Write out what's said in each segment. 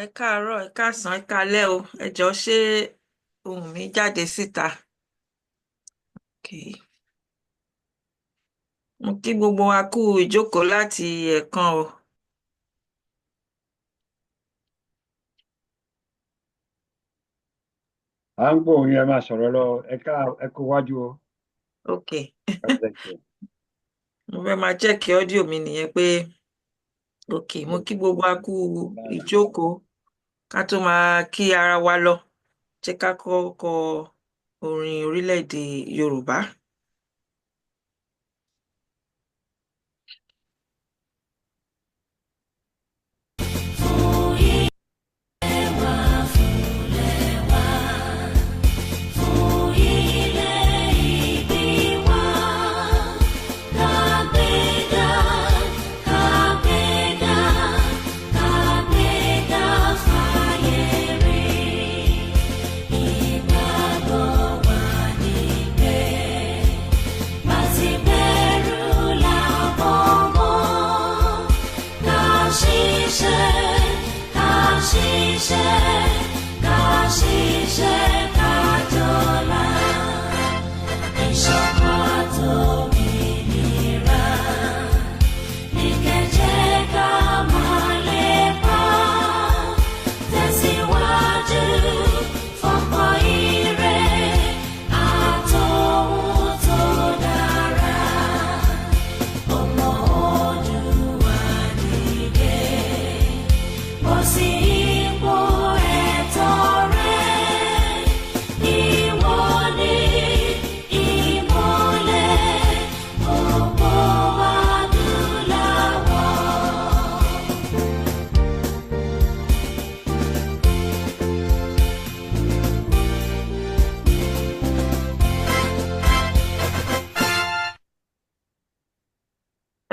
Ẹ káàárọ̀, ẹ káàsán, ẹ káalẹ́ o. Ẹ jọ̀ọ́ ṣé ohùn mi jáde síta? Okay. Mo kí gbogbo wa kú ìjókòó láti ẹ̀ẹ̀kan o. À ń gbóhùn yẹn máa sọ̀rọ̀ lọ ẹ kú wájú o. Okay. Thank you. Mo fẹ́ máa chẹ́ẹ̀kì ọ́díò mi nìyẹn pé okay, mo kí gbogbo wa kú ìjókòó ká tó máa kí ara wa lọ. Jẹ́ ká kọ́kọ́ orin orílẹ̀-èdè Yorùbá.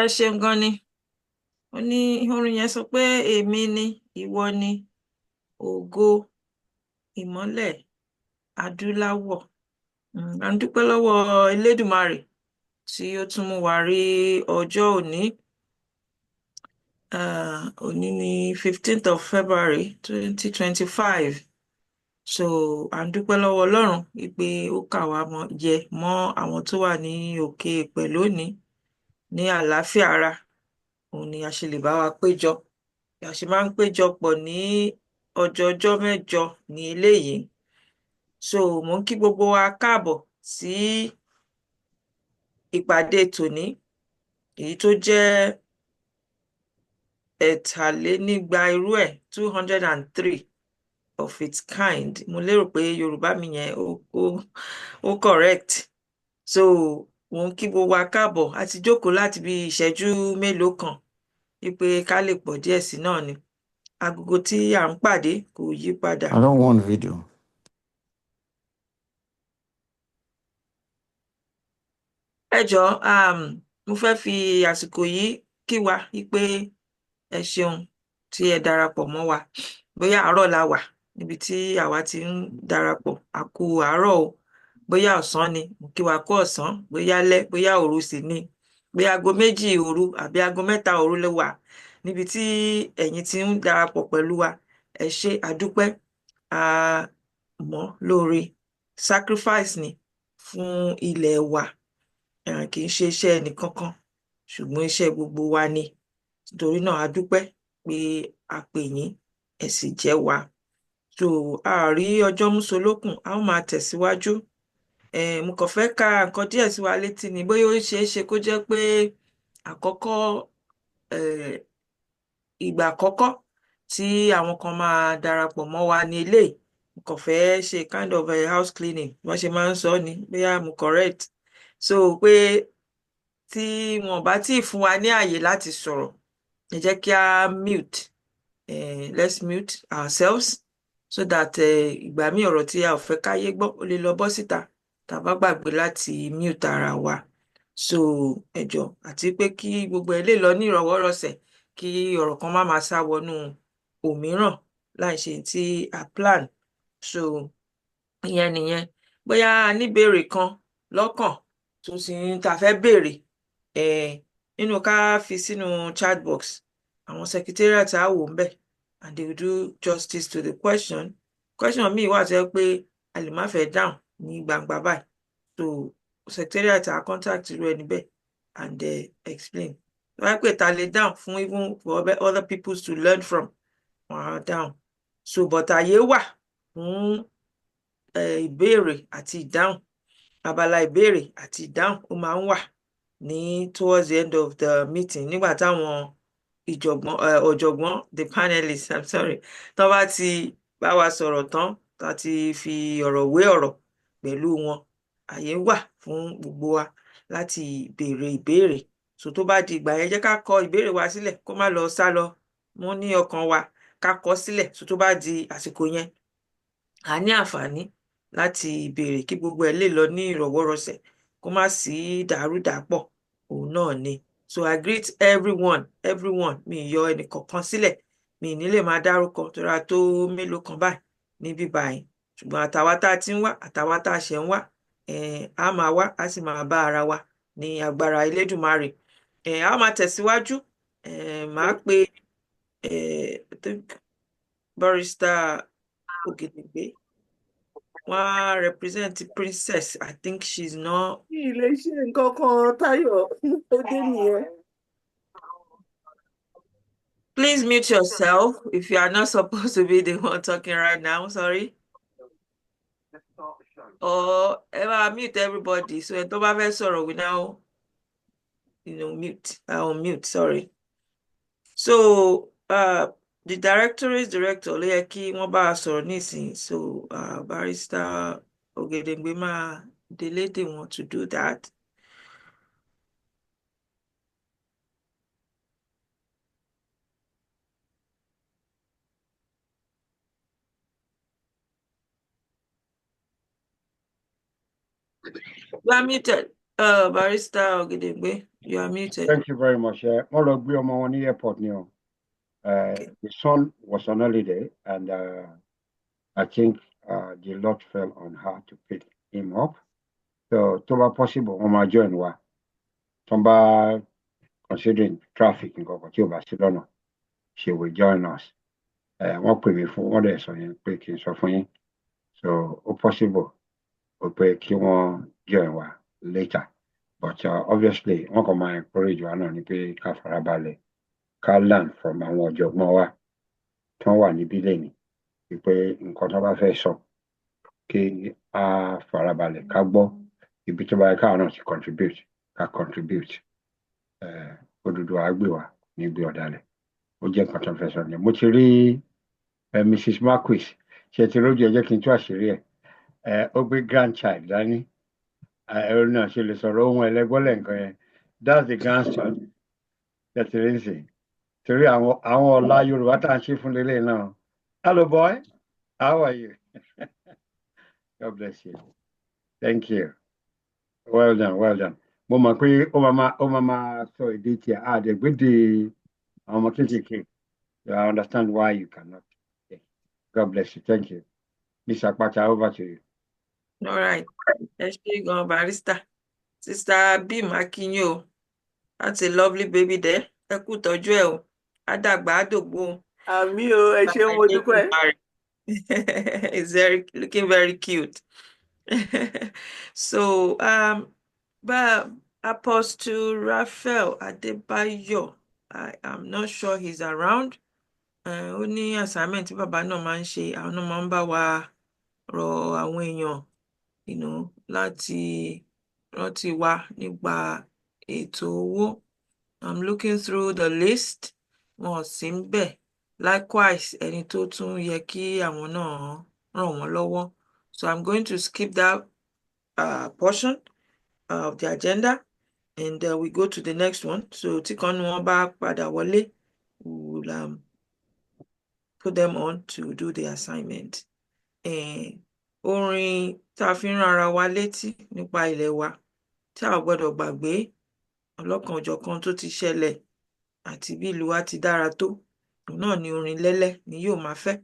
Ẹ ṣeun gan ni. Ó ní orin yẹn sọ pé èmi ni, ìwọ ni, ògo, ìmọ́lẹ̀, adúláwọ̀. À ń dúpẹ́ lọ́wọ́ Elédùmarè tí ó tún mú wa rí ọjọ́ òní. Òní ni 15th of February 2025. So à ń dúpẹ́ lọ́wọ́ Ọlọ́run wípé ó kà wá yẹ mọ́ àwọn tó wà ní òkè èèpẹ̀ lónìí ní àlàáfíà ara. Òun ni a ṣe lè bá wa péjọ. A ṣe máa ń péjọ pọ̀ ní ọjọ́ mẹ́jọ ní eléyìí. So mo ń kí gbogbo wa káàbọ̀ sí ìpàdé tòní, èyí tó jẹ́ ẹ̀tàlénígba irú ẹ̀ 203 of its kind. Mo lérò pé Yorùbá mi yẹn ó correct. So mo ń kí gbogbo wa káàbọ̀. A ti jókòó láti bí ìṣẹ́jú mélòó kan wípé ká lè pọ̀ díẹ̀ sí náà ni. Agogo tí à ń pàdé kò yí padà. I don't want video. Ẹ jọ̀ọ́, mo fẹ́ fi àsìkò yìí kí wa wípé ẹ ṣeun tí ẹ darapọ̀ mọ́ wa. Bóyá àárọ̀ la wà níbi tí àwa ti ń darapọ̀, a kú àárọ̀ o. Bóyá ọ̀sán ni, mo kí wa kú ọ̀sán. Bóyá alẹ́, bóyá òru sì ni. Bóyá aago méjì òru àbí aago mẹ́ta òru lẹ wà níbi tí ẹ̀yin ti ń darapọ̀ pẹ̀lú wa. Ẹ ṣé, a dúpẹ́. A mọ̀ lóore. Sacrifice ni fún ilẹ̀ wa. Kì í ṣe iṣẹ́ ẹnìkankan, ṣùgbọ́n iṣẹ́ gbogbo wa ni. Nítorí náà a dúpẹ́ pé a pè yín, ẹ sì jẹ́ wa. So a rí ọjọ́ músolókùn, a ó máa tẹ̀síwájú. Mo kàn fẹ́ ka nǹkan díẹ̀ sí wa létí ni, bóyá ó ṣeé ṣe kó jẹ́ pé àkọ́kọ́ ìgbà àkọ́kọ́ tí àwọn kan máa darapọ̀ mọ́ wa ní eléyìí. Mo kàn fẹ́ ṣe kind of a house cleaning, wọ́n ṣe máa ń sọ ni, bóyá mo correct. So pé tí wọn bá tí ì fún wa ní àyè láti sọ̀rọ̀, ẹ jẹ́ kí a mute. Let's mute ourselves so that ìgbà míì ọ̀rọ̀ tí a ò fẹ́ káyé gbọ́ ó lè lọ bọ́ síta tá a bá gbàgbé láti mute ara wa. So ẹ jọ̀ọ́, àti pé kí gbogbo ẹ lè lọ ní ìrọ̀wọ́rọ̀sẹ̀, kí ọ̀rọ̀ kan má máa sá wọnú òmíràn láì ṣe tí a plan. So ìyẹn nìyẹn. Bóyá a ní ìbéèrè kan lọ́kàn tó sì ń ta fẹ́ béèrè, nínú ká fi sínú chat box, àwọn secretariat á wò ń bẹ̀, and they will do justice to the question. Question míì wà tó yẹ pé a lè má fẹ́ dáhùn ní gbangba báyìí, so secretariat á contact irú ẹni bẹ́ẹ̀ and explain. wọ́n á pè ta lè dáhùn fún even for other people to learn from, wọ́n á dáhùn. So but àyè wà fún ìbéèrè àti ìdáhùn. Abala ìbéèrè àti ìdáhùn ó máa ń wà ní towards the end of the meeting nígbà táwọn ọ̀jọ̀gbọ́n the panelists, I'm sorry, tán bá ti bá wa sọ̀rọ̀ tán, tá ti fi ọ̀rọ̀ wé ọ̀rọ̀ pẹ̀lú wọn, àyè wà fún gbogbo wa láti béèrè ìbéèrè. So tó bá di ìgbà yẹn, jẹ́ ká kọ ìbéèrè wa sílẹ̀ kó má lọ sá lọ mọ́ ní ọkàn wa, ká kọ sílẹ̀. So tó bá di àsìkò yẹn, a ní àǹfààní láti béèrè kí gbogbo ẹ̀ lè lọ ní ìrọ̀wọ́rọsẹ̀, kó má sí dàrúdàpọ̀. Òun náà ni. So I greet everyone, mi ì yọ ẹnì kọ̀ọ̀kan sílẹ̀, mi ì ní lè máa dárúkọ tóra tó mélòó kan báyìí níbí báyìí, ṣùgbọ́n àtàwa tá a ti ń wá, àtàwa tá a ṣẹ̀ ń wá, a máa wá, a sì máa bá ara wa ní agbára Elédùmarè. A máa tẹ̀síwájú. Màá pe I think Barrister Ògèdèngbé, wọ́n á represent princess. I think she's not. ilé iṣẹ́ nǹkan kan Táyọ̀ ó dé nìyẹn. Please mute yourself if you are not supposed to be the one talking right now. Sorry. Or mute everybody. So ẹ tó bá fẹ́ sọ̀rọ̀, we now, mute. Unmute. Sorry. So the directorate director ló yẹ kí wọ́n bá a sọ̀rọ̀ nísìnyí. So Barrister Ògèdèngbé máa delay they want to do that. You are muted. Barrister Ògèdèngbé, you are muted. Thank you very much. Wọ́n lọ gbé ọmọ wọn ní airport ni o. The son was on holiday, and I think the lot fell on her to pick him up. So, tó bá possible, wọ́n máa join wa. Tó bá considering traffic nǹkan kan tí ò bá sí lọ́nà, she will join us. Wọ́n pè mí fún wọ́n dẹ̀ sọ yẹn pé kí n sọ fún yín. So, ó possible ó pé kí wọ́n join wa later. But obviously, wọ́n kàn máa encourage wa náà ni pé ká farabalẹ̀, ká learn from àwọn ọ̀jọ̀gbọ́n wa tí wọ́n wà níbí lẹ́yìn, wípé nǹkan tó bá fẹ́ sọ kí a farabalẹ̀ ká gbọ́, ibi tó bá yẹ káwọn náà ti contribute ká contribute. Odùduwà á gbé wa nígbé ọ̀dàlẹ̀. Ó jẹ́ nǹkan tó fẹ́ sọ ni. Mo ti rí Mrs. Marquis, ṣe ti rójú ẹ jẹ́ kí n tú àṣírí ẹ̀. Ó gbé grandchild dání. Ẹ̀rọ náà ṣe lè sọ̀rọ̀ ohun ẹlẹ́gbọ́lẹ̀ nǹkan yẹn. That's the grandson. That's the reason. Torí àwọn ọ̀la Yorùbá tá à ń ṣe fún lélẹ̀ náà. Hello boy, how are you? God bless you. Thank you. Well done, well done. Mo mọ̀ pé ó máa sọ èdè tí a dẹ̀ gbédè àwọn ọmọ kéékèèké. I understand why you cannot. God bless you. Thank you. Miss Akpata, over to you. All right. Ẹ ṣé gan, Barrister. Sister Bim Akinyo, that's a lovely baby there. Ẹ kú tọ́jú ẹ̀ o. Á dàgbà, á dògbó. àmì o, ẹ ṣé mo dúpẹ́. It's looking very cute. So, Apostle Raphael Adebayo, I am not sure he's around. Ó ní assignment tí bàbá náà máa ń ṣe, àwọn náà máa ń bá wa rọ àwọn èèyàn, láti rántí wa nípa ètò owó. I'm looking through the list. Wọn ò sí níbẹ̀. Likewise, ẹni tó tún yẹ kí àwọn náà ràn wọ́n lọ́wọ́. So I'm going to skip that portion of the agenda, and we go to the next one. So tí kan ní wọ́n bá padà wọlé, we will put them on to do the assignment. Orin tá a fi ń rán ara wa létí nípa ilẹ̀ wa tí a ò gbọ́dọ̀ gbàgbé, ọlọ́kan-ò-jọ̀kan tó ti ṣẹlẹ̀ àti bí ìlú wa ti dára tó, òun náà ni orin lẹ́lẹ́ ni yóò máa fẹ́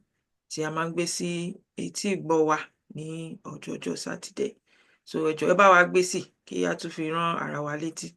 tí a máa ń gbé sí etí ìgbọ́ wa ní ọjọ́jọ́ Sátidé. So ẹ jọ̀ọ́ ẹ bá wa gbé sí kí a tún fi rán ara wa létí.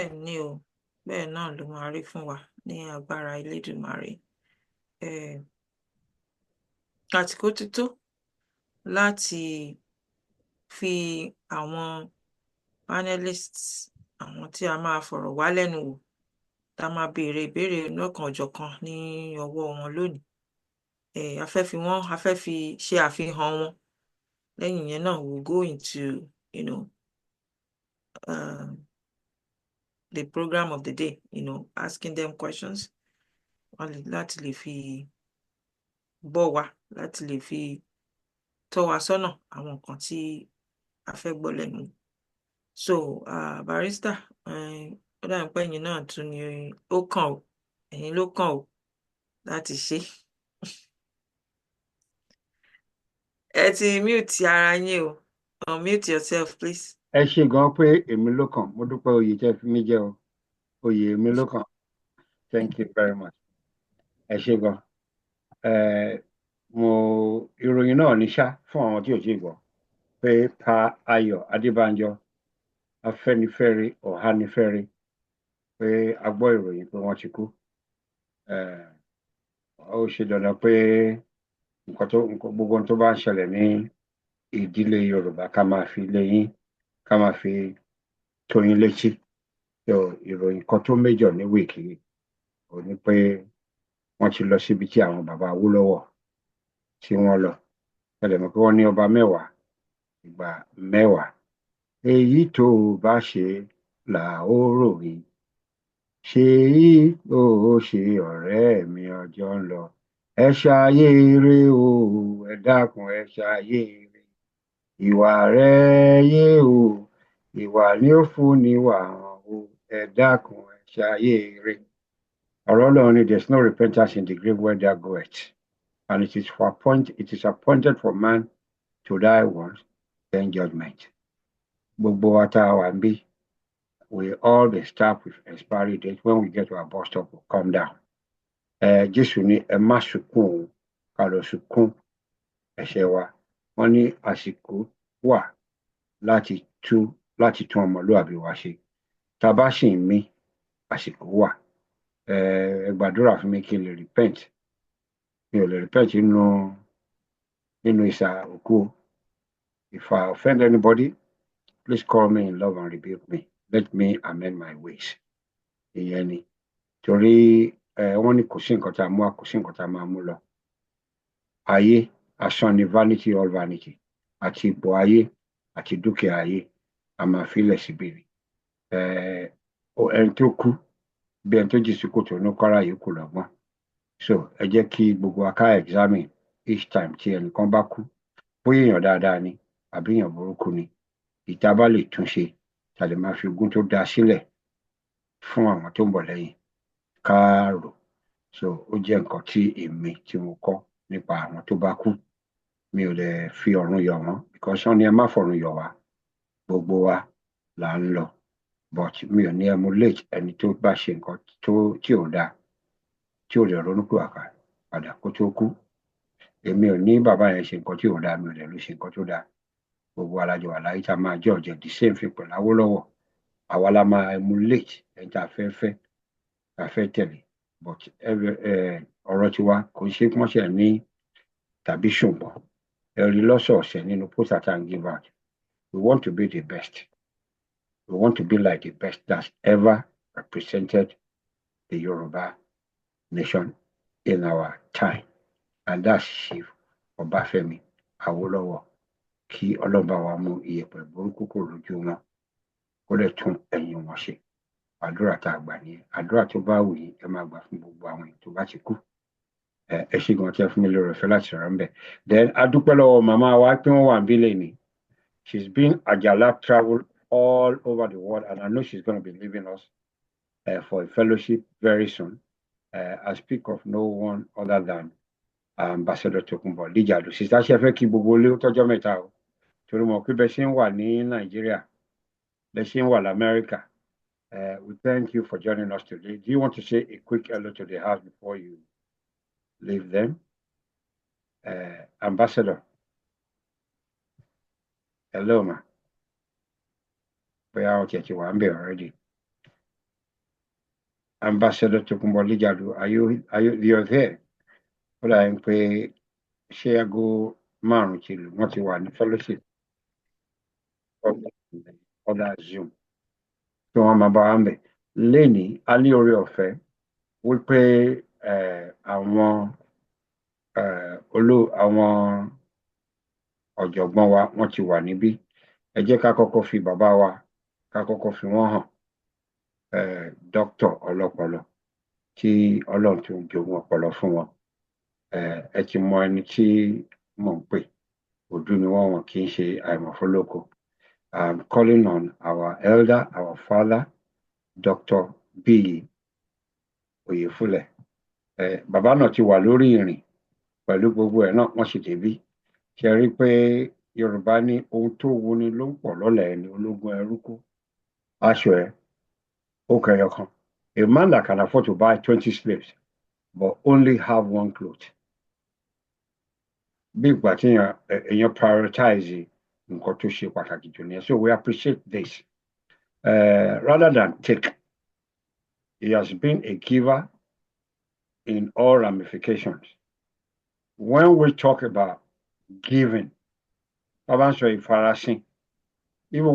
bẹ́ẹ̀ ni o bẹ́ẹ̀ náà ló máa rí fún wa ní agbára Elédùmarè. Àsìkò ti tó láti fi àwọn panelists, àwọn tí a máa fọ̀rọ̀ wá lẹ́nu wò, tá a máa béèrè ìbéèrè lọ́kan-ò-jọ̀kan ní ọwọ́ wọn lónìí. A fẹ́ fi ṣe àfihàn wọn. Lẹ́yìn yẹn náà, we'll go into, the program of the day, asking them questions láti lè fi bọ́ wa, láti lè fi tọ́ wa sọ́nà àwọn nǹkan tí a fẹ́ gbọ́ lẹ́nu. So, barrister, ó dàbí pé ẹ̀yin náà tún ni ó kàn ó, ẹ̀yin ló kàn ó láti ṣe. Ẹ ti mute ara yín o. Unmute yourself, please. Ẹ ṣé gan pé èmi ló kàn, mo dúpẹ́ oyè tẹ́ fi mí jẹ o, oyè èmi ló kàn. Thank you very much. Ẹ ṣé gan. Ìròyìn náà ní ṣá fún àwọn tí ò tí ì gbọ́ pé Pa Ayọ̀ Adébánjọ Afẹ́nifẹ́re Ọ̀hánifẹ́re pé a gbọ́ ìròyìn pé wọ́n ti kú. Ó ṣe dandan pé gbogbo ohun tó bá ń ṣẹlẹ̀ ní ìdílé Yorùbá ká máa fi lé yín, ká máa fi tó yín létí. Ìròyìn kan tó méjọ ní wíìkì yìí ò ní pé wọ́n ti lọ síbi tí àwọn bàbá Awólọ́wọ̀ tí wọ́n lọ. Tẹ́lẹ̀ mọ̀ pé wọ́n ní ọba mẹ́wàá, ìgbà mẹ́wàá. Èyí tó bá ṣe là ó ròyìn. Ṣé yìí ó ṣe ọ̀rẹ́ mi ọjọ́ ń lọ. Ẹ ṣayé ire o, ẹ dákun ẹ ṣayé ire. Ìwà rẹ̀ yé o, ìwà ni ó fún ni wà o, ẹ dákun ẹ ṣayé ire. Ọ̀rọ̀ Ọlọ́run ni there's no repentance in the grave where thou goest. And it is appointed for man to die once, then judgment. Gbogbo wa tá a wà ń bí, we all be stamped with expiry date. When we get to our bus stop, we'll come down. Jésù ní ẹ má sunkún o, ká lọ sunkún ẹ̀ṣẹ̀ wa. Wọ́n ní àsìkò wà láti tún ọmọlúwàbí wa ṣe. Tá a bá sì ń mí, àsìkò wà. Ẹ gbàdúrà fún mi kí n lè repent. Mi ò lè repent nínú ìsà òkú. If I offend anybody, please call me in love and rebuke me. Let me amend my ways. Ìyẹn ni. Torí wọ́n ní kò sí nǹkan tá a mú wá, kò sí nǹkan tá a máa mú lọ. Ayé asán ni, vanity all vanity. Àti ipò ayé àti dúkìá ayé a máa filẹ̀ síbí ni. Ẹni tó kú bí ẹni tó jì sí kòtò ní kọ́ra yìí kò lọ́gbọ́n. So ẹ jẹ́ kí gbogbo wa ká examine each time tí ẹnìkan bá kú, bóyá èèyàn dáadáa ni àbí èèyàn burúkú ni. Ìta bá lè tún ṣe, ta lè máa fi ogún tó dáa sílẹ̀ fún àwọn tó ń bọ̀ lẹ́yìn ká rò. So ó jẹ́ nǹkan tí èmi tí mo kọ́ nípa àwọn tó bá kú. Mi ò lè fi ọ̀run yọ̀ wọ́n because wọ́n ní ẹ má fọ̀run yọ̀ wá. Gbogbo wa là ń lọ. But mi ò ní emulate ẹni tó bá ṣe nǹkan tí ò dáa, tí ò lè ronúpìwàdà padà kó tó kú. Èmi ò ní bàbá yẹn ṣe nǹkan tí ò dáa, mi ò lè lọ ṣe nǹkan tó dáa. Gbogbo alájọ wà láyé tá a máa jẹ́ ọ̀jẹ̀ the same thing pẹ̀lú Awólọ́wọ̀. Àwa la máa emulate ẹni tá a fẹ́ tẹ̀lé. But ọ̀rọ̀ tiwa kò ṣe kí wọ́n ṣe ní tàbí ṣùgbọ́n. Ẹ̀rí lọ́sọ̀ọ̀sẹ̀ nínú post that and give out. We want to be the best. We want to be like the best that's ever represented the Yoruba nation in our time. And that's Chief Ọbáfẹ́mi Awólọ́wọ̀. Kí Ọlọ́run wa mú iyẹ̀pẹ̀ burúkú kúrò lójú wọn, kó lè tún ẹ̀yìn wọn ṣe. Àdúrà tá a gbà nìyẹn. Àdúrà tó bá wù yín ẹ máa gbà fún gbogbo àwọn èèyàn tó bá ti kú. Ẹ ṣé gan tí ẹ fún mi lórí ọ̀fẹ́ láti sọ̀rọ̀ ńbẹ̀. Then a dúpẹ́ lọ́wọ́ màmá wa pé wọ́n wà níbí lẹ́ni. She's been Ajala travel all over the world, and I know she's going to be leaving us for a fellowship very soon. I speak of no one other than Ambassador Tokunbo Lijadu. Sister ṣe fẹ́ kí gbogbo ilé tọ́jọ́ mẹ́ta o. Torí mo pé bẹ́ẹ̀ ṣe ń wà ní Nàìjíríà, bẹ́ẹ̀ ṣe ń wà l'Amẹ́ríkà. We thank you for joining us today. Do you want to say a quick hello to the house before you leave them? Ambassador. Hello, ma. We are out here already. Ambassador Tokunbo Lijadu, you're there? But I'm pay share go márùn ti lù wọ́n ti wà ní fellowship other Zoom tí wọ́n máa bá wa ń bẹ̀. Lénìí, a ní oore ọ̀fẹ́ wípé àwọn àwọn ọ̀jọ̀gbọ́n wa wọ́n ti wà níbí. Ẹ jẹ́ ká kọ́kọ́ fi bàbá wa ká kọ́kọ́ fi wọ́n hàn. Dr. Ọlọ́pọlọ tí Ọlọ́run tó jogún ọpọlọ fún wọn. Ẹ ti mọ ẹni tí mò ń pè. Ojú ni wọ́n kì í ṣe àìmọ̀fólókò. I'm calling on our elder, our father, Dr. B. Oyefule. Bàbá náà ti wà lórí ìrìn pẹ̀lú gbogbo ẹ̀ náà wọ́n sì débí. Ṣe rí pé Yorùbá ní ohun tó wuni ló ń pọ̀ lọ́lẹ̀ ẹni ológun ẹrú kú. Aṣọ ẹ̀ ó kẹyọ kan. A man that can afford to buy 20 slaves but only have one cloth. Bí ìgbà tí èèyàn prioritize nǹkan tó ṣe pàtàkì jù nìyẹn. So we appreciate this. Rather than take, he has been a giver in all ramifications. When we talk about giving, even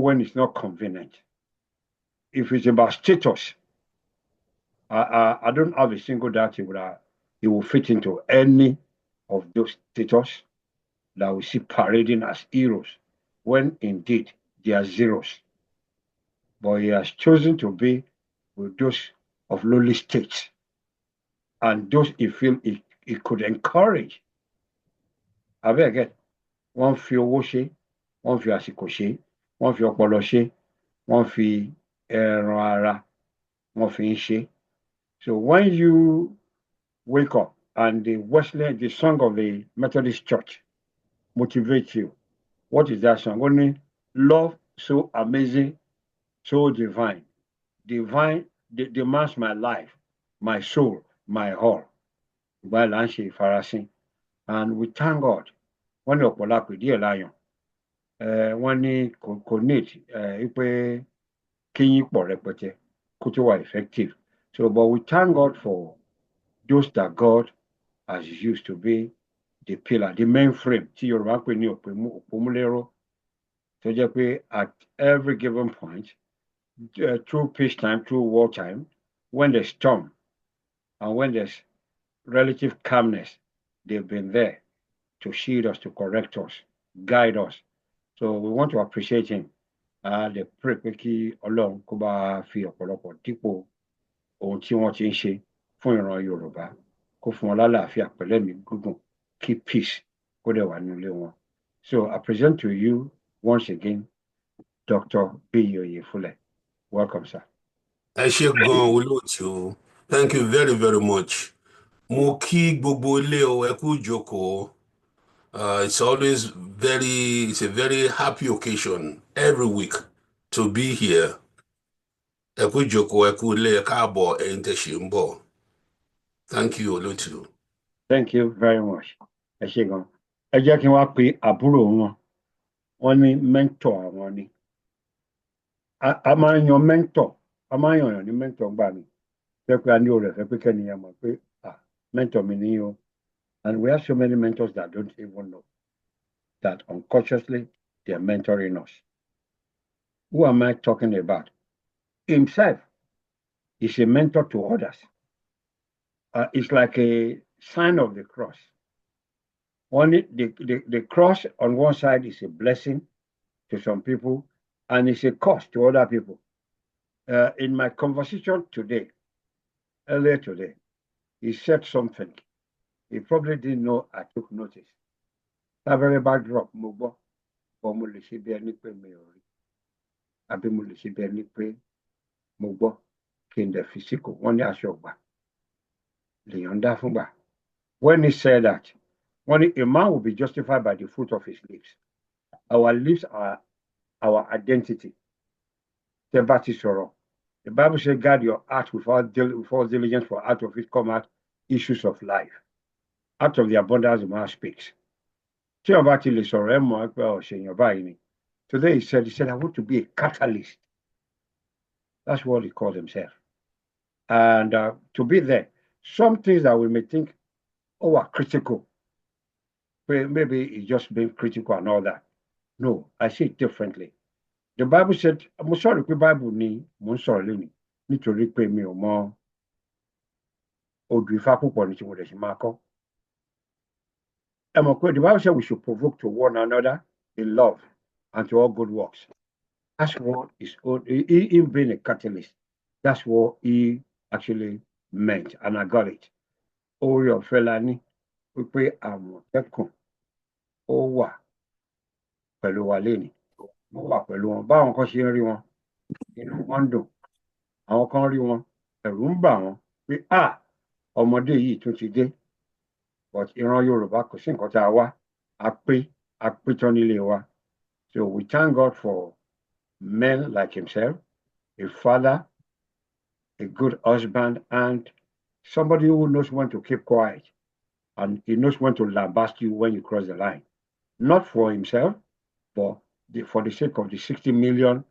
when it's not convenient, if it's about status, I don't have a single doubt he will fit into any of those status that we see parading as heroes, when indeed they are zeros. But he has chosen to be with those of lowly states and those he feel he could encourage. Again, wọ́n fi owó ṣe, wọ́n fi àsìkò ṣe, wọ́n fi ọpọlọ ṣe, wọ́n fi ẹran ara, wọ́n fi ń ṣe. So when you wake up and the song of the Methodist Church motivates you, what is that song? Only love so amazing, so divine. Divine demands my life, my soul, my all. And we thank God. Wọ́n ní ọ̀pọ̀lọpọ̀ ìdí ẹ̀ láyàn. Wọ́n ní kò need pé kíyìn pọ̀ rẹpẹtẹ kó tó wà effective. So, but we thank God for those that God has used to be the pillar, the mainframe tí Yorùbá pè ní òpómúléró. Tó jẹ́ pé at every given point, through peacetime, through wartime, when there's storm and when there's relative calmness, they've been there to shield us, to correct us, guide us. So we want to appreciate him. The pray pé kí Ọlọ́run kó bá fi ọ̀pọ̀lọpọ̀ dípò ohun tí wọ́n ti ń ṣe fún ìran Yorùbá, kó fún wọn lálàáfíà pẹ̀lẹ́mìí gígùn, keep peace kó dẹ̀ wà nílé wọn. So I present to you once again Dr. B. Oyefule. Welcome, sir. Ẹ ṣé gan olóòtú. Thank you very, very much. Mo kí gbogbo ilé o, ẹ kú ìjókòó. It's a very happy occasion every week to be here. Ẹ kú ìjókòó, ẹ kú ilé, ẹ káàbọ̀, ẹ̀yin tẹ́ ṣì ń bọ̀. Thank you olóòtú. Thank you very much. Ẹ ṣé gan. Ẹ jẹ́ kí n wá pe àbúrò wọn. Wọ́n ní mentor àwọn ni. A máa ń yan mentor. A máa ń yàn ní mentor gbà mí. Fẹ́ pé a ní oore ọ̀fẹ́ pé kẹ́niyàn mọ̀ pé mentor mi ni o. And we have so many mentors that don't even know that unconsciously they're mentoring us. Who am I talking about? Himself is a mentor to others. It's like a sign of the cross. The cross on one side is a blessing to some people and it's a cost to other people. In my conversation earlier today, he said something. He probably didn't know I took notice. That very backdrop, mo gbọ́, but mo lè ṣe bí ẹni pé mi ò rí. Àbí mo lè ṣe bí ẹni pé mo gbọ́ kí n dẹ̀ fi síkò. Wọ́n ní aṣọ ọ̀gbà lèèyàn dá fúngbà. When he said that, a man will be justified by the fruit of his lips. Our lips are our identity. Tẹ́ bá ti sọ̀rọ̀. The Bible says, guard your heart with all diligence, for out of it come out issues of life. Out of the abundance the mouth speaks. Today he said, I want to be a catalyst. That's what he called himself. And to be there, some things that we may think, oh, are critical, maybe it's just being critical and all that. No, I see it differently. The Bible said, I'm sorry, the Bible ni mo ń sọ̀rọ̀ lónìí nítorí pé mi ò mọ odù Ifá púpọ̀ ní tí mo dẹ̀ ṣe máa kọ́. The Bible said we should provoke to one another in love and to all good works. That's what is him being a catalyst. That's what he actually meant, and I got it. Orí ọ̀fẹ́ la ní wípé Àmọ̀tẹ́kùn ó wà pẹ̀lú wa lénìí. Ó wà pẹ̀lú wọn. Báwọn kan ṣe ń rí wọn, inú wọn dùn. Àwọn kan rí wọn, ẹ̀rù ń bà wọ́n pé ọmọdé yìí tún ti dé. But ìran Yorùbá kò sí nǹkan tá a wá. A pé tán nílé wa. So we thank God for men like himself, a father, a good husband, and somebody who knows when to keep quiet, and he knows when to lambast you when you cross the line. Not for himself, but for the sake of the 60 million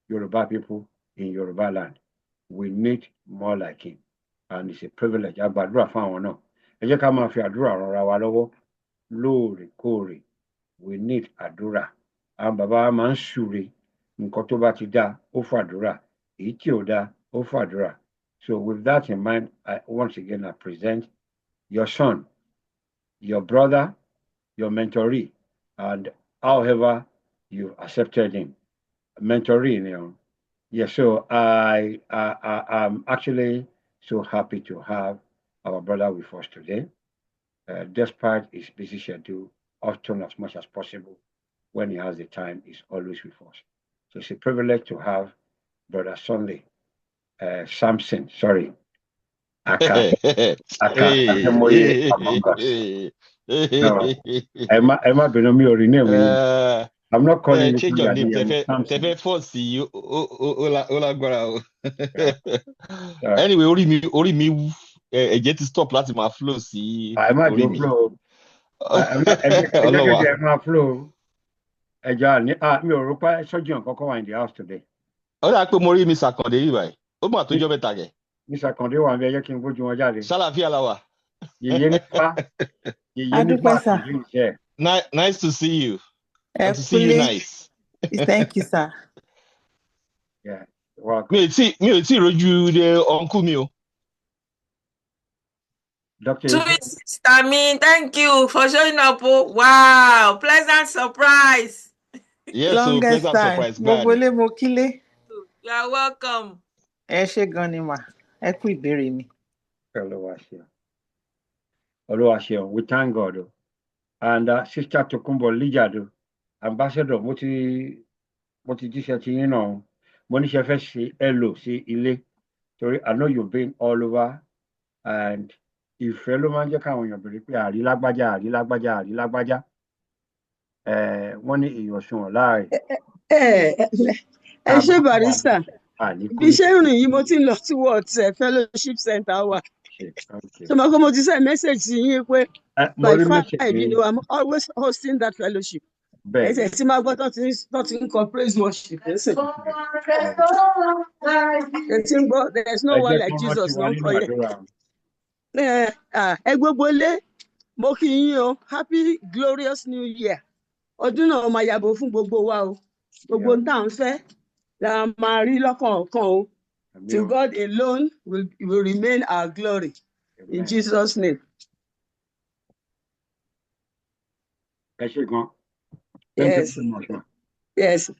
Yoruba people in Yoruba land. We need more like him. And it's a privilege. Àgbàdúrà fún àwọn náà. Ẹ jẹ́ ká máa fi àdúrà ràn wa lọ́wọ́ lóòrèkóòrè. We need àdúrà. Àwọn bàbá wa máa ń súre. Nǹkan tó bá ti dá, ó fàdúrà. Èyí tí ò dá, ó fàdúrà. So with that in mind, once again, I present your son, your brother, your mentoree, and however you accepted him. Mentoree, Yes, so I'm actually so happy to have our brother with us today. Despite his busy schedule, often as much as possible, when he has the time, he's always with us. So it's a privilege to have Brother Sunday Samson, sorry, Aka Ademoye among us. No, Emma Benomi or rename. I'm not calling you change your name. Samson. Tefe force you. Anyway, orí mi wú. Ẹ̀jẹ̀ ti stop láti máa flow sí orí mi. Flow. Ẹ̀jẹ̀ máa flow. Ẹ̀jẹ̀ mi ò rò pé surgeon kankan wà in the house today. Ó dà pé mo rí Miss Akande yìí báyìí. Ó mà tó jọ́ mẹ́ta gẹ̀. Miss Akande wà ní ẹ̀jẹ̀ kí n gbójú wọn jáde. Ṣàlàáfíà la wà. Yèyé nípa àtúndì iṣẹ́. Nice to see you. And to see you nice. Thank you, sir. Yeah, welcome. Mi ò tí rojú de uncle mi o. Dr. I mean, thank you for showing up. Wow, pleasant surprise. Yes, so pleasant surprise. You are welcome. Ẹ ṣé gan ni mà. Ẹ kú ìbéèrè mi. Olúwaṣeun, we thank God. And Sister Tokunbo Lijado, Ambassador, mo ti jíṣẹ́ ti yín náà. Mo ní ṣe fẹ́ ṣe hello sí ilé. Torí I know you've been all over, and ìfẹ́ ló máa ń jẹ́ káwọn èèyàn bèrè pé àrí lágbájá. Wọ́n ní èèyàn sunwọ̀n láàrin. Ẹ ṣé Barrister. Bí ṣe ń rìn yìí mo ti ń lọ towards fellowship center wa. So mo ti send message sí yín pé by 5, I'm always hosting that fellowship. Ẹsẹ̀ tí máa gbọ́ tó ti ń kọ praise worship. Ẹsẹ̀ tí ń gbọ́ there's no one like Jesus ló ń kọ yẹn. Ẹ gbogbo lé mo kí yín o, happy glorious new year. Ọdún náà máa yàgò fún gbogbo wa o. Gbogbo ń tà ń fẹ́ la máa rí lọ́kọ̀ọ̀kan o. To God alone will remain our glory. Amen. In Jesus' name. Yes. Yes.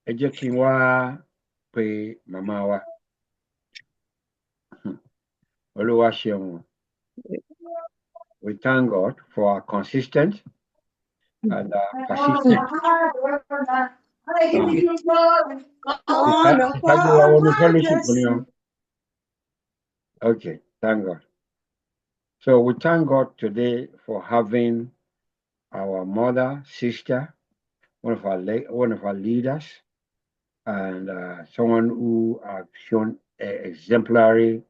Ẹ jẹ́ kí n wá pe màmá wa. Olúwaṣeun. We thank God for our consistent and persistent. Okay, thank God. So we thank God today for having our mother, sister, one of our leaders, and someone who have shown exemplary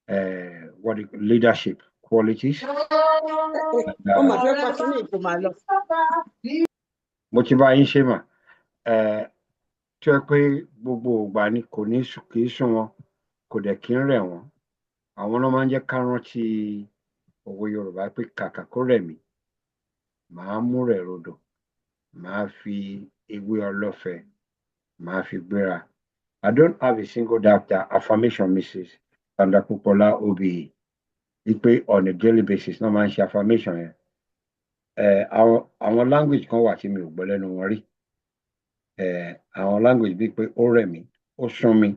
leadership qualities. Mo ti bá yín ṣe mà, tí ó pé gbogbo ìgbà ni kì í sùn wọn, kò dẹ̀ kí ń rẹ̀ wọ́n. Àwọn náà máa ń jẹ́ ká rántí òwe Yorùbá pé kàkà kó rẹ̀ mí, màá mú rẹ̀ rodò, màá fi ewé ọlọ́fẹ́, màá fi gbéra. I don't have a single doubt that affirmation Mrs. Sandakupola Obi wípé on a daily basis náà máa ń ṣe affirmation yẹn. Àwọn language kan wà tí mi ò gbọ́ lẹ́nu wọn rí. Àwọn language bíi pé ó rẹ̀ mí, ó sún mi,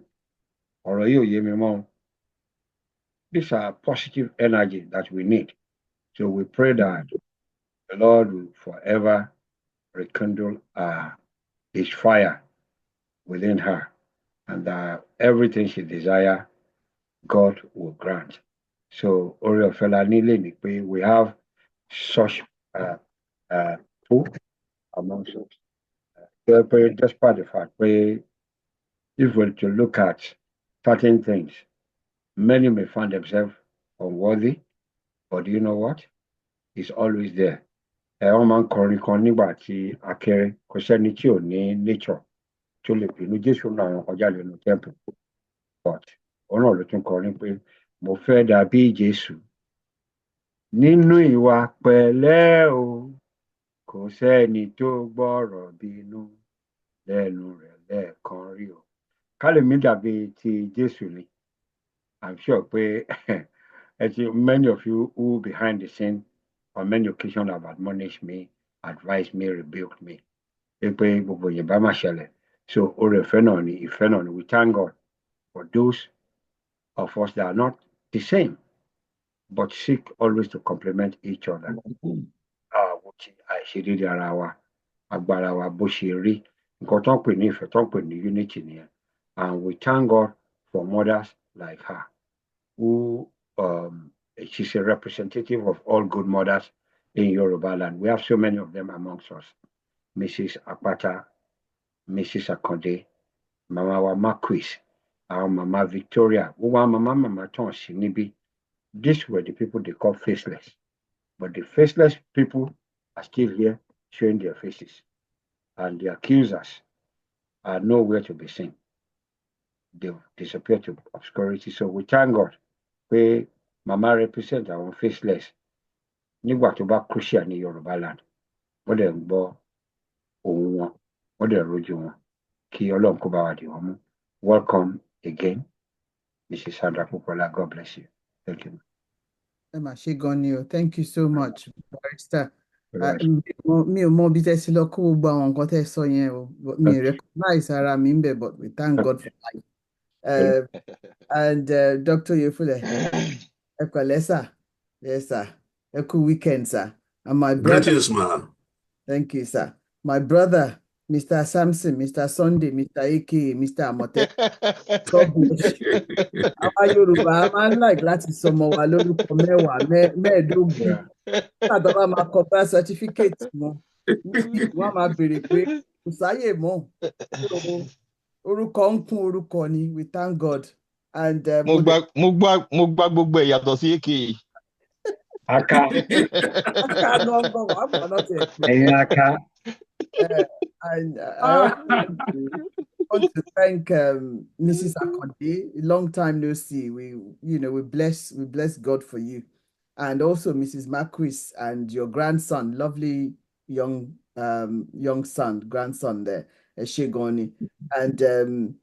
ọ̀rọ̀ yìí ò yé mi mọ́. These are positive energy that we need. So we pray that the Lord will forever rekindle his fire within her, and that everything she desires, God will grant. So Ori Ofela Nile ni pé we have such people amongst us. Despite the fact that if we're to look at certain things, many may find themselves unworthy, but you know what? It's always there. Wọ́n máa ń kọrin kan nígbà tí akẹrẹ kò sẹ́ni tí ò ní nature tó lè bínú. Jésù náà àwọn kọjá lẹ́nu temple, but òun náà ló tún kọrin pé mo fẹ́ dàbí Jésù nínú ìwà pẹ̀lẹ́ o, kò sẹ́ni tó gbọ́rọ̀ bínú lẹ́nu rẹ̀ lẹ́ẹ̀kan rí o. Ká lè mí dàbí ti Jésù ni. I'm sure pé many of you who behind the scene on many occasions have admonished me, advised me, rebuked me. Pé gbogbo yẹn bá máa ṣẹlẹ̀. So oore ọ̀fẹ́ náà ni, ìfẹ́ náà ni. We thank God for those of us that are not the same, but seek always to complement each other. Àìṣedéédé ara wa, agbára wa bó ṣe rí, nǹkan tó ń pè ní ìfẹ́, tó ń pè ní unity nìyẹn. And we thank God for mothers like her, who she's a representative of all good mothers in Yoruba land. We have so many of them amongst us. Mrs. Apata, Mrs. Akonde, Mama wa Marquis, our Mama Victoria, Mama Tonsi Nibi. These were the people they call faceless. But the faceless people are still here showing their faces. And the accusers are nowhere to be seen. They've disappeared to obscurity. So we thank God. Pé Mama represent our faceless. Nígbà tó bá crucial ní Yoruba land. Wọ́n dẹ̀ ń gbọ́ ohùn wọn, wọ́n dẹ̀ rojú wọn. Kí Ọlọ́run kó bá wa dì wọ́n mú. Welcome again, Mrs. Sandra Popola. God bless you. Thank you. Emma Shigonio, thank you so much, Barrister. Mi ò mọ bí tẹ́ sí lọ kó gbogbo àwọn nǹkan tẹ́ sọ yẹn o. Mi recognize ara mi ń bẹ̀, but we thank God for life. And Dr. Yefule, ẹ pẹ̀lẹ́ sir. Yes, sir. Ẹ kú weekend, sir. And my brother. Greetings, ma. Thank you, sir. My brother, Mr. Samson, Mr. Sunday, Mr. AK, Mr. Amote. God bless you. Àwa Yorùbá máa ń like láti sọmọ wa lórúkọ mẹ́ẹ̀ẹ́dógún. Nígbà bá máa kọ bá certificate mọ́, wọ́n máa béèrè pé kò sáyè mọ́. Orúkọ ń kún orúkọ ni. We thank God. And mo gbà gbogbo ẹ̀ yàtọ̀ sí AK. Aka. Aka number one, but not it. Aka. And I want to thank Mrs. Akonde. Long time no see. We bless God for you, and also Mrs. Marquis and your grandson, lovely young grandson there, Shegoni, and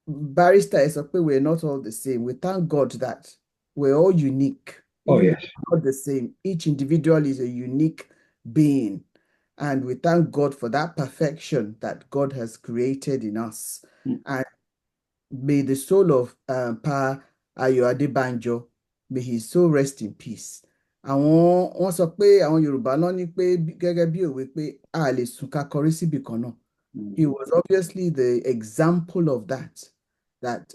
Barrister is up. We're not all the same. We thank God that we're all unique. Oh yes, not the same. Each individual is a unique being. And we thank God for that perfection that God has created in us. And may the soul of Pa Ayo Adebanjo, may his soul rest in peace. Wọ́n sọ pé àwọn Yorùbá náà ní pé gẹ́gẹ́ bí òwe pé a lè sùn ká kọrí síbì kan náà. He was obviously the example of that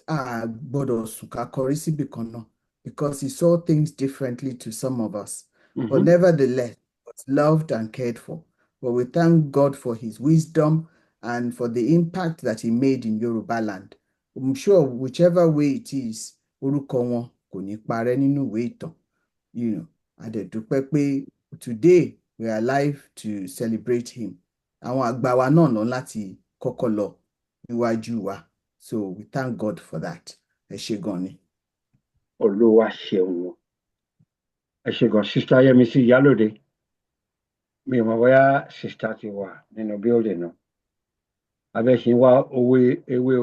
a gbọ́dọ̀ sùn ká kọrí síbì kan náà, because he saw things differently to some of us. But nevertheless, was loved and cared for. But we thank God for his wisdom and for the impact that he made in Yoruba land. I'm sure whichever way it is, orúkọ wọn kò ní parẹ́ nínú ìwé ìtàn. Adẹ̀dúpẹ́ pé today we are alive to celebrate him. Àwọn àgbà wa náà lọ láti kọ́kọ́ lọ níwájú wa. So we thank God for that. ẹ ṣé gan ni. Olúwa ṣeun. Ẹ ṣé gan Sister Yẹmisí Ìyálóde. Mi ò mọ̀ bóyá sister ti wà nínú building náà. Abẹ́ṣin wá ewé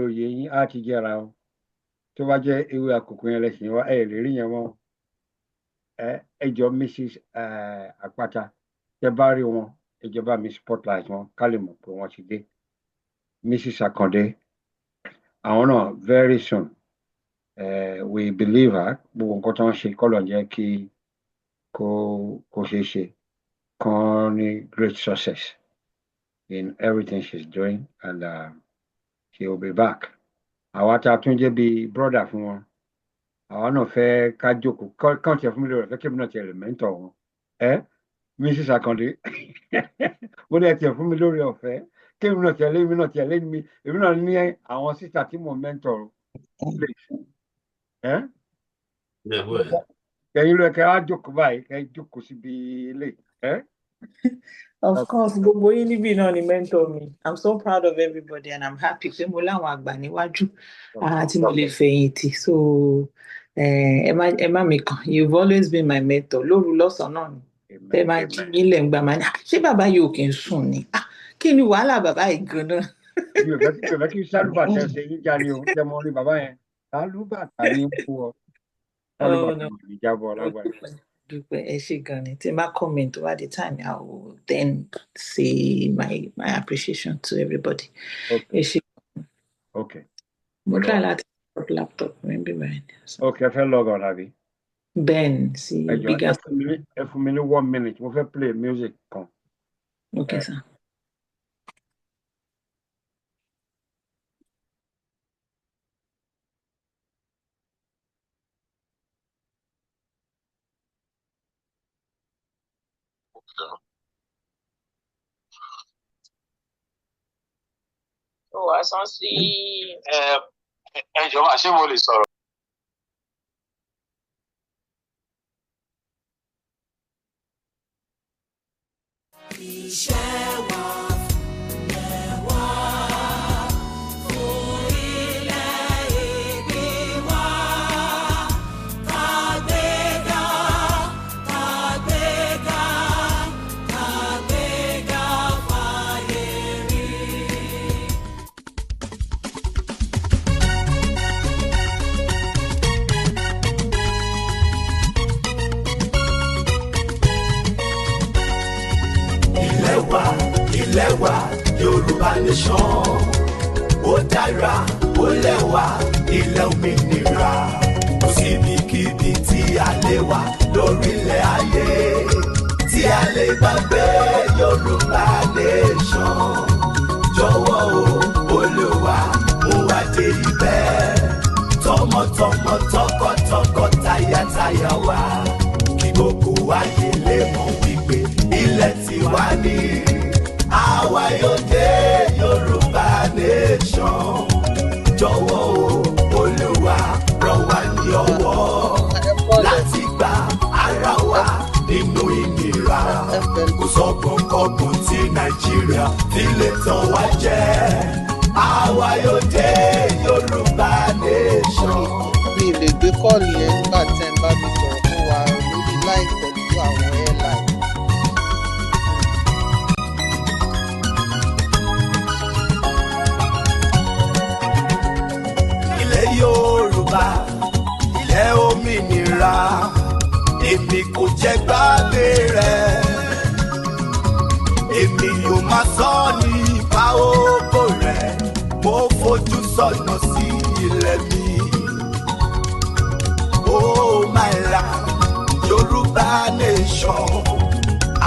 oyè yín á ti jẹ́ra o. Tó bá jẹ́ ewé àkókò yẹn lẹ́sìn wá ẹ lè rí yẹn mọ́. Ẹ jọ Mrs. Àpáta tẹ́ bá rí wọn ìjọba mi spotlight wọn ká lè mọ̀ pé wọ́n ti dé. Mrs. Akande àwọn náà very soon we believe her gbogbo nǹkan tó ń ṣe kọ́lọ̀ jẹ́ kí kó ṣeé ṣe kan ní great success in everything she's doing and she will be back. Àwa tá a tún jẹ́ bí brother fún wọn àwa náà fẹ́ ká jókòó kàn tiẹ̀ fún mi lórí ọ̀fẹ́ kí mi náà tiẹ̀ lè mẹ́ńtọ̀ wọn. Mrs. Akande mo ní ẹ tiẹ̀ fún mi lórí ọ̀fẹ́ kí mi náà tiẹ̀ lé mi èmi náà ní àwọn sísà tí mo mẹ́ńtọ̀ kẹ̀yin ló kẹ́ wá jókòó báyìí kẹ́ jókòó síbi ilé. Of course, gbogbo yín níbí náà ni mentor mi. I'm so proud of everybody and I'm happy pé mo láwọn àgbà níwájú tí mo lè fẹ̀yìntì. So ẹ má mi kàn. You've always been my mentor. Lóru lọ́sàn-án náà ni. Tẹ́ máa jí mi lẹ̀ ń gbà máa ní ṣé bàbá yìí ò kì í sùn ni? Kí ni wàhálà bàbá yìí gan-an? Mi ò fẹ́ kí sálúbàtà ṣe yín já ni o. Ṣé mo rí bàbá yẹn? Sálúbàtà ni ó wọ. Sálúbàtà ni ìjábọ̀ lágbàá. Dúpẹ́ ẹ ṣé gan ni tí n bá comment over the time I will then say my appreciation to everybody. Ẹ ṣé. Okay. Mo try láti stop laptop mi bí báyìí. Okay, ẹ fẹ́ log on àbí? Ben sí bigger. Ẹ fún mi ní 1 minute mo fẹ́ play music kan. Okay sir. Àsán sí ẹjọ́ máa ṣé mo lè sọ̀rọ̀. Iṣẹ́ wa fúnlẹ̀ wá fún ilẹ̀ ìbí wa kàgbéga kàgbéga kàgbéga fàyè rí. Ilẹ̀ wa Yorùbá nation ó dára ó lẹ́wà ilẹ̀ òmìnira kò síbikíbi tí a lè wà lórílẹ̀ ayé tí a lè gbàgbé Yorùbá nation jọ̀wọ́ o Olúwa mú wa dé ibẹ̀ tọmọtọmọ tọkọtọkọ tayátayá wa kí gbogbo ayé lè mọ̀ wípé ilẹ̀ tiwa ni. Àwa yóò dé Yorùbá nation jọ̀wọ́ o Olúwa ràn wá ní ọwọ́ láti gba ara wa nínú ìnira kò sọ́gbọ́n kọ́gbọ́n tí Nàìjíríà fi lè tàn wá jẹ. Àwa yóò dé Yorùbá nation. Mi lè gbé kọ́ọ̀lù yẹn nígbà tí ẹ bá mi sọ̀rọ̀ fún wa lórí láì pẹ̀lú àwọn airline. Yorùbá ilẹ̀ òmìnira èmi kò jẹ́ gbàgbé rẹ̀ èmi yóò máa sọ nípa ògo rẹ̀ mo fojú sọ́nà sí ilẹ̀ mi. Oh my land, Yorùbá nation,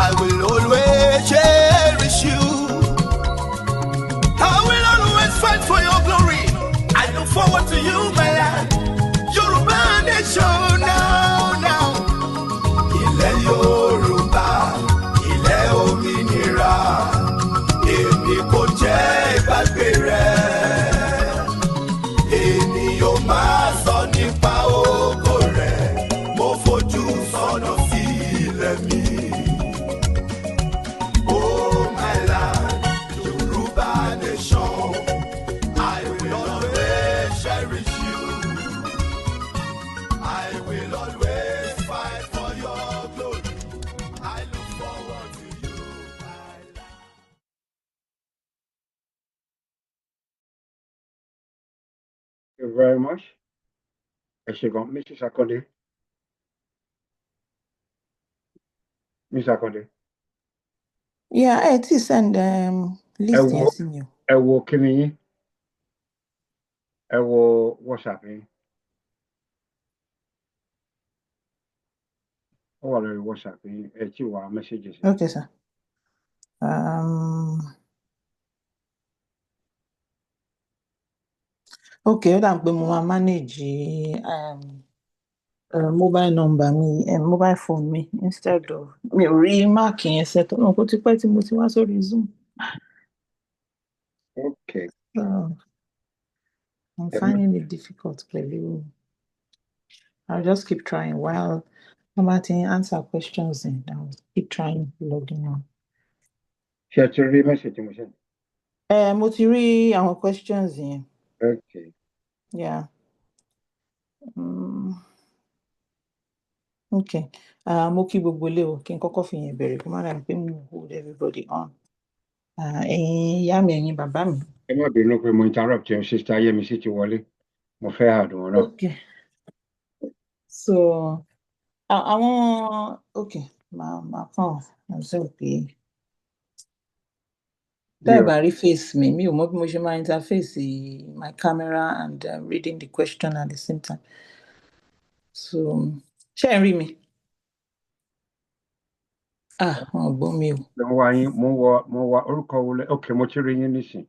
I will always cherish you. I will always fight for your glory. I look forward to you, my land. Yorùbá nation now. Ilẹ̀ Yorùbá, ilẹ̀ òmìnira, èmi kò jẹ́ ìgbàgbé rẹ̀. Èmi yóò máa sọ nípa ògo rẹ̀, mo fojú sọ́nà sí ilẹ̀ mi. Oh, you very much. Mrs. Akonde. Miss Akonde. Yeah, it is send list yẹn sí mi o. Ẹ wo kíni yín. Ẹ wo WhatsApp yín. Ó wà lórí WhatsApp yín. Ẹ tí wà messages. Okay, sir. Okay, ó dà pé mo máa manage mobile number mi, mobile phone mi instead of mi ò rí máàkì yẹn set náà kó ti pẹ́ tí mo ti wá sórí Zoom. Okay. So, I'm finding it difficult pẹ̀lú. I'll just keep trying while Martin answer questions and I'll keep trying logging on. Ṣé ẹ ti rí message mo ṣe? Mo ti rí àwọn questions yẹn. Okay. Yeah. Okay. Mo kí gbogbo ilé o kí n kọ́kọ́ fi yẹn bẹ̀rẹ̀ kó má dàbí pé mo hold everybody on. Ẹ̀yin ìyá mi, ẹ̀yin bàbá mi. Ẹ má bínú pé mo interrupt your sister Yẹ́misí ti wọlé. Mo fẹ́ àdùn náà. Okay. So, àwọn okay, màá kàn observe pé tẹ́ ẹ bá rí face mi ò mọ̀ bí mo ṣe máa interface my camera and reading the question at the same time. So, ṣé ẹ rí mi? Wọn gbọ́ mi o. Mo wá orúkọ wọlé. Okay, mo ti rí yín nísìn.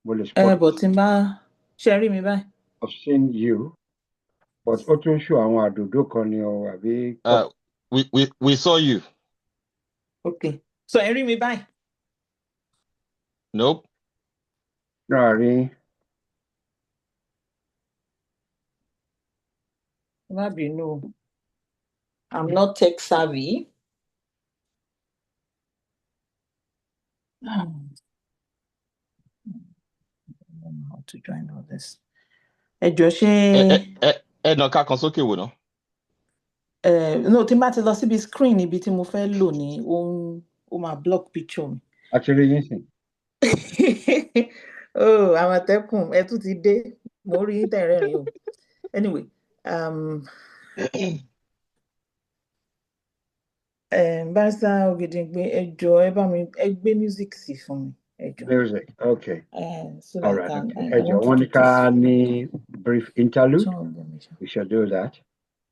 Mo lè spot. But tí n bá ṣé ẹ rí mi báyìí? I've seen you, but ó tún ṣù àwọn àdòdó kan ni o àbí. We saw you. Okay. So ẹ rí mi báyìí? Nope. Náà rí. Má bínú. I'm not tech savvy. I don't know how to join all this. Ẹ jọ̀ọ́ ṣé. Ẹ nà ká kan sókè wò ná. No, tí n bá ti lọ síbi screen ibi tí mo fẹ́ lò ní ó máa block picture mi. A ti rí yín sìn. Àmọ̀tẹ́kùn ẹ tún ti dé mo rí yín tẹ̀rẹ̀rìn o. Anyway, Barrister Ògèdèngbé ẹ jọ̀ọ́ ẹ bá mi ẹ gbé music sí fún mi ẹ jọ̀ọ́. Music, okay. So All like right. I Ẹ jọ̀ọ́ want wọ́n to ní do ká this. ní brief interlude. Sure. We shall do that.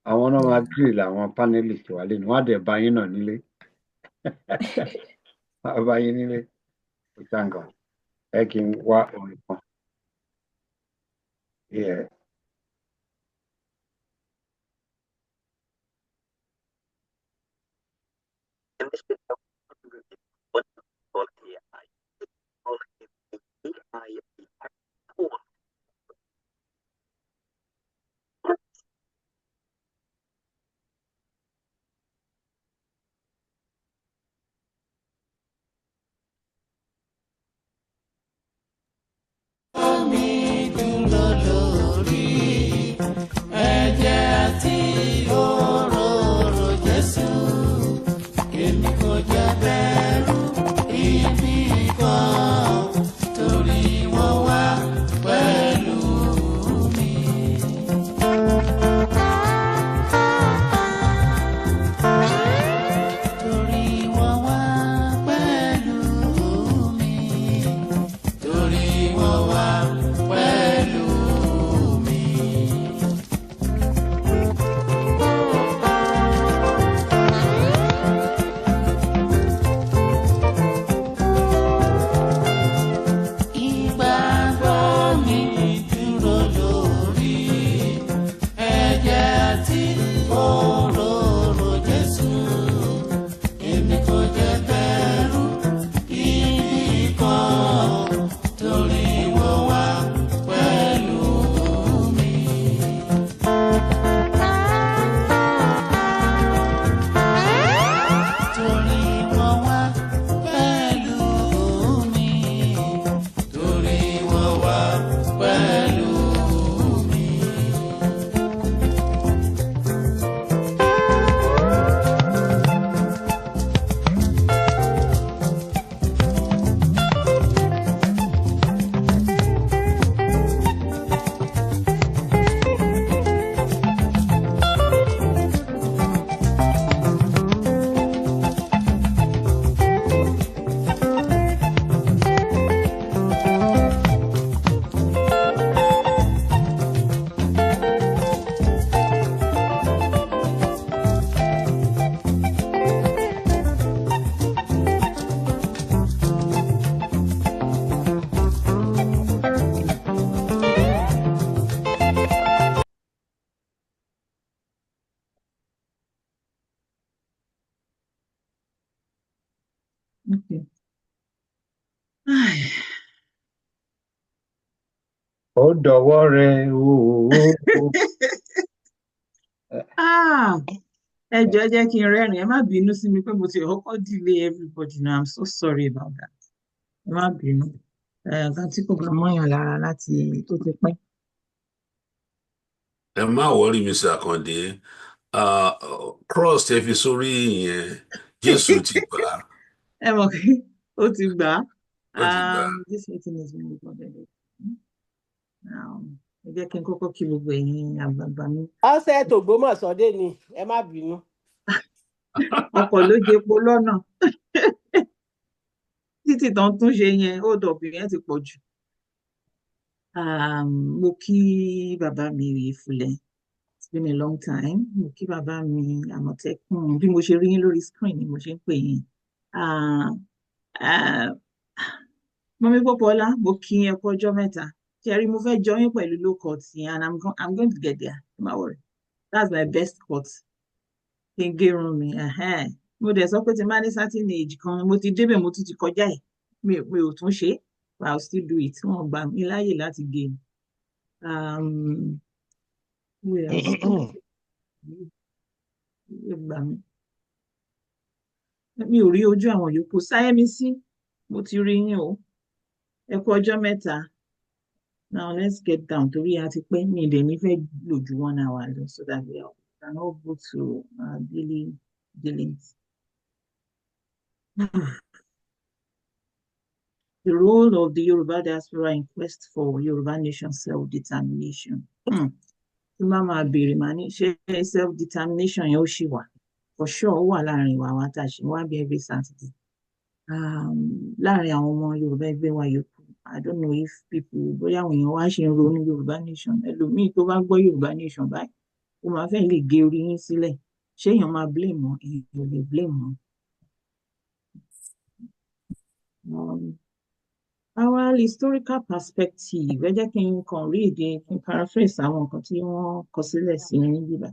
Àwọn náà máa grill àwọn panelists wà lẹ́nu. Wọ́n á dẹ̀ bá yín náà nílé. Wọ́n á bá yín nílé. We thank God. Ẹ kí n wá orin kan. Yeah. Ó dọ̀wọ́ rẹ o. Ẹ jọ̀ọ́ ẹ jẹ́ kí n rẹ́rìn ẹ má bínú sí mi pé mo ti kọ́kọ́ delay everybody now I'm so sorry about that ẹ má bínú nǹkan tí kò bá mọ́yàn lára láti tó ti pẹ́. Ẹ má wọrí Mr. Akande. Cross tẹ fi sórí yẹn, Jésù ti gbà á. Ẹ mọ̀ pé ó ti gbà Ó ti gbà á. this meeting is being recorded. Ẹ jẹ́ kí n kọ́kọ́ kí gbogbo ẹ̀yin àgbààgbà mi. Ọ̀sẹ̀ t'Ògbómọ̀ṣọ́ dé ni ẹ má bínú. Ọkọ̀ ló jẹpo lọ́nà títì tán tún ṣe yẹn ó dọ̀bì yẹn ti pọ̀ jù. Mo kí bàbá mi Ìfúlẹ̀ it's been a long time mo kí bàbá mi Àmọ̀tẹ́kùn bí mo ṣe rí yín lórí screen ni mo ṣe ń pè yín. Mọ́mí Pópóọlá mo kí ẹ kú ọjọ́ mẹ́ta ṣẹ́rí mo fẹ́ jọ yín pẹ̀lú low cut yẹn and I'm going to get there don't worry that's my best cut kí n gérun mi mo dẹ̀ sọ pé tí n bá ní certain age kan mo ti débẹ̀ mo tún ti kọjá ẹ̀ mi ò tún ṣe but I'll still do it wọn gbà mí láàyè láti gé gbà mí mi ò rí ojú àwọn yòókù Sáyẹ́misí mo ti rí yín o ẹ kú ọjọ́ mẹ́ta now let's get down torí a ti pẹ́ mi ìdẹ̀ mi fẹ́ lò ju 1 hour lọ so that we can all go to daily dealings. The role of the Yoruba diaspora in quest for Yoruba nation self-determination. Tí máa máa béèrè màá ní ṣé self-determination yẹn ó ṣì wà? For sure ó wà láàrin wa wa tá a ṣe wá bí every Saturday. Láàrin àwọn ọmọ Yorùbá ẹgbẹ́ wa yòókù I don't know if people bóyá àwọn èèyàn wá ṣe ń ronú Yorùbá nation ẹlòmíì tó bá gbọ́ Yorùbá nation báyìí ó máa fẹ́ lè gé orí yín sílẹ̀ ṣé èèyàn máa blame wọn èèyàn ò lè blame wọn. Our historical perspective ẹ jẹ́ kí n kàn rí èdè kí n paraphrase àwọn nǹkan tí wọ́n kọ sílẹ̀ sí ní bíbá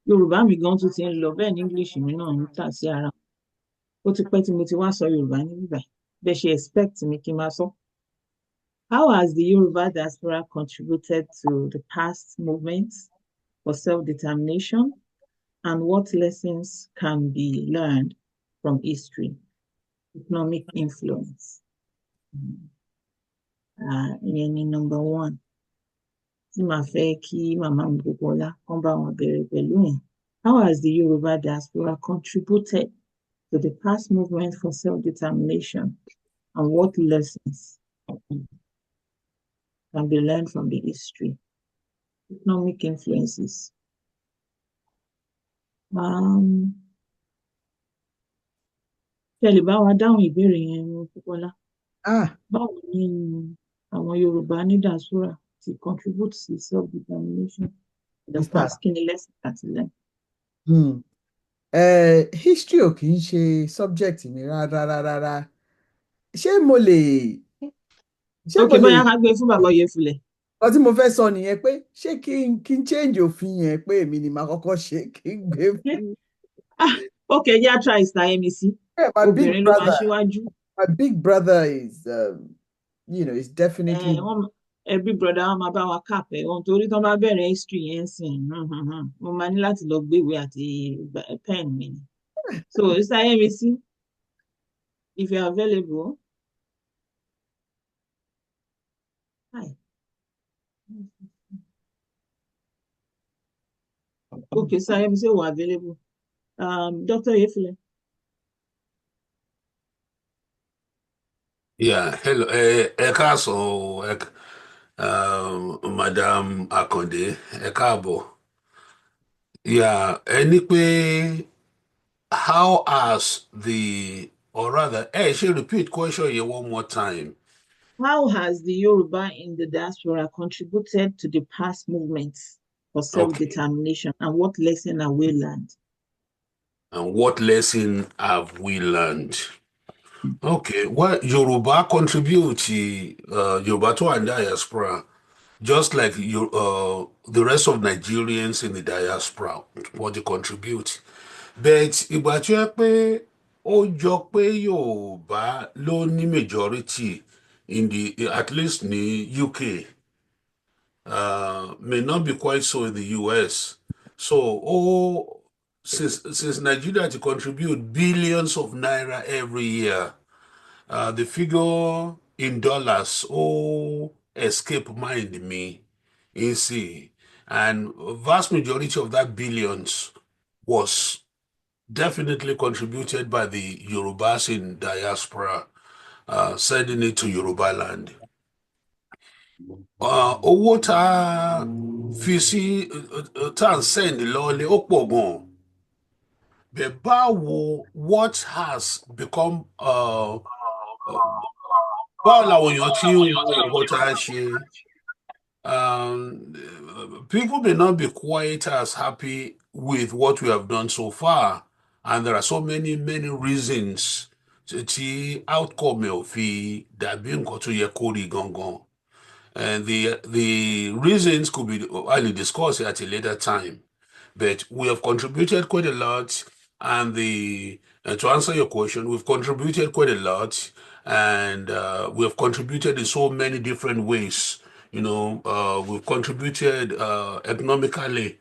Yorùbá mi gan tún ti ń lọ bẹ́ẹ̀ ní English mi náà ń tà sí ara ó ti pẹ́ tí mo ti wá sọ Yorùbá ní bíbá bẹ́ẹ̀ ṣe expect mi kí n máa sọ. How has the Yoruba diaspora contributed to the past movements for self-determination and what lessons can be learned from history? Economic influence. Ìyẹn ni number 1 tí màá fẹ́ kí màmá mi Pópóọlá kán bá wọn bẹ̀rẹ̀ pẹ̀lú yẹn. How has the Yoruba diaspora contributed to the past movement for self-determination and what lessons can be learned from the history? Economic influences. Ṣé lè bá wa dáhùn ìbéèrè yẹn Pópóọlá? Báwo ni àwọn Yorùbá ní diaspora ti contribute sí self-determination the past kí ni lesson àti learn? History ò kì í ṣe subject mi rárá ṣé mo lè. Okay bóyá ká gbé fún bàbá Oyèfúlẹ̀. Ọ̀kan tí mo fẹ́ sọ nìyẹn pé ṣé kí n change òfin yẹn pé èmi ni màá kọ́kọ́ ṣe kí n gbé fún. Okay yá try Sáyẹ́misí obìnrin ló máa ṣíwájú. My big brother is definitely. Every brother wọn máa bá wa kàp ẹ̀ ohun torí tán bá bẹ̀rẹ̀ history yẹn sìn mo máa ní láti lọ gbé ìwé àti pen mi ni. So Sáyẹ́misí if you are available. Hi. Okay Sáyẹ́misí wà available. Dr. Oyèfúlẹ̀. Yeah, hello. Ẹ káàsán Madam Akande, ẹ káàbọ̀. Yeah, ẹni pé how has or rather, repeat question here one more time. How has the Yoruba in the diaspora contributed to the past movements for self-determination and what lesson have we learned? And what lesson have we learned? Okay, well, Yoruba contribute Yoruba to our diaspora, just like the rest of Nigerians in the diaspora, what they contribute. But ìgbà tí ó yẹ pé ó jọ pé Yorùbá ló ní majority in at least ní UK, may not be quite so in the US. So, since Nigeria to contribute billions of naira every year, the figure in dollars, escape mind me, you see. And vast majority of that billions was definitely contributed by the Yorubas in diaspora, sending it to Yoruba land. Owó tá a fi sí tá à ń send lọ́lé ó pọ̀ gan. But báwo what has become báwo làwọn èèyàn tí ń wo nǹkan tá a ṣe? People may not be quite as happy with what we have done so far, and there are so many reasons tí outcome ẹ̀ ò fi dàbí nǹkan tó yẹ kó rí gangan. And the reasons could be highly discussed at a later time. But we have contributed quite a lot, and to answer your question, we've contributed quite a lot, and we have contributed in so many different ways. We've contributed economically,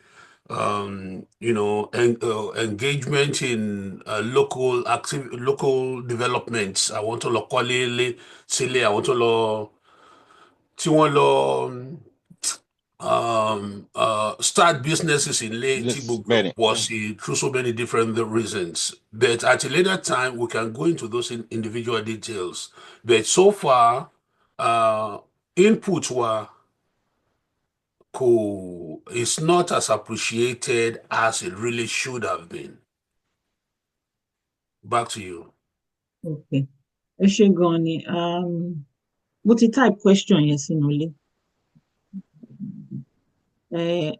engagement in local developments. I want to lo kọ́lé sílé, I want to lo tí wọ́n lọ start businesses in late Yes, bẹ́ẹ̀ni. was through so many different reasons. But at a later time, we can go into those individual details. But so far, input were cool. It's not as appreciated as it really should have been. Back to you. Okay. Ẹ ṣé gan ni. Mo ti type question yẹn sínú ilé.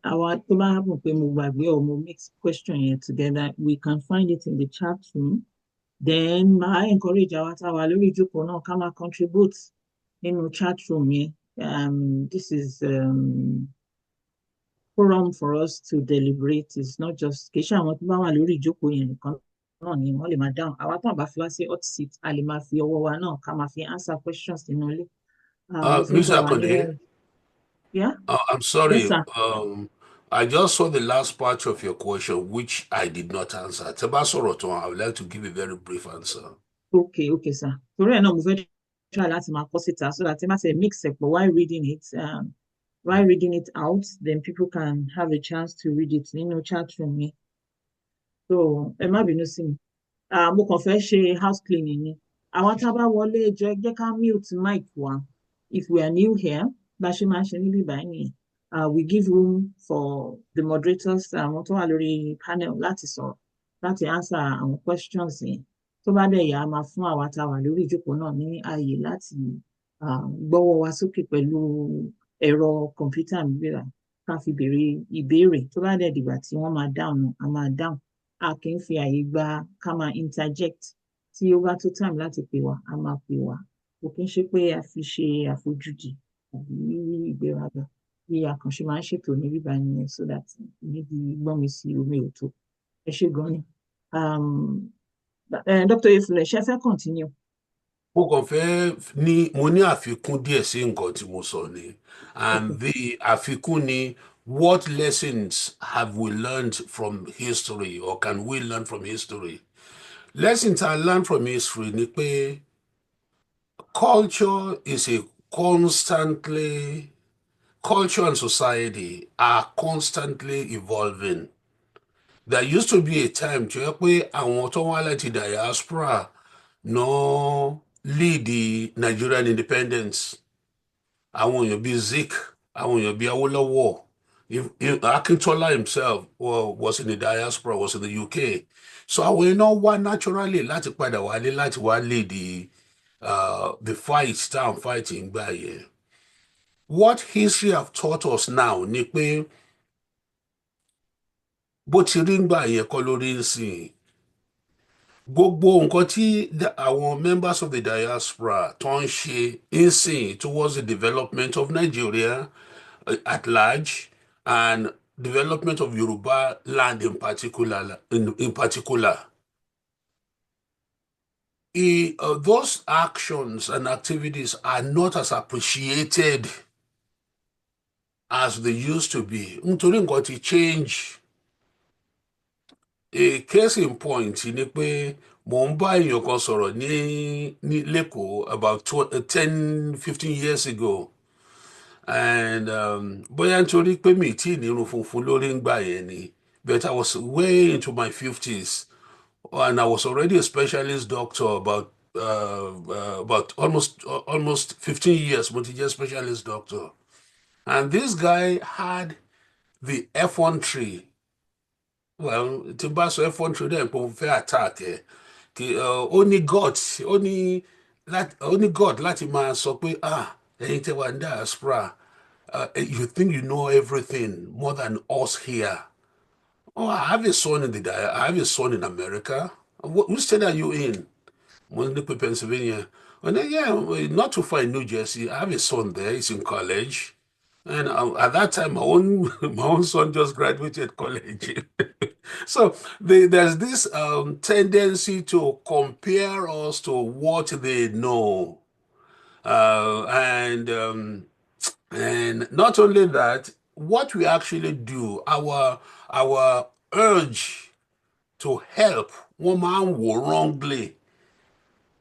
Àwa tó bá happen pé mo gbàgbé or mo mix question yẹn together, we can find it in the chat room. Then màá encourage àwa tá a wà lórí ìjókòó náà ká máa contribute nínú chat room yẹn. This is forum for us to deliberate. It's not just kì í ṣe àwọn tó bá wà lórí ìjókòó yẹn nìkan náà ni wọ́n lè máa dáhùn. Àwa tó àbá fi wá sí hot seat, a lè máa fi ọwọ́ wa náà ká máa fi answer questions nínú ilé. Mr. Akonde, Yeah? I'm sorry. Yes, sir. I just saw the last part of your question, which I did not answer. Tẹ́ bá sọ̀rọ̀ tán, I would like to give a very brief answer. Okay, sir. Torí ẹ̀ náà mo fẹ́ try láti máa kọ síta so that ẹ má ṣe mix ẹ̀ pọ̀ while reading it out, then people can have a chance to read it nínú chat room yẹn. So ẹ má bínú sí mi. Mo kàn fẹ́ ṣe house cleaning ni. Àwọn tá a bá wọlé ẹjọ́ ẹ jẹ́ ká mute mic wa. If we are new here, bá ṣe máa ṣe níbí báyìí nìyẹn. We give room for the moderators, àwọn tó wà lórí panel láti sọ̀rọ̀, láti answer àwọn questions yẹn. Tó bá dẹ̀ yá, a máa fún àwa tá a wà lórí ìjókòó náà ní ààyè láti gbọ́wọ́ wa sókè pẹ̀lú ẹ̀rọ kọ̀ǹpútà níbíra ká fi béèrè ìbéèrè. Tó bá dẹ̀ dìgbà tí wọ́n máa dáhùn, a máa dáhùn. A kì í fi ààyè gba ká máa interject. Tí ó bá tó time láti pè wá, a máa pè wá. Kò kí ń ṣe pé a fi ṣe àfojúdi àbí ìgbéraga. Bí àkànṣe máa ń ṣètò ní bíbá nìyẹn so that níbi gbọ́n mi sí omi ò tó. Ẹ ṣé gan ni. Dr. Efule, ṣé ẹ fẹ́ continue? Mo kàn fẹ́ mo ní àfikún díẹ̀ sí nǹkan tí mo sọ ni. And the àfikún ni, what lessons have we learned from history, or can we learn from history? Lessons I learned from history ni pé culture and society are constantly evolving. There used to be a time tó yẹ pé àwọn tó wá láti diaspora no lead the Nigerian independence. Àwọn èèyàn bíi Zik, àwọn èèyàn bíi Awólọ́wọ̀, Akintola himself was in the diaspora, was in the UK. So àwọn èèyàn wá naturally láti padà wálé láti wá lead the fight tá à ń fight ìgbà yẹn. What history have taught us now ni pé bó ti rí ngbà yẹn kọ́ lórí ń sìn. Gbogbo nǹkan tí àwọn members of the diaspora tó ń ṣe ń sìn towards the development of Nigeria at large and development of Yoruba land in particular. Those actions and activities are not as appreciated as they used to be. Nítorí nǹkan ti change. A case in point ni pé mò ń bá èèyàn kan sọ̀rọ̀ ní lẹ́kọ̀ọ́ about 10-15 years ago. And bóyá nítorí pé mi tí nírun funfun lórí ń gbà yẹn ni, but I was way into my 50s and I was already a specialist doctor about almost 15 years, mo ti jẹ́ specialist doctor. And this guy had the F1 tree. Well, tí bá sọ F1 tree dẹ̀ pé mo fẹ́ attack ẹ̀. Ó ní God láti máa sọ pé ẹ̀yin tẹ́ wà ní diaspora, you think you know everything more than us here. Oh, I have a son in America. Which state are you in? Pennsylvania. And then, yeah, not too far in New Jersey. I have a son there. He's in college. And at that time, my own son just graduated college. So there's this tendency to compare us to what they know. And not only that, what we actually do, our urge to help, wọ́n máa ń wò wrongly.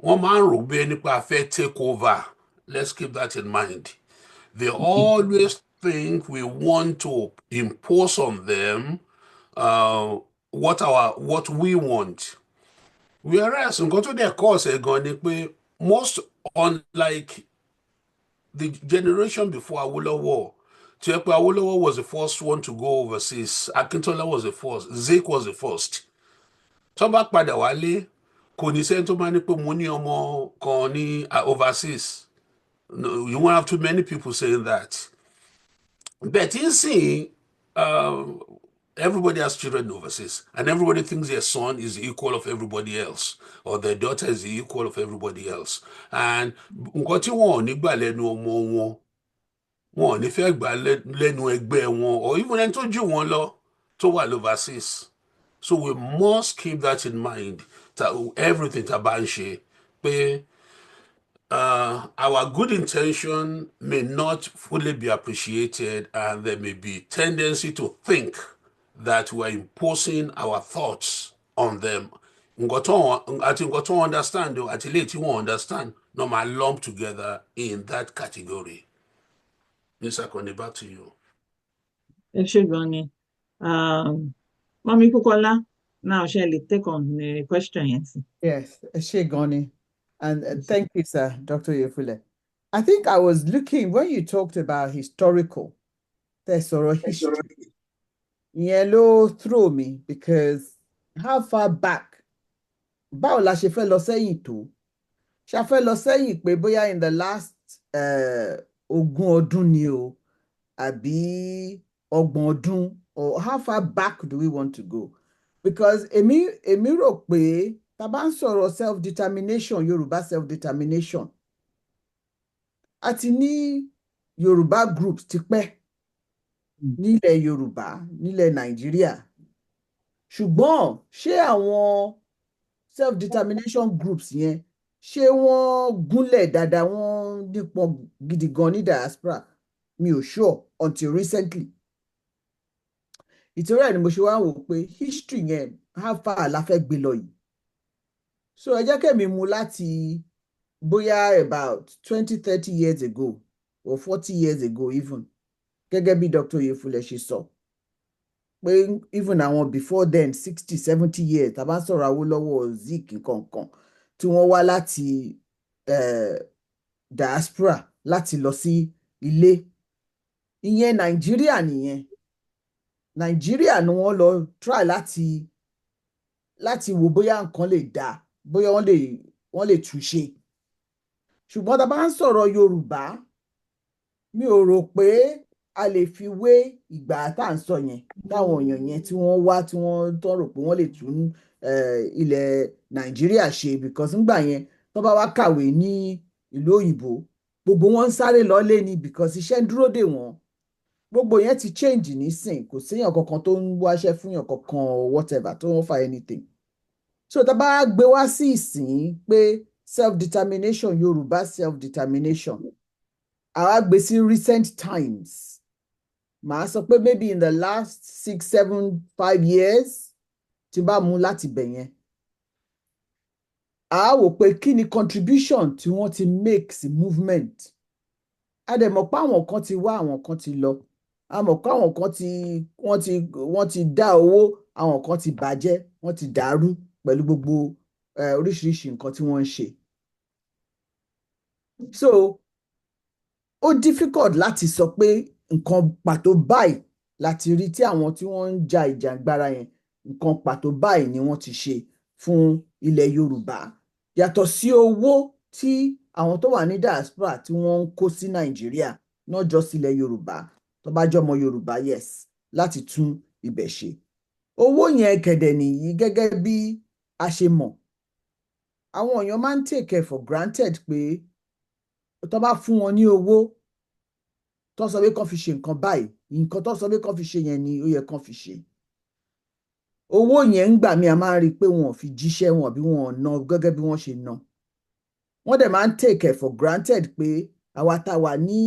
Wọ́n máa ń rò bí ẹni pé a fẹ́ take over. Let's keep that in mind. They always think we want to impose on them what we want. Whereas nǹkan tó dẹ̀ cause ẹ̀ gan ni pé most, unlike the generation before Awolowo, Awolowo was the first one to go overseas. Akintola was the first. Zik was the first. Tó bá padà wálé, kò ní sẹ́ni tó máa ní pé mo ní ọmọ kan ní overseas. No, you won't have too many people saying that. But you see, everybody has children overseas, and everybody thinks their son is the equal of everybody else, or their daughter is the equal of everybody else. And nǹkan tí wọn ò ní gbà lẹ́nu ọmọ wọn ò ní fẹ́ gbà lẹ́nu ẹgbẹ́ wọn, or even ẹni tó jù wọn lọ tó wà overseas. So we must keep that in mind. Everything tá bá ń ṣe pé our good intention may not fully be appreciated, and there may be tendency to think that we're imposing our thoughts on them. Àti nǹkan tó understand, àti ilé tí wọ́n understand, no máa lump together in that category. Mr. Akoni, back to you. Ẹ ṣé gan ni. Mami Kukola, now shall we take on the question? Yes, ẹ ṣé gan ni. And thank you, sir, Dr. Yefule. I think I was looking, when you talked about historical, there's sort of history. Yellow throw me, because how far back? Báwo la ṣe fẹ́ lọ sẹ́yìn tó? Ṣá fẹ́ lọ sẹ́yìn pé bóyá in the last ogún ọdún ni o, àbí ọgbọ̀n ọdún, or how far back do we want to go? Because èmi rò pé tá bá ń sọ̀rọ̀ self-determination, Yoruba self-determination, àti ní Yoruba groups tipẹ́ nílẹ̀ Yorùbá, nílẹ̀ Nàìjíríà. Ṣùgbọ́n ṣé àwọn self-determination groups yẹn, ṣé wọ́n gúnlẹ̀ dáadáa, wọ́n nípọn gidi gan ní diaspora? Mi ò sure until recently. Ìtorí ẹ̀ ni mo ṣe wá wò pé history yẹn, how far la fẹ́ gbé lọ yìí? So ẹ jẹ́ kẹ́mi mú láti bóyá about 20-30 years ago or 40 years ago even, gẹ́gẹ́ bí Dr. Yefule ṣe sọ pé even àwọn before then 60-70 years, tá bá ń sọ̀rọ̀ Awólọ́wọ̀, Zik kankan tí wọ́n wá láti diaspora láti lọ sí ilé, ìyẹn Nàìjíríà nìyẹn. Nàìjíríà ni wọ́n lọ try láti wò bóyá nǹkan lè dá, bóyá wọ́n lè túnṣe. Ṣùgbọ́n tá bá ń sọ̀rọ̀ Yorùbá, mi ò rò pé a lè fi wé ìgbà tá à ń sọ yẹn, táwọn èèyàn yẹn tí wọ́n wá tí wọ́n rò pé wọ́n lè tún ilẹ̀ Nàìjíríà ṣe, because ńgbà yẹn tó bá wá kàwé ní ìlú òyìnbó, gbogbo wọn ń sáré lọ́lé ni, because iṣẹ́ ń dúró dè wọ́n. Gbogbo yẹn ti change nísìn, kò séèyàn kankan tó ń wáṣẹ́ fún yàn kankan or whatever tó wọ́n fa anything. So tá bá gbé wá sí ìsìn pé self-determination, Yorùbá self-determination, àwa gbé sí recent times. màá sọ pé maybe in the last 6, 7, 5 years tí bá mú láti bẹ̀ yẹn a wò pé kí ni contribution tí wọ́n ti make sí movement a dẹ̀ mọ̀ pé àwọn kan ti wá àwọn kan ti lọ a mọ̀ pé àwọn kan wọ́n ti dá owó àwọn kan ti bàjẹ́ wọ́n ti dàrú pẹ̀lú gbogbo oríṣiríṣi nǹkan tí wọ́n ń ṣe so ó difficult láti sọ pé nǹkan pàtó báyìí láti rí tí àwọn tí wọ́n ń ja ìjàngbara yẹn nǹkan pàtó báyìí ni wọ́n ti ṣe fún ilẹ̀ Yorùbá yàtọ̀ sí owó tí àwọn tó wà ní diaspora tí wọ́n ń kó sí Nàìjíríà not just ilẹ̀ Yorùbá tó bá jọmọ Yorùbá yes láti tún ibẹ̀ ṣe owó yẹn kẹ̀dẹ̀ nìyí gẹ́gẹ́ bí a ṣe mọ̀ àwọn èèyàn máa ń take it for granted pé tó bá fún wọn ní owó tó sọ pé kán fi ṣe nǹkan báyìí nǹkan tó sọ pé kán fi ṣe yẹn ni ó yẹ kán fi ṣe owó yẹn ń gbà mí a máa ń rí i pé wọn ò fi jíṣẹ́ wọn bí wọn ò ná gẹ́gẹ́ bí wọ́n ṣe ná wọ́n dẹ̀ máa ń take it for granted pé àwa tá a wà ní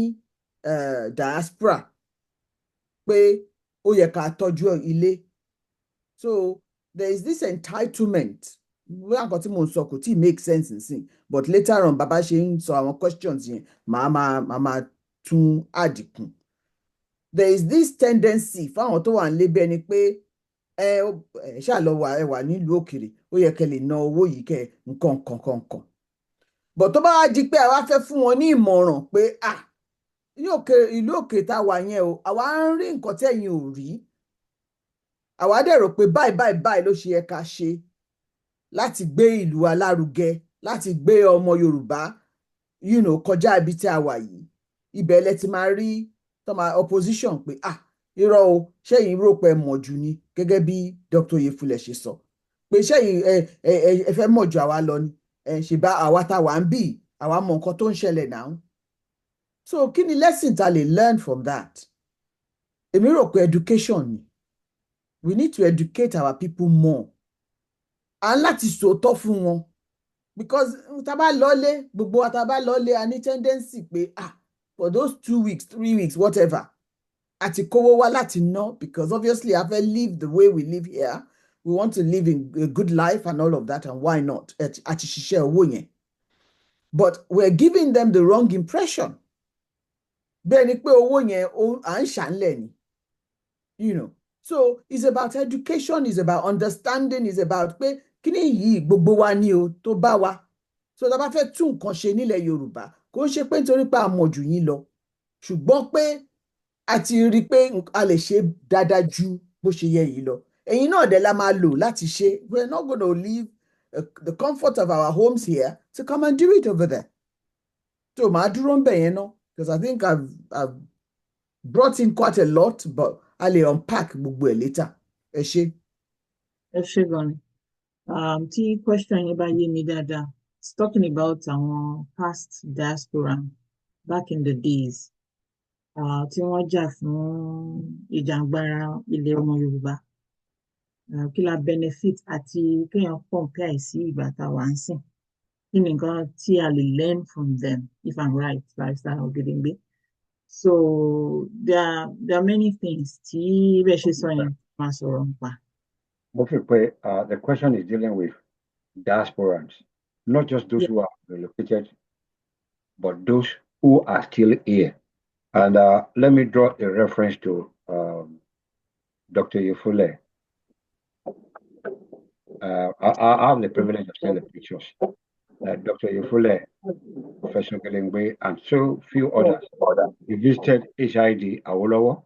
diaspora pé ó yẹ ká tọ́jú ilé so there is this entitlement bóyá nǹkan tí mo ń sọ kò tí ì make sense nsìn but later on bàbá ṣe ń sọ àwọn questions yẹn màá máa tún àdìkún there is this tendency fáwọn tó wà ń lé bẹ́ẹ̀ ni pé ẹ ṣáà lọ wà nílùú òkèèrè ó yẹ kẹ́ lè ná owó yìí kẹ́ nǹkan but tó bá wá di pé àwa fẹ́ fún wọn ní ìmọ̀ràn pé ìlú òkèèrè tá a wà yẹn o àwa ń rí nǹkan tẹ́yin ò rí àwa dẹ̀ rò pé báyìí ló ṣe yẹ ká ṣe láti gbé ìlú wa lárugẹ láti gbé ọmọ Yorùbá kọjá ibi tí a wà yìí ibẹ̀ lẹ ti máa rí tọ́mà opposition pé irọ́ o ṣẹ́yìn rò pé mọ̀ jù ni gẹ́gẹ́ bí Dr. Yefule ṣe sọ pé ṣẹ́yìn ẹ fẹ́ mọ̀ jù àwa lọ ni ṣèbá àwa tá wà ń bì àwa mọ̀ nǹkan tó ń ṣẹlẹ̀ náà so kí ni lesson ta lè learn from that èmi rò pé education ni we need to educate our people more à ń láti sòótọ́ fún wọn because tá bá lọ́lé gbogbo wa tá bá lọ́lé a ní tendency pé for those 2 weeks 3 weeks whatever àti kówó wá láti ná because obviously I fẹ́ live the way we live here we want to live in a good life and all of that and why not àti ṣiṣẹ́ owó yẹn but we're giving them the wrong impression bẹ́ẹ̀ ni pé owó yẹn à ń ṣàǹlẹ̀ ni so it's about education it's about understanding it's about pé kíní yìí gbogbo wa ni o tó bá wa so tá a bá fẹ́ tún nǹkan ṣe nílẹ̀ Yorùbá kò ń ṣe pé nítorí pé a mọ̀ jù yín lọ ṣùgbọ́n pé a ti rí i pé a lè ṣe dáadáa ju bó ṣe yẹ yìí lọ ẹ̀yin náà dẹ̀ la máa lò láti ṣe we're not going to leave the comfort of our homes here to come and do it over there so màá dúró ń bẹ̀ yẹn náà because I think I've brought in quite a lot but a lè unpack gbogbo ẹ̀ later ẹ ṣé. ẹ ṣé gan ni tí question yẹn bá yé mi dáadáa it's talking about our past diaspora back in the days tí wọ́n jà fún ìjàngbara ilẹ̀ ọmọ Yorùbá kí la benefit àti kéèyàn compare sí ìgbà tá a wà ń sìn kí ni nǹkan tí a lè learn from them if I'm right lifestyle Ògèdèngbé so there are many things tí bẹ́ẹ̀ ṣe sọ yẹn máa sọ̀rọ̀ nípa. Mo fi pé the question is dealing with diasporans, not just those who are relocated, but those who are still here. And let me draw a reference to Dr. Yefule. I have the privilege of seeing the pictures. Dr. Yefule, Professor Gelengbe, and so few others. You visited HID Awolowo.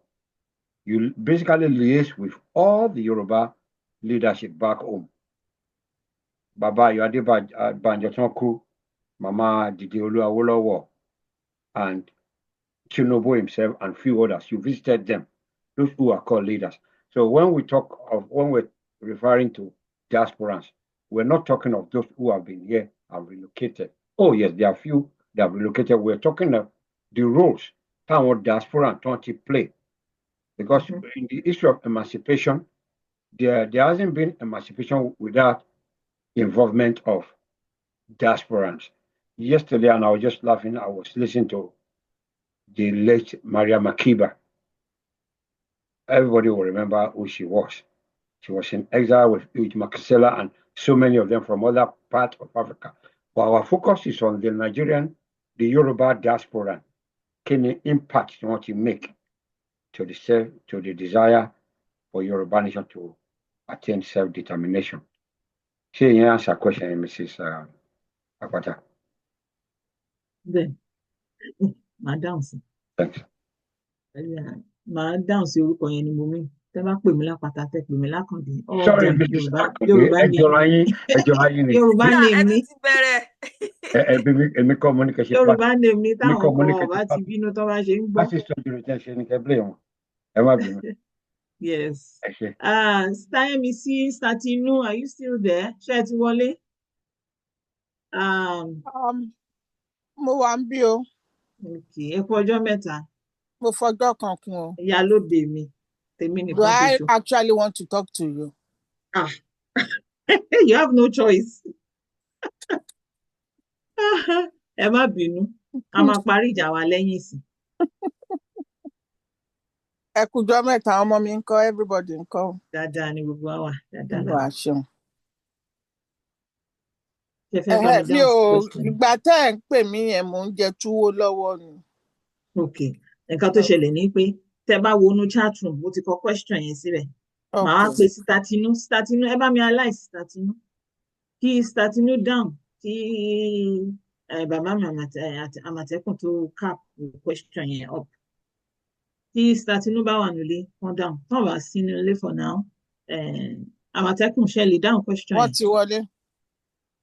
You basically liaise with all the Yoruba leadership back home. Baba Yoade Banjotonku, Mama Didiolu Awolowo, and Chinobo himself, and few others. You visited them, those who are called leaders. So when we're referring to diasporans, we're not talking of those who have been here and relocated. Oh yes, there are few that have relocated. We're talking of the roles how diaspora and play. Because in the issue of emancipation, there hasn't been emancipation without involvement of diasporans. Yesterday, and I was just laughing, I was listening to the late Maria Makiba. everybody will remember who she was. She was in exile with Makisela and so many of them from other parts of Africa. But our focus is on the Nigerian, the Yoruba diaspora. Can the impact you want to make to the desire for Yoruba nation to attain self-determination? She answer question, Mrs. Akwata. Then, madam, Thanks. màá dáhùn sí orúkọ yẹn ni mo mí. Tẹ́ bá pè mí lápáta, tẹ́ pè mí lákàndé. All of Sorry, them Mrs. Yorùbá Akande, name ni. Yorùbá Yeah, name ẹ ni. tún ti bẹ̀rẹ̀. Èmi kọ́ mo ní kẹ́ ṣe Yorùbá name ni èmi táwọn kọ́ mo kan ní wọn kẹ́ bá ṣe ti bínú tó bá ṣe ń gbọ́. Láti sọ jùlọ tẹ́ ṣe ní kẹ́ blé wọn. Ẹ má bínú. Yes. Ẹ ṣe. Stayemisi Statinu, are you still there? Ṣé ẹ ti wọlé? Mo wà ń bí o. Okay, ẹ kú ọjọ́ mẹ́ta. Mo fọjọ́ kan kún o. Ìyálóde mi, tèmi Do nìkan I ṣoṣo. actually want to talk to you? You have no choice. Ẹ má bínú, a máa parí ìjà wa lẹ́yìn ìsìn. Ẹ kújọ́ mẹ́ta, ọmọ mi ń kọ́, everybody ń kọ́. Dáadáa ni gbogbo wa wà, dáadáa la Wà wà. á ṣeun. Ṣé ẹ fẹ́ bá mi Mi dáhùn ò sí question? ìgbà tẹ́ ẹ̀ ń pè mí yẹn mò ń jẹ túwó lọ́wọ́ ni. Okay, nǹkan tó ṣẹlẹ̀ ni pé tẹ́ bá wọnú chat room, mo ti kọ question yẹn síbẹ̀. Màá wá pe Statinu, ẹ bá mi aláì Statinu. Kí Statinu dáhùn, kí bàbá mi Àmọ̀tẹ́kùn tó cap question yẹn up. Tí Statinu bá wà nílé, wọ́n dáhùn. Tán bá sí nílé for now, Àmọ̀tẹ́kùn ṣe lè dáhùn question Wọ́n yẹn. ti wọlé.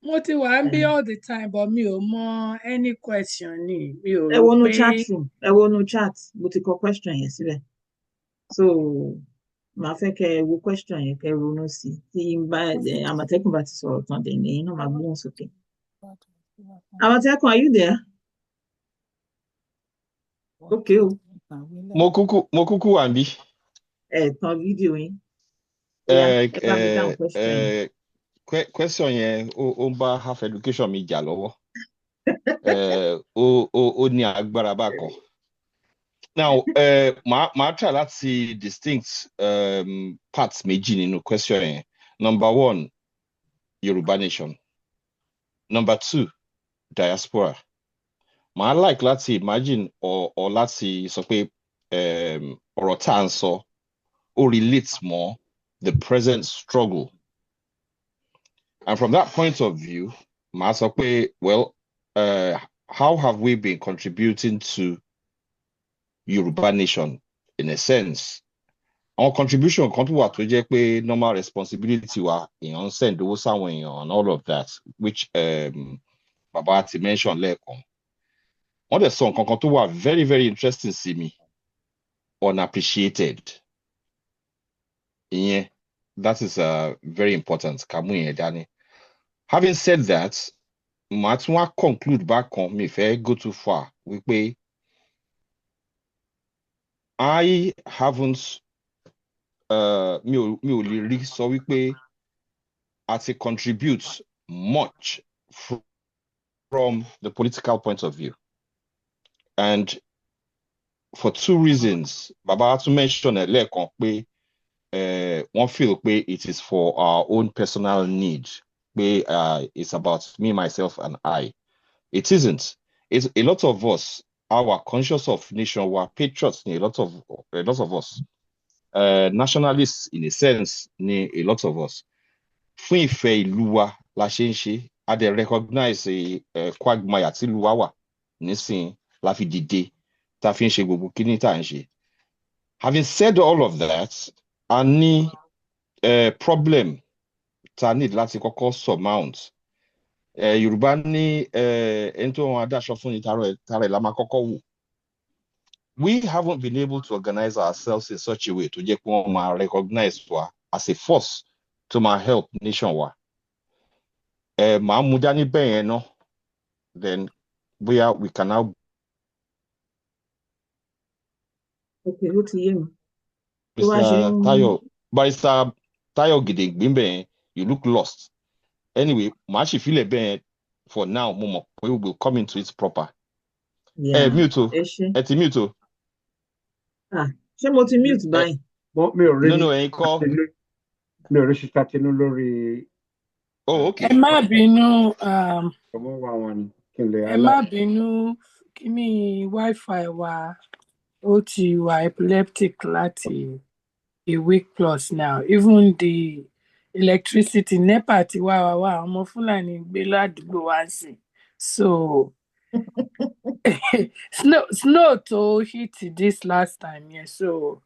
Mo ti wà ń bí all the time but mi ò mọ any question ni. Mi ò Ẹ rò wọnú pé chat room, ẹ wọnú chat, mo ti kọ question yẹn síbẹ̀. So màá fẹ́ kẹ́ ẹ wo question yẹn kẹ́ ẹ ronú sí i. Tí Àmọ̀tẹ́kùn bá ti sọ̀rọ̀ tán dẹ̀ ní náà máa gbóhùn sókè. Àmọ̀tẹ́kùn, are you there? Okay o. Mo kúkú wà ń bí. Ẹ tán fídíò yín. Ẹ bá mi dáhùn question yẹn. Question yẹn ó ń bá half education mi jà lọ́wọ́. Ó ní agbára bákan. Now, màá try láti distinct parts méjì nínú question yẹn. Number one, Yoruba nation. Number two, diaspora. Màá like láti imagine or láti sọ pé ọ̀rọ̀ tá à ń sọ ó relates more the present struggle. And from that point of view, màá sọ pé, well, how have we been contributing to Yoruba nation in a sense? Our contribution kan tó wà tó jẹ́ pé normal responsibility wa èèyàn ń send owó sáwọn èèyàn and all of that, which bàbá ti mention lẹ́ẹ̀kan. Wọ́n dẹ̀ sọ nǹkan kan tó wà very very interesting sí mi, unappreciated. Ìyẹn, that is very important. Ká mú ìyẹn dání. Having said that, màá tún wá conclude bákan, mi fẹ́ go too far, wípé I haven't mi ò lè rí sọ wípé a ti contribute much from the political point of view. And for two reasons, Baba tún mention ẹ̀ lẹ́ẹ̀kan pé wọ́n feel pé it is for our own personal need, pé it's about me, myself, and I. It isn't. It's a lot of us, our conscious of nation, we are patriots, a lot of us. Nationalists, in a sense, ni a lot of us. Fún ìfẹ́ ìlú wa la ṣe ń ṣe, a dẹ̀ recognize quagmire tí ìlú wa wà nísìn la fi dìde ta fi ń ṣe gbogbo kíní tá à ń ṣe. Having said all of that, a ní problem ta need láti kọ́kọ́ surmount. Yorùbá ní ẹni tó wọn adáṣọ fún ni tara ẹ̀ la máa kọ́kọ́ wò. We haven't been able to organize ourselves in such a way to jẹ́ pé wọ́n máa recognize wa as a force to máa help nation wa. Màá mú dání bẹ́ẹ̀ yẹn náà, then bóyá we can now. Okay, ó ti yé mi. Barrister Tayo Gidegbe bẹ́ẹ̀ yẹn, you look lost. Anyway, màá sì fílẹ̀ bẹ́ẹ̀ yẹn for now, mo mọ̀ pé we will come into it proper. Mute o, ẹ ti mute o. Ṣé mo ti mute báyìí? But mi ò rí No, ẹ̀yin kọ́. mi ò rí Sister Tinú lórí Oh, okay. ẹ má bínú ọmọ wa wọn ni kí n lè ẹ má bínú kíní wifi wa ó ti wà epileptic láti a week plus now. Even the electricity NEPA ti wá àwọn ọmọ Fúlàní gbé ládùúgbò wá sí. So snow to hit this last time, yeah. So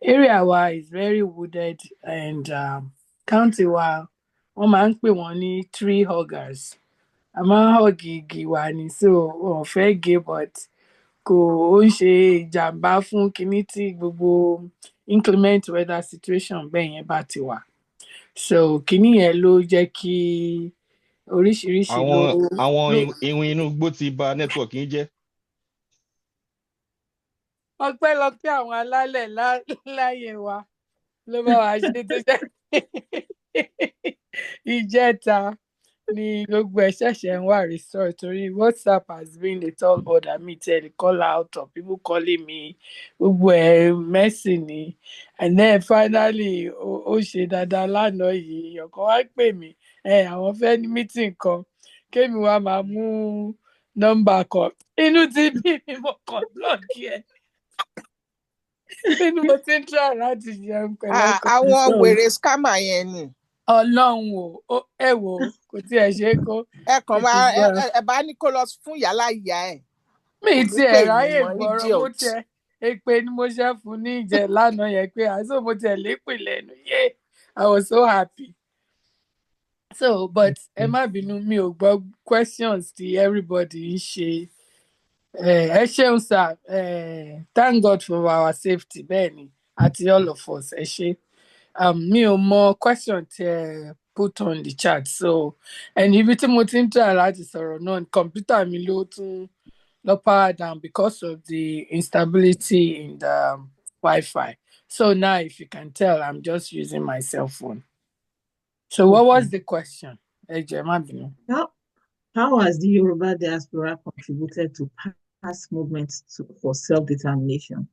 area wa is very wooded and county wa wọ́n máa ń pè wọ́n ní tree huggers. A máa ń hug igi wa ni, so wọn ò fẹ́ gé but kò ń ṣe ìjàmbá fún kinní tí gbogbo inclement weather situation bẹ́ẹ̀ yẹn bá ti wà. So kinní yẹn ló jẹ́ kí oríṣiríṣi àwọn ìwìn inú igbó ti ba network yín jẹ́. ọpẹ́lọpẹ́ àwọn alálẹ̀ láyé wa ló bá wa ṣe tó jẹ́ ìjẹta ni gbogbo ẹ̀ ṣẹ̀ṣẹ̀ ń wà restore torí WhatsApp has been a tall order me tell call out of people calling me gbogbo ẹ̀ messy ni and then finally ó ṣe dáadáa lánàá yìí èèyàn kan wá pè mí àwọn fẹ́ ní meeting kan kémi wá máa mú nọ́mbà kan inú ti bí mi mo kàn blọọkì ẹ̀ nínú mo ti ń try láti jẹun pẹ̀lú ọkọ mi. àwọn wèrè scammer yẹn ni. Ọlọ́run o ẹ wò kò tiẹ̀ ṣe é kó. ẹ kàn máa ẹ bá ní kó lọ fún yàrá ìyá ẹ. mi tiẹ̀ ráyè gbọ́rọ̀ mo tiẹ̀ èpè ni mo ṣe fún ní ìjẹ lánàá yẹn pé àìsàn mo tiẹ̀ lépè lẹ́nu yé I was so happy. So but ẹ má bínú mi ò gbọ́ questions tí everybody ń ṣe. Ẹ ṣeun sir, thank God for our safety bẹ́ẹ̀ ni àti all of us ẹ ṣe. Mi ò mọ question tí ẹ put on the chat so ẹni ibi tí mo ti ń try láti sọ̀rọ̀ náà kọ̀ǹpútà mi ló tún lọ power down because of the instability in the Wi-Fi. So now if you can tell I'm just using my cell phone. So what was the question? Ẹ jọ̀ọ́ ẹ má bínú. How has the Yoruba diaspora contributed to past movements for self-determination?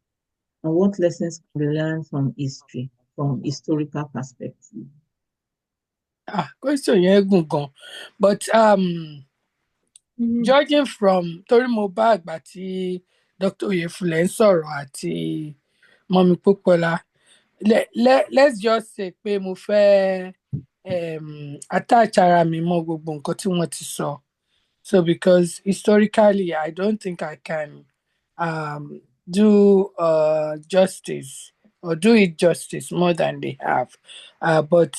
And what lessons can be learned from history, from historical perspective? Question yẹn gùn gan. But judging from torí mo bá àgbà tí Dr. Oyefule ń sọ̀rọ̀ àti Mọ́mí Pópọ́lá, let's just say pé mo fẹ́ attach ara mi mọ́ gbogbo nǹkan tí wọ́n ti sọ. So because historically I don't think I can do justice or do it justice more than they have. But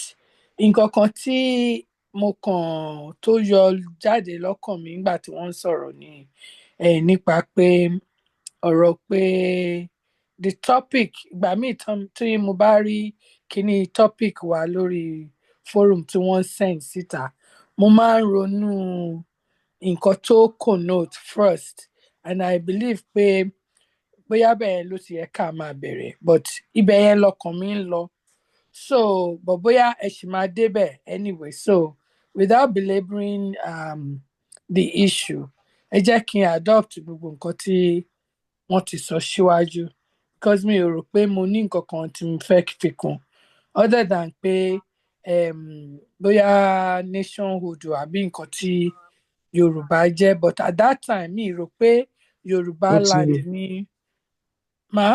nǹkan kan tí mo kàn tó yọ jáde lọ́kàn mi nígbà tí wọ́n ń sọ̀rọ̀ ni nípa pé ọ̀rọ̀ pé the topic ìgbà míì tí mo bá rí kíní topic wa lórí forum tí wọ́n send síta mo máa ń ronú nǹkan tó connote first and I believe pé bóyá bẹ́ẹ̀ ló ti yẹ ká máa bẹ̀rẹ̀ but ibẹ̀ yẹn lọkàn mi ń lọ so but bóyá ẹ ṣì máa débẹ̀ anyway so without belaboring the issue ẹ jẹ́ kí n adopt gbogbo nǹkan tí wọ́n ti sọ síwájú because mi ò rò pé mo ní nǹkan kan tí mo fẹ́ fi kún other than pé bóyá nationhood àbí nǹkan tí Yorùbá jẹ́ but at that time mi rò pé Yorùbá land ní ma.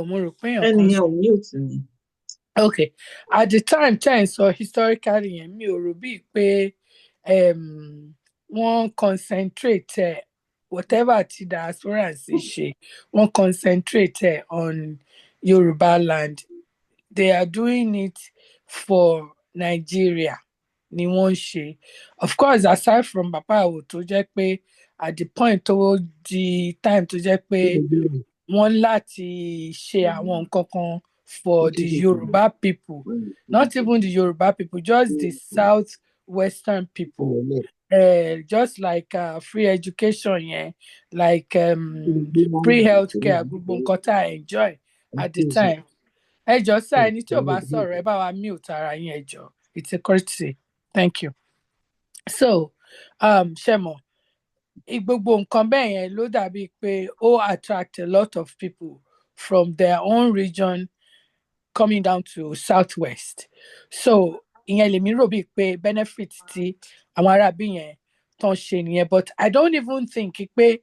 Mo rò pé èèyàn kan ẹnìyẹn ò ní òtún ni. Okay, at the time ten sọ historically yẹn mi ò rò bíi pé wọ́n concentrate whatever tí diaspora ṣe wọ́n concentrate on Yorùbá land they are doing it for Nigeria ni wọ́n ṣe of course aside from Baba Awo tó jẹ́ pé at the point tó di time tó jẹ́ pé wọ́n láti ṣe àwọn nǹkan kan for the Yoruba people not even the Yoruba people just the southwestern people just like free education yẹn like free healthcare gbogbo nǹkan tá a enjoy at the time ẹ jọ̀ọ́ sá ẹni tí ò bá sọ̀rọ̀ ẹ bá wa mute ara yín ẹ jọ̀ọ́ it's a courtesy thank you so ṣe mọ̀ gbogbo nǹkan bẹ́ẹ̀ yẹn ló dàbí pé ó attract a lot of people from their own region coming down to southwest. So ìyẹn lèmi rò bíi pé benefit tí àwọn arábí yẹn tán ṣe nìyẹn, but I don't even think pé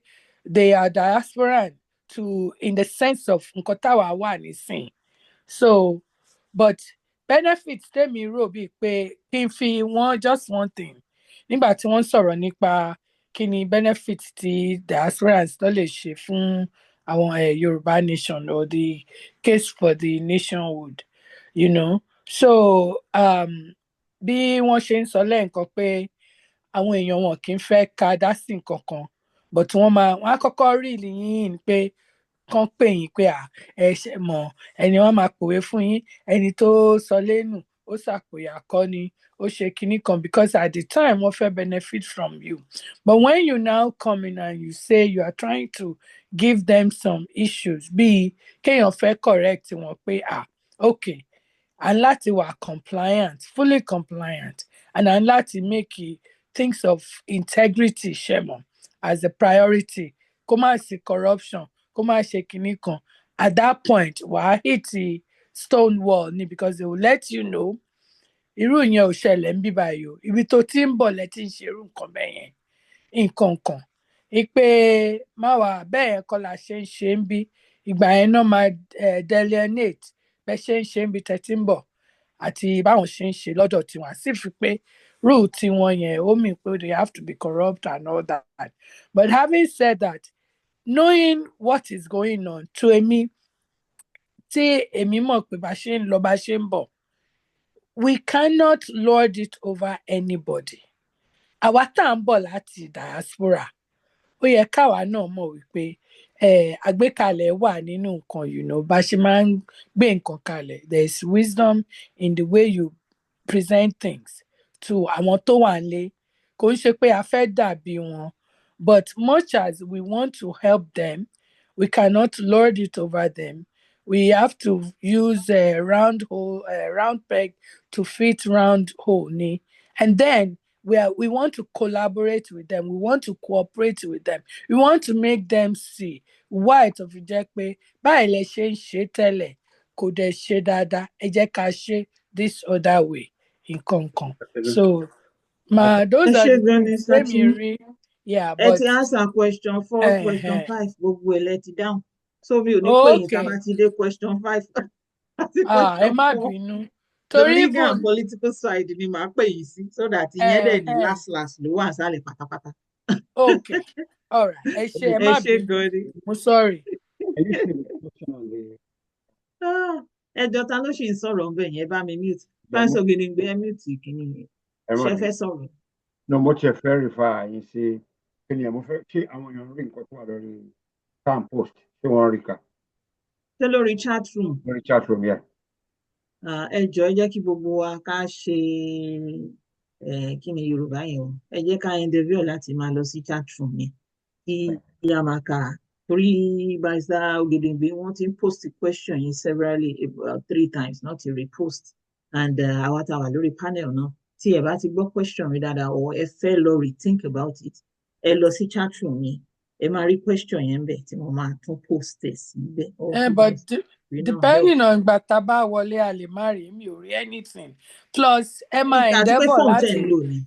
they are diasporan to in the sense of nǹkan táwa wà nísìn. So but benefit tèmi rò bíi pé kí n fi wọ́n just one thing nígbà tí wọ́n sọ̀rọ̀ nípa kí ni benefit tí diasporans tó lè ṣe fún àwọn Yorùbá nation or the case for the nationhood, you know. So bí wọ́n ṣe ń sọ lẹ́ẹ̀kan pé àwọn èèyàn wọn kì í fẹ́ ka dá sí nǹkan kan, but wọ́n á kọ́kọ́ rí yín pé kán pè yín pé ẹ ṣe mọ̀ ẹni wọ́n máa pòwe fún yín, ẹni tó sọ lẹ́nu ó ṣàpòyà kọ́ ni ó ṣe kinní kan, because at the time wọ́n fẹ́ benefit from you. But when you now come in and you say you are trying to give them some issues bíi kéèyàn fẹ́ correct wọn pé okay, and láti wà compliant, fully compliant, and láti make things of integrity ṣẹmọ as a priority, kó má sí corruption, kó má ṣe kinní kan. At that point wàá hit the stone wall ni, because they will let you know irú ìyẹn ò ṣẹlẹ̀ ń bí báyìí o, ibi tó ti ń bọ̀ lẹ ti ń ṣe irú nǹkan bẹ́ẹ̀ yẹn nǹkan kan ipe má wà bẹ́ẹ̀ yẹn kọ́ la ṣe ń ṣe ń bí, ìgbà yẹn náà máa delineate bẹ́ẹ̀ ṣe ń ṣe ń bí tẹ́tí ń bọ̀ àti báwọn ṣe ń ṣe lọ́dọ̀ tiwọn, sì fi pé rule tiwọn yẹn ó mì pé they have to be corrupt and all that. But having said that, knowing what is going on, to èmi tí èmi mọ̀ pé bá ṣe ń lọ bá ṣe ń bọ̀, we cannot lord it over anybody. Àwa tá à ń bọ̀ láti diaspora, ó yẹ káwa náà mọ̀ wípé àgbékalẹ̀ wà nínú nǹkan, bá ṣe máa ń gbé nǹkan kalẹ̀. There is wisdom in the way you present things to àwọn tó wà nílé. Kò ń ṣe pé a fẹ́ dàbí wọn, but much as we want to help them, we cannot lord it over them. We have to use a round peg to fit round hole ni. And then we want to collaborate with them. We want to cooperate with them. We want to make them see why tó fi jẹ́ pé báyìí lẹ ṣe ń ṣe tẹ́lẹ̀ kò dẹ̀ ṣe dáadáa, ẹ jẹ́ ká ṣe this other way nǹkan kan. So those ẹ are ṣé the gan ni things Mr. tèmi Tinu. rí. Yeah, Ẹ but ti answer question 4, question uh, 5, gbogbo ẹ̀ lẹ ti dáhùn. So mi ò ní pè yín tá a bá okay. ti dé question 5 àti Ẹ question má 4. bínú. The Torí legal and even political side ni màá pè yín sí, so that ìyẹn dẹ̀ ní last ló wà sálẹ̀ pátápátá. okay. All right. Ẹ ṣé, ẹ Ẹ má ṣé bínú. gan ni. I'm sorry. Can you see the question on the Ẹjọ́ ta ló ṣì ń sọ̀rọ̀ ńbẹ̀ yẹn, bá mi mute. Fáńsì Ògèdèngbé ẹ mute kìíní yẹn. Ṣé ẹ fẹ́ sọ̀rọ̀? No, mo ti fẹ́ refer yín sí kí ni mo fẹ́ ṣé àwọn èèyàn rí nǹkan tó wà lórí farm post ṣé wọ́n rí kà Ṣé lórí chat room? lórí chat room yẹn. Ẹ jọ̀ọ́ ẹ jẹ́ kí gbogbo wa ká ṣe kí ni Yorùbá yẹn o, ẹ jẹ́ ká endeavour láti máa lọ sí chat room yẹn kí a máa kà á, torí Barrister Ògèdèngbé wọ́n ti ń post question yẹn severally, about 3 times, not to repost, and àwa tá a wà lórí panel náà tí ẹ bá ti gbọ́ question mi dáadáa or ẹ fẹ́ lọ rethink about it, ẹ lọ sí chat room yẹn, ẹ máa rí question yẹn ńbẹ̀ tí mo máa tún post ẹ̀ síbẹ̀. But depending on ìgbà tá a bá wọlé a lè má rí, mi ò rí anything. Plus ẹ máa àti pé endeavour phone tẹ̀ láti. ń lò ní.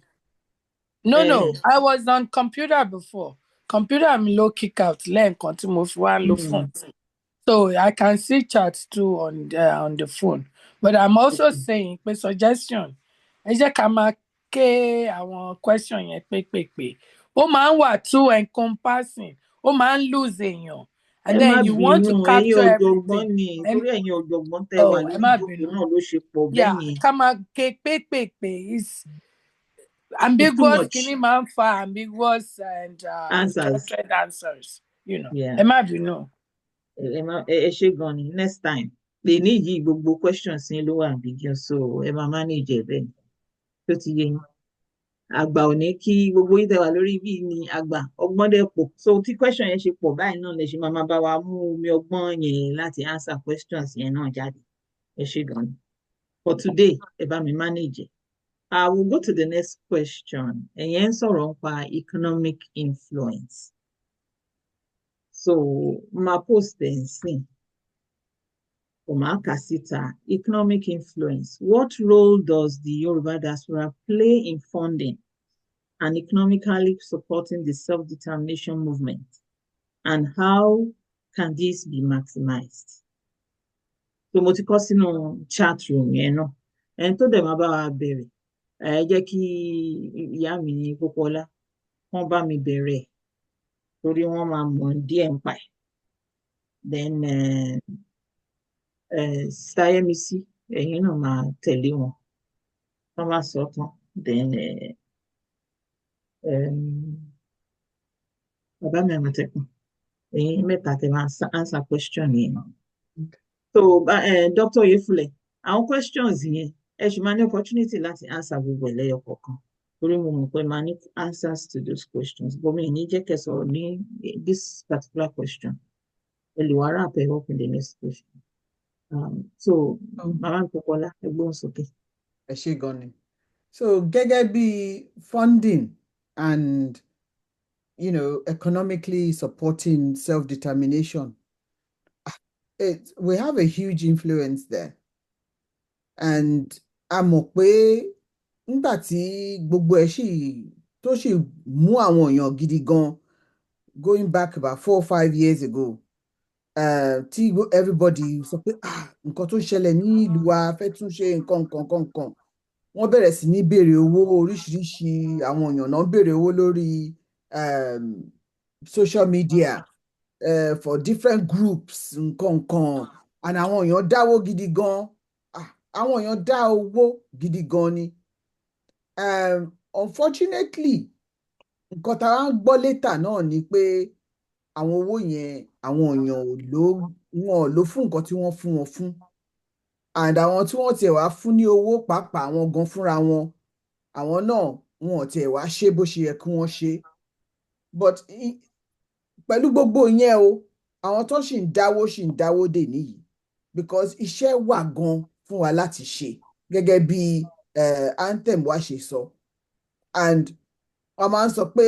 No, I was on computer before. Computer mi ló kick out lẹ́ẹ̀kan tí mo fi wá ń lo phone. So I can see chat too on the phone. But I'm also saying pé suggestion, ẹ jẹ́ ká máa ké àwọn question yẹn pépèpé. Ó máa ń wà too encompassing. Ó máa ń lose èèyàn. And then you want to capture everything. Torí ẹ̀yin ọ̀jọ̀gbọ́n tẹ wà lórí ẹ má ìjókòó bínú. náà ló ṣe pọ̀ bẹ́ẹ̀ Yeah, yẹn. ká máa ké pépèpé is ambiguous kini máa ń fa ambiguous and unstructured answers, ẹ má bínú. Ẹ ṣé gan ni, next time lè ní yìí gbogbo questions yín ló wà ambiguous, so ẹ máa manage ẹ bẹ́ẹ̀ tó ti yé yín. Àgbà ò ní kí gbogbo yín tẹ wà lórí bí ni àgbà ọgbọ́n dẹ̀ pọ̀, so tí question yẹn ṣe pọ̀ báyìí náà lè ṣe máa bá wa mú omi ọgbọ́n yẹn láti answer questions yẹn náà jáde. Ẹ ṣé gan ni. For today ẹ bá mi manage ẹ. We'll go to the next question. Ẹ̀yẹn ń sọ̀rọ̀ nípa economic influence. So, máa post ẹ̀ sìn. Omakasita, economic influence. What role does the Yoruba diaspora play in funding and economically supporting the self-determination movement? And how can this be maximized? So mo ti kọ sínú chat room yẹn náà. Ẹni tó dẹ̀ máa bá wa bẹ̀rẹ̀, ẹ jẹ́ kí ìyá mi ní Pópọ́lá, wọ́n bá mi bẹ̀rẹ̀ torí wọ́n máa mọ̀ díẹ̀ ń pa ẹ̀. Then Sáyẹ́mísí, ẹ̀yin náà máa tẹ̀lé wọn. Wọ́n bá sọ tán. Then bàbá mi Àmọ̀tẹ́kùn, ẹ̀yin mẹ́ta tẹ máa answer question yẹn. So Dr. Oyefule, àwọn questions yẹn ẹ ṣì máa ní opportunity láti answer gbogbo ẹ̀ lẹ́yọ kọ̀ọ̀kan torí mo mọ̀ pé máa ní answers to those questions but mi ò ní jẹ́ kẹ́ sọ̀rọ̀ ní this particular question. Ẹ lè wá wrap it up in the next question. So màmá mi Pópọ́lá, ẹ gbóhùn sókè. Ẹ ṣé gan ni. So gẹ́gẹ́ bí funding and economically supporting self-determination, we have a huge influence there. And a mọ̀ pé nígbà tí gbogbo ẹ̀ tó sì mú àwọn èèyàn gidi gan, going back about 4 or 5 years ago, tí everybody sọ pé nǹkan tó ń ṣẹlẹ̀ ní ìlú wa fẹ́ tún ṣe nǹkan wọ́n bẹ̀rẹ̀ sí ní béèrè owó oríṣiríṣi, àwọn èèyàn náà béèrè owó lórí social media for different groups nǹkan and àwọn èèyàn dáwó gidi gan, àwọn èèyàn dá owó gidi gan ni. Unfortunately, nǹkan tá a ń gbọ́ létà náà ni pé àwọn owó yẹn àwọn èèyàn wọn ò lò fún nǹkan tí wọ́n fún wọn fún. And àwọn tí wọ́n tiẹ̀ wá fún ní owó pàápàá àwọn gan fúnra wọn, àwọn náà wọn ò tiẹ̀ wá ṣe bó ṣe yẹ kí wọ́n ṣe. But pẹ̀lú gbogbo yẹn o, àwọn tó ṣì ń dáwó dè níyì because iṣẹ́ wà gan fún wa láti ṣe gẹ́gẹ́ bí anthem wa ṣe sọ. And wọ́n máa ń sọ pé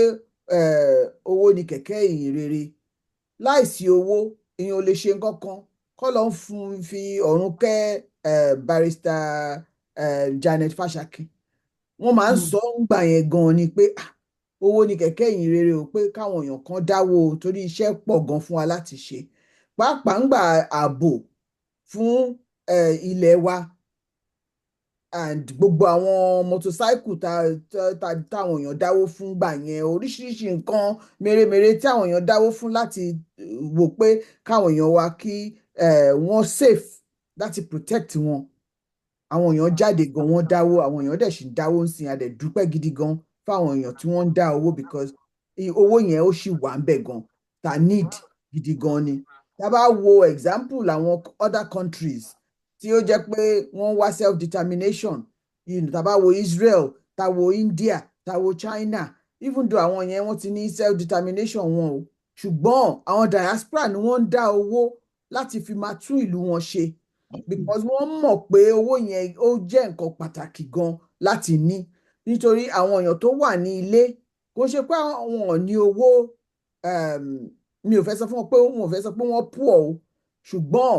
owó ni kẹ̀kẹ́ ìyìn rere. Láìsí owó èèyàn ò lè ṣe nǹkan kan. Kọ́ ló ń fi ọ̀run kẹ́ barrister Janet Fashakin. Wọ́n máa ń sọ ń gbà yẹn gan ni pé owó ni kẹ̀kẹ́ ìyìn rere o, pé káwọn èèyàn kan dáwó torí iṣẹ́ pọ̀ gan fún wa láti ṣe. Pàápàá ń gba ààbò fún ilẹ̀ wa and gbogbo àwọn motorcycle táwọn èèyàn dáwó fún gbà yẹn, oríṣiríṣi nǹkan mèremère tí àwọn èèyàn dáwó fún láti wò pé káwọn èèyàn wa kí wọ́n safe láti protect wọn. Àwọn èèyàn jáde gan, wọ́n dáwó, àwọn èèyàn dẹ̀ sì ń dáwó ń sìn, a dẹ̀ dúpẹ́ gidi gan fáwọn èèyàn tí wọ́n ń dá owó because owó yẹn ó sì wà ń bẹ̀ gan ta need gidi gan ni. Tá a bá wo example àwọn other countries tí ó jẹ́ pé wọ́n wá self-determination, tá a bá wo Israel, tá a wo India, tá a wo China, even though àwọn yẹn wọ́n ti ní self-determination wọn o, ṣùgbọ́n àwọn diaspora ni wọ́n ń dá owó láti fi máa tún ìlú wọn ṣe because wọ́n mọ̀ pé owó yẹn ó jẹ́ nǹkan pàtàkì gan láti ní nítorí àwọn èèyàn tó wà ní ilé kò ṣe pé àwọn ò ní owó, mi ò fẹ́ sọ fún wọn pé wọ́n poor o, ṣùgbọ́n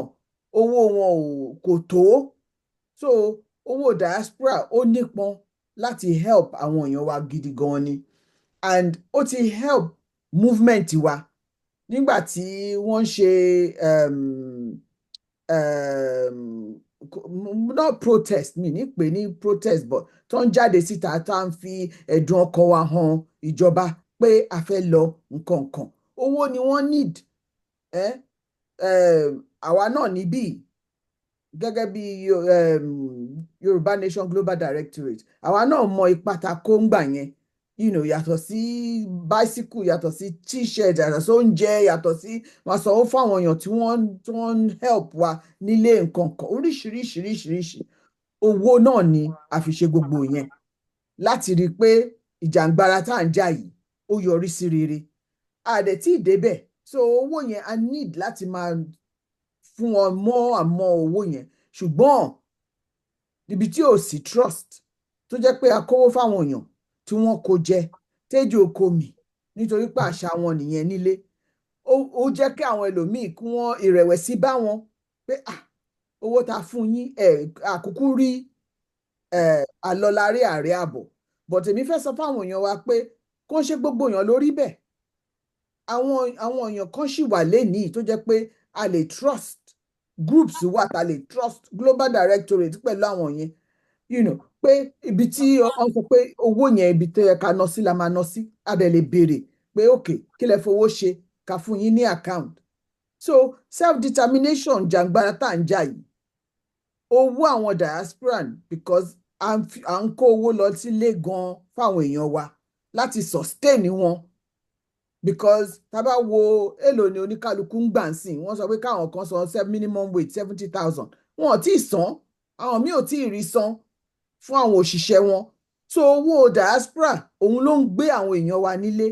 owó wọn kò tó. So owó diaspora ó nípọn láti help àwọn èèyàn wa gidi gan ni and ó ti help movement wa nígbà tí wọ́n ṣe not protest, mi ní pè ní protest but tó ń jáde síta tá ń fi ẹ̀dùn ọkàn wa hàn ìjọba pé a fẹ́ lọ nǹkan owó ni wọ́n need. Àwa náà níbí gẹ́gẹ́ bí Yorùbá Nation Global Directorate, àwa náà mọ ipa ta kó ń gbà yẹn, yàtọ̀ sí bicycle, yàtọ̀ sí t-shirt, yàtọ̀ sí oúnjẹ, yàtọ̀ sí wọn sanwó fún àwọn èèyàn tí wọ́n ń help wa nílé nǹkan kan oríṣiríṣi owó náà ni a fi ṣe gbogbo yẹn láti rí i pé ìjàngbara tá à ń jà yìí ó yọrí sí rere. A dẹ̀ tí ì débẹ̀, so owó yẹn a need láti máa fún wọn àmọ́ owó yẹn, ṣùgbọ́n níbi tí ò sí trust tó jẹ́ pé a kówó fáwọn èèyàn tí wọ́n kó jẹ téjì oko mì nítorí pé àṣà wọn nìyẹn nílé, ó jẹ́ kí àwọn ẹlòmíì kí wọ́n ìrẹ̀wẹ̀sì bá wọn pé owó ta fún yín àkúkú rí àlọ́lárí ààrẹ àbọ̀ but èmi fẹ́ sọ fáwọn èèyàn wa pé kó ń ṣe gbogbo èèyàn lórí bẹ́ẹ̀ àwọn èèyàn kan ṣì wà lénìí tó jẹ́ pé a lè trust groups wà tá a lè trust global directorate pẹ̀lú àwọn yẹn pé ibi tí wọ́n sọ pé owó yẹn ibi tó yẹ ká ná sí la máa ná sí a dẹ̀ lè béèrè pé òkè kí lẹ fowó ṣe ká fún yín ní account so self-determination jàǹgbara tá à ń jà yìí owó àwọn diaspora because à ń kó owó lọ sílé gan fáwọn èèyàn wa láti sustain wọn because tá bá wo èlò ni oníkálukú ń gbà ń sìn wọ́n sọ pé káwọn kan san minimum wage 70,000 wọn ò tí ì san àwọn míì ò tí ì rí san fún àwọn òṣìṣẹ́ wọn so owó diaspora òun ló ń gbé àwọn èèyàn wa nílé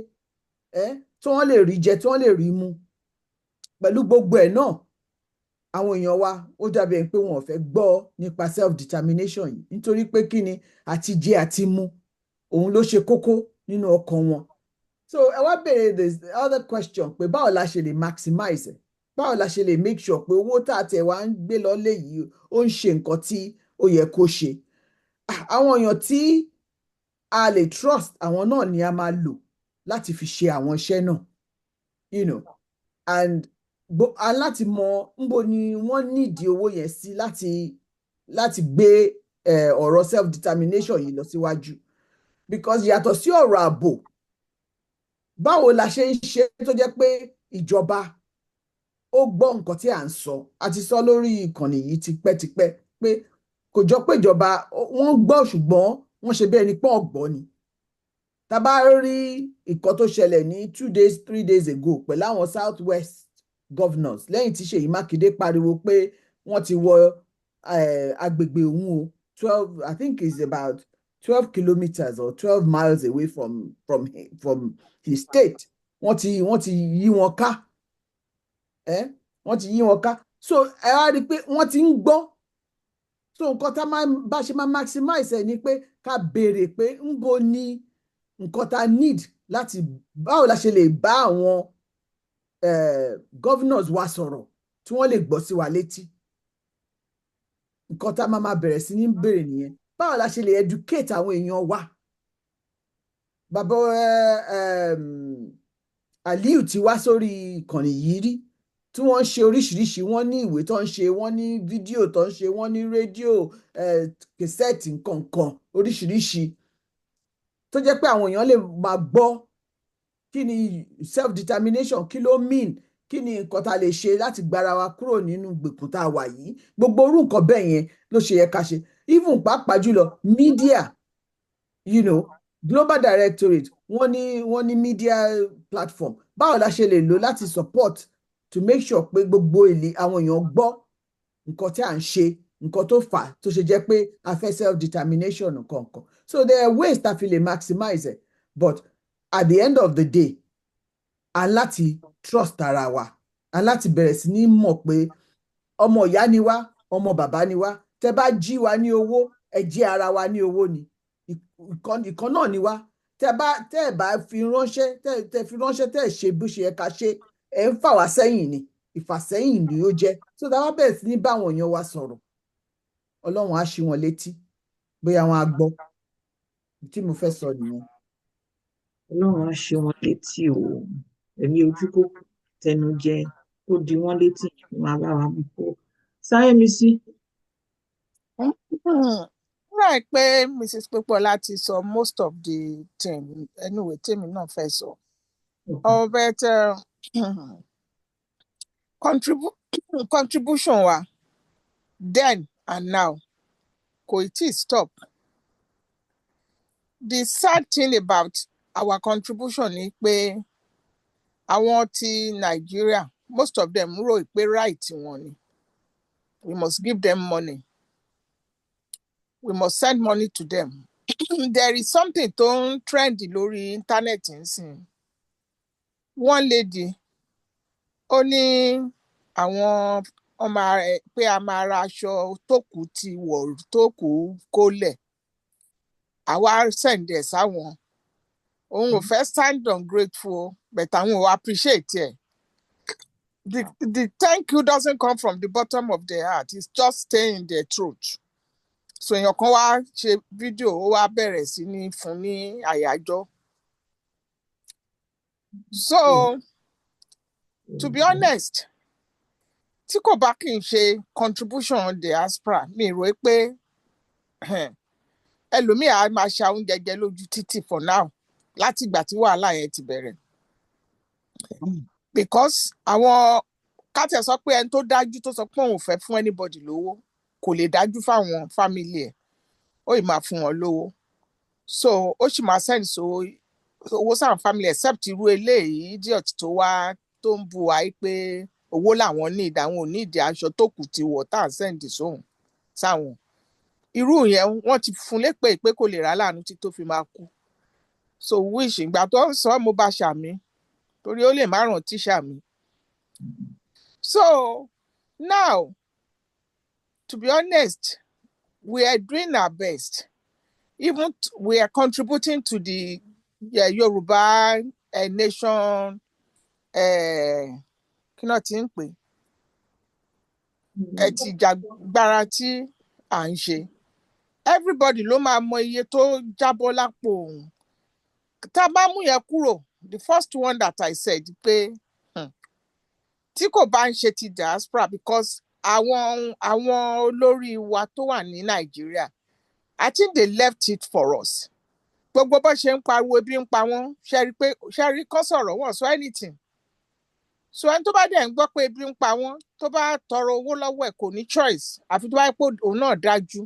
tí wọ́n lè rí jẹ tí wọ́n lè rí mu pẹ̀lú gbogbo ẹ̀ náà àwọn èèyàn wa ó dàbí ẹni pé wọn ò fẹ́ gbọ́ nípa self-determination yìí nítorí pé kí ni àti jẹ àti mu òun ló ṣe kókó nínú ọkàn wọn so ẹ wá béèrè the other question pé báwo la ṣe lè maximize báwo la ṣe lè make sure pé owó tá a tẹ̀ wá ń gbé lọ léyìí ó ń ṣe nǹkan tí ó yẹ kó ṣe àwọn èèyàn tí a lè trust àwọn náà ni a máa lò láti fi ṣe àwọn iṣẹ́ náà and láti mọ níbo ni wọ́n nídìí owó yẹn sí láti gbé ọ̀rọ̀ self-determination yìí lọ síwájú because yàtọ̀ sí ọ̀rọ̀ ààbò báwo la ṣe ń ṣe tó jẹ́ pé ìjọba ó gbọ́ nǹkan tí à ń sọ a ti sọ lórí ìkànnì yìí tipẹ́tipẹ́ pé kò jọ pé ìjọba wọ́n gbọ́ ṣùgbọ́n wọ́n ṣe bí ẹni pọ́n ọ̀gbọ́ ni tá bá rí nǹkan tó ṣẹlẹ̀ ní 2 days 3 days ago pẹ̀lú àwọn South West governors lẹ́yìn tí Ṣèyí Mákindé pariwo pé wọ́n ti wọ agbègbè òun o 12 I think is about 12 kilometers or 12 miles away from his state wọ́n ti yí wọn ká wọ́n ti yí wọn ká so ẹ wá rí i pé wọ́n ti ń gbọ́ so nǹkan tá bá ṣe máa maximize ẹ̀ ni pé ká béèrè pé ńbo ni nǹkan tá need láti báwo la ṣe lè bá àwọn governors wa sọ̀rọ̀ tí wọ́n lè gbọ́ sí wa létí nǹkan tá máa bẹ̀rẹ̀ sí ní béèrè nìyẹn báwo la ṣe lè educate àwọn èèyàn wa bàbá Aliu ti wá sórí ìkànnì yìí rí tí wọ́n ń ṣe oríṣiríṣi wọ́n ní ìwé tó ń ṣe wọ́n ní fídíò tó ń ṣe wọ́n ní rédíò kẹsẹ́ẹ̀tì nǹkan oríṣiríṣi tó jẹ́ pé àwọn èèyàn lè máa gbọ́ kí ni self-determination kí ló mean kí ni nǹkan tá a lè ṣe láti gbára wa kúrò nínú gbèkùn tá a wà yìí gbogbo orú nǹkan bẹ́ẹ̀ yẹn ló ṣe yẹ ká ṣe even pàápàá jùlọ media global directorate wọ́n ní media platform báwo la ṣe lè lò láti support to make sure pé gbogbo àwọn èèyàn gbọ́ nǹkan tí à ń ṣe nǹkan tó fà tó ṣe jẹ́ pé a fẹ́ self-determination nǹkan so there are ways that fi lè maximize it but at the end of the day a láti trust ara wa a láti bẹ̀rẹ̀ sí ní mọ̀ pé ọmọ ìyá ni wá ọmọ bàbá ni wá tẹ́ bá jí wa ní owó ẹ jí ara wa ní owó ni ìkan náà ni wá tẹ́ ẹ bá fi ránṣẹ́ tẹ́ ẹ ṣe bó ṣe yẹ ká ṣe ẹ ń fà wá sẹ́yìn ni ìfàsẹ́yìn ni ó jẹ́ so tá a bá bẹ̀rẹ̀ sí ní bá àwọn èèyàn wa sọ̀rọ̀ Ọlọ́run á ṣí wọn létí bóyá wọn á gbọ́ tí mo fẹ́ sọ nìyẹn. Ọlọ́run á ṣí wọn létí o ẹ̀mí ojú kò tẹnu jẹ ó di wọn létí máa bá wa mú kó sáyé mi sí. Right pé Mrs. Popola ti sọ most of the thing anyway tèmi náà fẹ́ sọ. But contribution wa then and now kò tí stop. The sad thing about our contribution ni pé àwọn ti Nigeria most of them rò pé right wọn ni we must give them money we must send money to them. There is something tó ń trend lórí internet nsìn one lady ó ní àwọn ọmọ pé a máa ra aṣọ tó kù ti wọ̀ tó kù kólẹ̀ àwa send ẹ̀ sáwọn òun ò fẹ́ stand ungrateful but àwọn ò appreciate ẹ̀ the thank you doesn't come from the bottom of their heart. It's just staying in their throat. So èèyàn kan wá ṣe fídíò ó wá bẹ̀rẹ̀ sí ní fún ní àyájọ́. So to be honest, tí kò bá kí n ṣe contribution diaspora, mi rò pé ẹlòmíì á máa ṣa oúnjẹ jẹ lójú títì for now láti ìgbà tí wàhálà yẹn ti bẹ̀rẹ̀. Because àwọn kátẹ̀ sọ pé ẹni tó dájú tó sọ pé òun ò fẹ́ fún anybody lówó kò lè dájú fáwọn family ẹ̀, ó ì máa fún wọn lówó. So ó sì máa send owó sáwọn family except irú eléyìí idiot tó wá tó ń bu wáyé pé owó làwọn ní àwọn ò ní ìdí aṣọ tó kù ti wọ̀ tá à ń send sóhun sáwọn. Irú yẹn wọ́n ti fún lépè pé kò lè rà láàánú tí tó fi máa kú. So wish ìgbà tó ń sọ mo bá ṣàmì torí ó lè má rántí ṣàmì. So now, to be honest, we are doing our best. Even we are contributing to the Yoruba nation. Kí náà ti ń pè ti jàgbára tí à ń ṣe. Everybody ló máa mọ iye tó jábọ́ lápò òun. Tá a bá mú yẹn kúrò, the first one that I said pé tí kò bá ń ṣe ti diaspora because àwọn olórí wa tó wà ní Nàìjíríà, I think they left it for us. Gbogbo bó ṣe ń pariwo ebi ń pa wọ́n, ṣe rí kán sọ̀rọ̀ wọ́n sọ anything. So ẹni tó bá dẹ̀ ń gbọ́ pé ebi ń pa wọ́n, tó bá tọrọ owó lọ́wọ́ ẹ̀ kò ní choice, àfi tó bá yẹ pé òun náà dájú,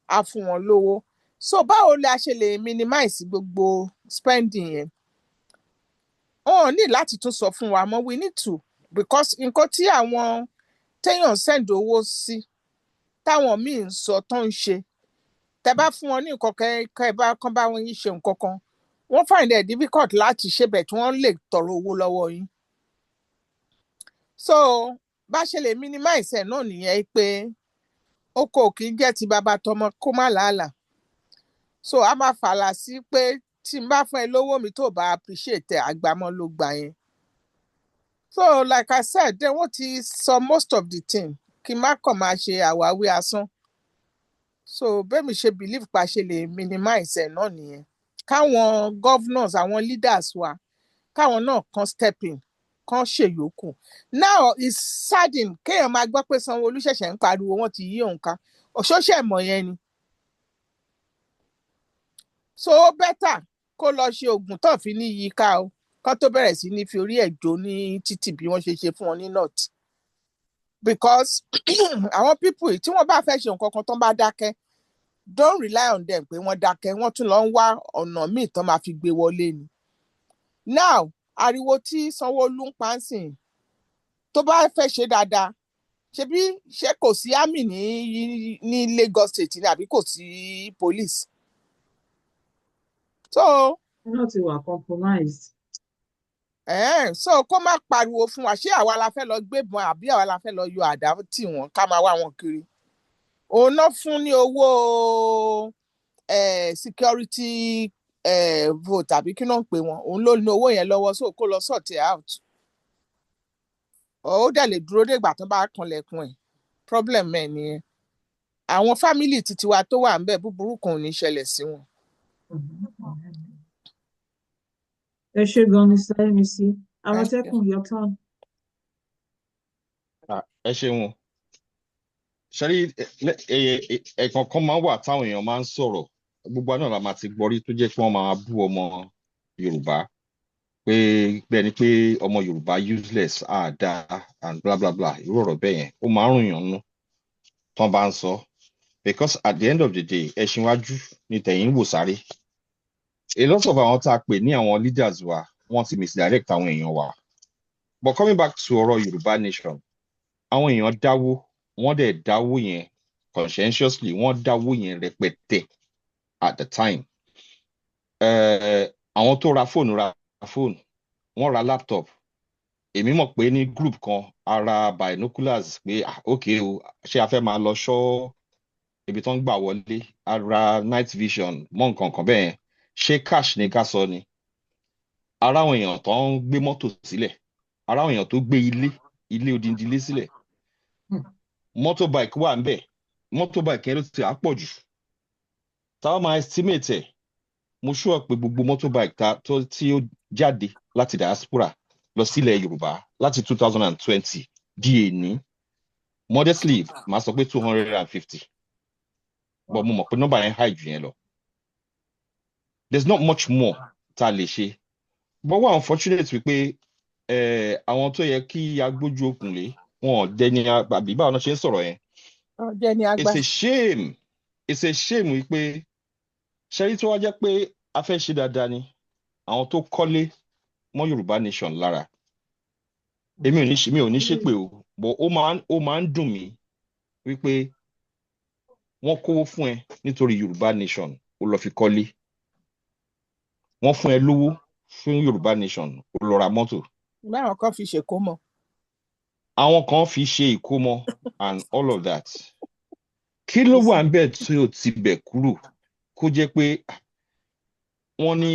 á fún wọn lówó. So báwo la ṣe lè minimize gbogbo spending yẹn? Ó ní láti tún sọ fún wa mọ́, we need to, because nǹkan tí àwọn téèyàn send owó sí táwọn míì ń sọ tó ń ṣe, tẹ́ bá fún wọn ní nǹkan kán bá wọn yín ṣe nǹkan kan, wọ́n find it difficult láti ṣe bẹ̀ tí wọ́n lè tọrọ owó lọ́wọ́ yín. So bá ṣe lè minimize ẹ̀ náà nìyẹn pé oko kì í jẹ́ ti bàbá tọmọ kó má làálàá. So a máa fàlà sí pé tí n bá fún ẹ lówó mi tó bá appreciate àgbàmọ́ ló gbà yẹn. So like I said, then wọ́n ti sọ most of the thing kí n má kàn máa ṣe àwáwí asán. So bẹ́ẹ̀ mi ṣe believe pa ṣe lè minimize ẹ̀ náà nìyẹn. Káwọn governors, àwọn leaders wa, káwọn náà kan step in, kan ṣèyókù. Now it's saddening kéèyàn máa gbọ́ pé Sanwó-Olú ṣẹ̀ṣẹ̀ ń pariwo wọ́n ti yí òun ká. Òṣóṣẹ̀ mọ̀ yẹn ni. So better kó lọ ṣe oògùn tó fi ní yí ká o, kán tó bẹ̀rẹ̀ sí ní fi orí ẹ̀ jó ní títì bí wọ́n ṣe fún wọn ní north. Because àwọn people tí wọ́n bá fẹ́ ṣe nǹkan kan tó bá dákẹ́, don't rely on them pé wọ́n dákẹ́, wọ́n tún lọ ń wá ọ̀nà míì tó máa fi gbé wọlé ni. Now ariwo tí Sanwó-Olú ń pa ń sìn tó bá fẹ́ ṣe dáadáa, ṣé kò sí army ní Lagos State ni àbí kò sí police? So not to are compromised. So kó má pariwo fún wa, ṣé àwa la fẹ́ lọ gbébọn àbí àwa la fẹ́ lọ yọ àdá tì wọ́n ká máa wá wọn kiri? Òun náà fún ní owó security vote àbí kí náà ń pè wọ́n, òun ló ní owó yẹn lọ́wọ́, so kó lọ sort it out. Ó dẹ̀ lè dúró dé ìgbà tó bá kanlẹ̀kùn ẹ̀. Problem ẹ̀ nìyẹn. Àwọn family titi wa tó wà ńbẹ̀ búburú kan ò ní ṣẹlẹ̀ sí wọn. Ẹ ṣé gan ni Sáyẹ́mísí. Àmọ̀tẹ́kùn, your turn. Ẹ ṣeun. Ṣẹ́rí ẹ̀kan kan máa ń wà táwọn èèyàn máa ń sọ̀rọ̀, gbogbo náà la máa ti gbọ́ rí tó jẹ́ pé wọ́n máa bú ọmọ Yorùbá pé bẹ́ẹ̀ ni pé ọmọ Yorùbá useless àdá and bla bla bla, irú ọ̀rọ̀ bẹ́ẹ̀ yẹn ó máa ń rùn yàn nú tán bá ń sọ, because at the end of the day ẹṣin wájú ni tẹ̀yìn wò sáré. A lot of àwọn tá a pè ní àwọn leaders wa wọ́n ti misdirect àwọn èèyàn wa, but coming back to ọ̀rọ̀ Yorùbá nation, àwọn èèyàn dáwó, wọ́n dẹ̀ dáwó yẹn conscientiously, wọ́n dáwó yẹn rẹpẹtẹ at the time. Àwọn tó ra fóònù, wọ́n ra laptop. Èmi mọ̀ pé ní group kan ara binoculars pé okay o, ṣé a fẹ́ máa lọ ṣọ́ ibi tó ń gbà wọlé, ara night vision mọ́ nǹkan kan bẹ́ẹ̀, ṣé cash ní ká sọ ni? Ara àwọn èèyàn tó ń gbé mọ́tò sílẹ̀, ara àwọn èèyàn tó gbé ilé ilé odindi ilé sílẹ̀ motorbike wà ń bẹ̀ motorbike yẹn ló ti àpọ̀ jù táwọn máa estimate ẹ̀ mo sure pé gbogbo motorbike tí ó jáde láti diaspora lọ sílẹ̀ Yorùbá láti 2020 di èní modestly máa sọ pé 250 but mo mọ̀ pé nọ́mbà yẹn high jù yẹn lọ there's not much more tá a lè ṣe but wọ́n unfortunate wípé àwọn tó yẹ kí agbójú okùn lé wọn dẹni àbí báwọn náà ṣe ń sọ̀rọ̀ yẹn it's a shame wípé ṣẹ́rí tó wá jẹ́ pé a fẹ́ ṣe dáadáa ni àwọn tó kọ́lé mọ́ Yorùbá nation lára mi ò ní ṣépè o but ó máa ń dùn mí wípé wọ́n kówó fún ẹ nítorí Yorùbá nation ó lọ fi kọ́lé wọ́n fún ẹ lówó fún Yorùbá nation ó lọ ra mọ́tò. báwọn kan fi ṣèkómọ. àwọn kan fi ṣe ìkómọ and all of that kí ló wà ń bẹ̀ tí o ti bẹ̀ kúrò kó jẹ́ pé wọ́n ní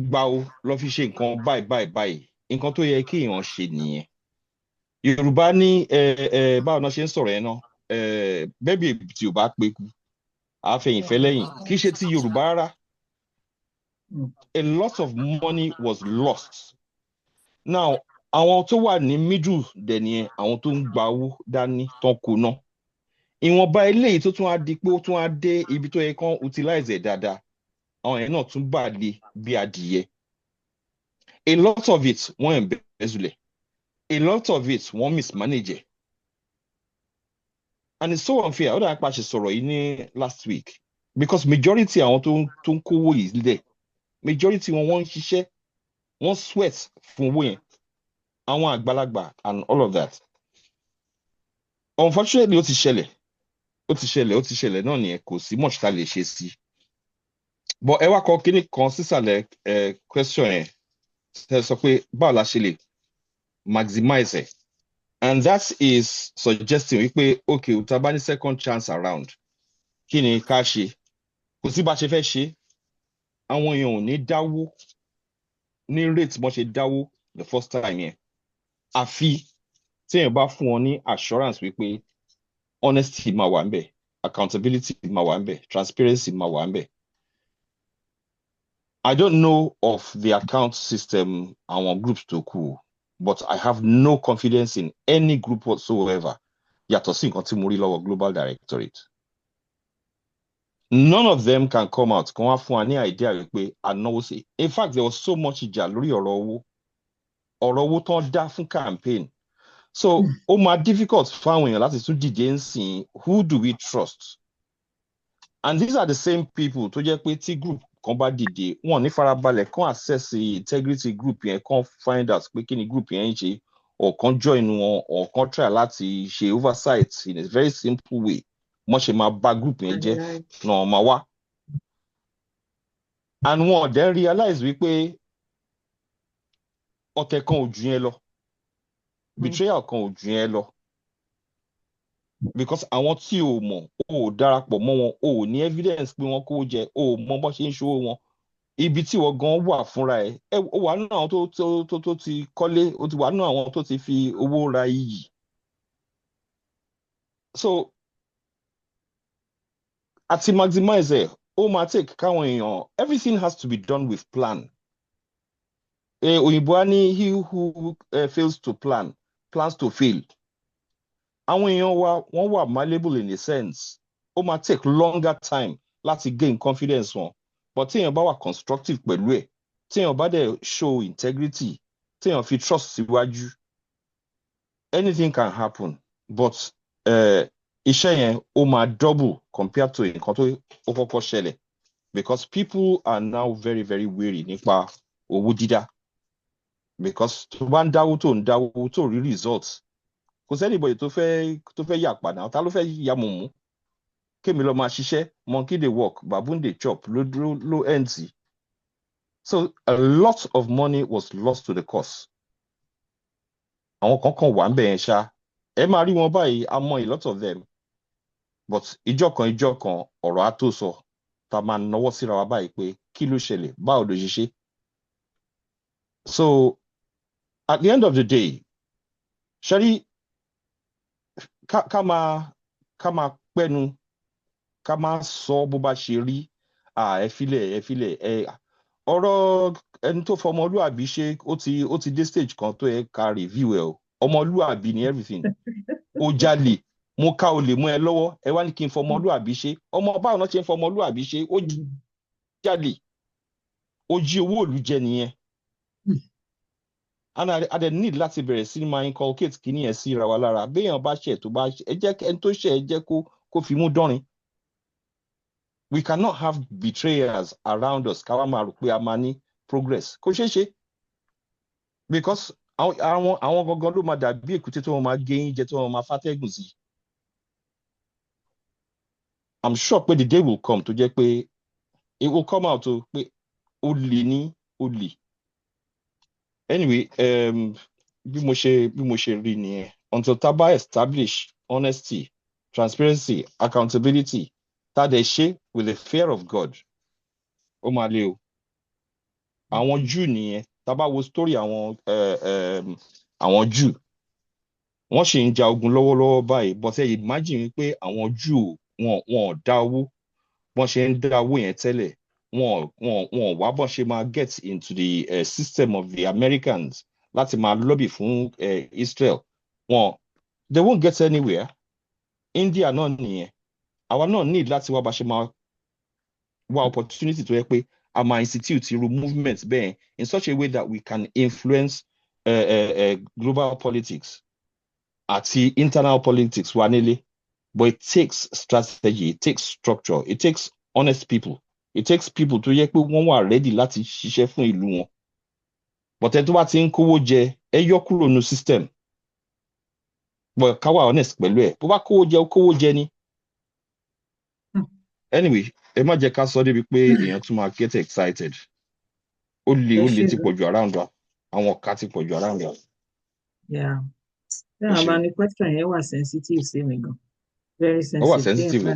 gbà ó lọ fi ṣe nǹkan báyìí nǹkan tó yẹ kí èèyàn ṣe nìyẹn Yorùbá ní báwo náà ṣe ń sọ̀rọ̀ yẹn náà bẹ́ẹ̀bì tí ò bá pé kú àfẹ̀yìnfẹ́ lẹ́yìn kì í ṣe ti Yorùbá rárá a lot of money was lost now àwọn tó wà ní middle dẹ̀ nìyẹn àwọn tó ń gba owó dání tán kó ná ìwọ̀nba eléyìí tó tún á di pé ó tún á dé ibi tó yẹ kán utilize ẹ̀ dáadáa àwọn yẹn náà tún bà lé bí adìyẹ a lot of it wọ́n embezzle a lot of it wọ́n mismanage and it's so unfair ó dàgbà ṣe sọ̀rọ̀ yìí ní last week because majority àwọn tó ń kówó yìí lẹ̀ majority wọ́n ń ṣiṣẹ́ wọ́n sweat fún owó yẹn àwọn àgbàlagbà and all of that unfortunately ó ti ṣẹlẹ̀ náà nìyẹn kò sí much tá lè ṣe sí but ẹ wá kọ kíní kan sísàlẹ̀ question yẹn ẹ sọ pé báwo la ṣe lè maximize it and that is suggesting wípé okay tá bá ní second chance around kí ni ká ṣe kò sí bá ṣe fẹ́ ṣe àwọn èèyàn ò ní dáwó ní rate bọ́n ṣe dáwó the first time yẹn àfi tí èèyàn bá fún wọn ní assurance wípé honesty máa wà ń bẹ̀ accountability máa wà ń bẹ̀ transparency máa wà ń bẹ̀. I don't know of the account system àwọn groups tó kù but I have no confidence in any group whatsoever yàtọ̀ sí nǹkan tí mo rí lọ́wọ́ Global Directorate. None of them can come out kan wá fún wa ní idea wípé anáwó sí. In fact there was so much ìjà lórí ọ̀rọ̀ owó tán dá fún campaign so ó máa difficult fún àwọn èèyàn láti tún dìde ń sìn who do we trust and these are the same people tó jẹ́ pé tí group kan bá dìde wọn ní farabalẹ̀ kan access integrity group yẹn kan find out pé kí ni group yẹn ń ṣe or kan join wọn or kan try láti ṣe oversight in a very simple way wọ́n ṣe máa bà group yẹn jẹ́ náà máa wá and wọn then realize wípé ọ̀tẹ̀ kan ò jù yẹn lọ betrayal kan ò jù yẹn lọ because àwọn tí o mọ̀ o ò darapọ̀ mọ́ wọn o ò ní evidence pé wọ́n kó jẹ o ò mọ bó ṣe ń ṣòwò wọn ibi tí wọ́n gan wà fúnra ẹ̀ ó wà nínú àwọn tó ti kọ́lé ó ti wà nínú àwọn tó ti fi owó ra iyì so àti maximize ẹ̀ ó máa take káwọn èèyàn everything has to be done with plan òyìnbó á ní he who fails to plan plans to fail àwọn èèyàn wa wọ́n wà malleable in a sense ó máa take longer time láti gain confidence wọn but téèyàn bá wà constructive pẹ̀lú ẹ̀ téèyàn bá dẹ̀ show integrity téèyàn fi trust síwájú anything can happen but iṣẹ́ yẹn ó máa double compared to nǹkan tó ó kọ́kọ́ ṣẹlẹ̀ because people are now very very wary nípa owó dídá because tó bá ń dáwó tó rí results kò sẹ́nìbọ̀dì tó fẹ́ yà padà ta ló fẹ́ yà mọ̀mú kémi lọ máa ṣiṣẹ́ monkey dey work baboon dey chop ló end sí so a lot of money was lost to the cause àwọn kan wà ń bẹ̀ yẹn ṣá ẹ máa rí wọn báyìí a mọ a lot of them but ìjọ kan ọ̀rọ̀ á tó sọ ta máa nawọ́ síra wa báyìí pé kí ló ṣẹlẹ̀ báwo ló ṣe ṣe so at the end of the day ṣẹ́rí ká máa pẹ́nu ká máa sọ bó bá ṣe rí ẹ filẹ̀ ọ̀rọ̀ ẹni tó fọmọlúàbí ṣe ó ti dé stage kan tó yẹ ká review ẹ o ọmọlúàbí ni everything ó jalè mo ká olè mọ́ ẹ lọ́wọ́ ẹ wá ní kí n fọmọlúàbí ṣe ọmọ báwo náà ṣe ń fọmọlúàbí ṣe ó jalè ó jí owó ìlú jẹ nìyẹn and I dẹ̀ need láti bẹ̀rẹ̀ sí máa inculcate kíní ẹ̀ sí ra wa lára béèyàn bá ṣẹ̀ tó bá ẹ jẹ́ ẹni tó ṣẹ̀ ẹ jẹ́ kó fi mú dánrin. We cannot have betrayers around us káwá máa rò pé a máa ní progress kò ṣeé ṣe because àwọn gangan ló máa dàbí èkúté tó wọn máa gé yín jẹ tó wọn máa fàtẹ́gùn sí. I'm sure pé the day will come tó jẹ́ pé it will come out to pé ó lè ní ó lè. Anyway bí mo ṣe rí nìyẹn until tá bá establish honesty transparency accountability tá dẹ̀ ṣe with the fear of God ó máa le o. Àwọn Júù nìyẹn tá bá wo story àwọn Júù wọ́n ṣì ń ja ogun lọ́wọ́lọ́wọ́ báyìí but imagine pé àwọn Júù wọn ò dá owó wọ́n ṣe ń dá owó yẹn tẹ́lẹ̀ wọn wá bọ́n ṣe máa get into the system of the Americans láti máa lobby fún Israel they won't get anywhere. India náà nìyẹn àwa náà need láti wá bá ṣe máa wá opportunity tó yẹ pé a máa institute irú movement bẹ́ẹ̀ in such a way that we can influence global politics àti internal politics wa nílé. But it takes strategy, it takes structure, it takes honest people. It takes people tó yẹ pé wọ́n wà ready láti ṣiṣẹ́ fún ìlú wọn. But ẹ tó bá ti ń kówó jẹ ẹ yọ kúrò nínú system. But ká wà honest pẹ̀lú ẹ̀ bó bá kówó jẹ ni. Anyway ẹ má jẹ́ ká sọ débi pé èèyàn tún máa get excited. Ó lè ti pọ̀jù around wa àwọn ọ̀ka ti pọ̀jù around wa. Yeah. Téèyàn bá ní question yẹn wà sensitive sí mi gan. Very sensitive. Ó wà sensitive.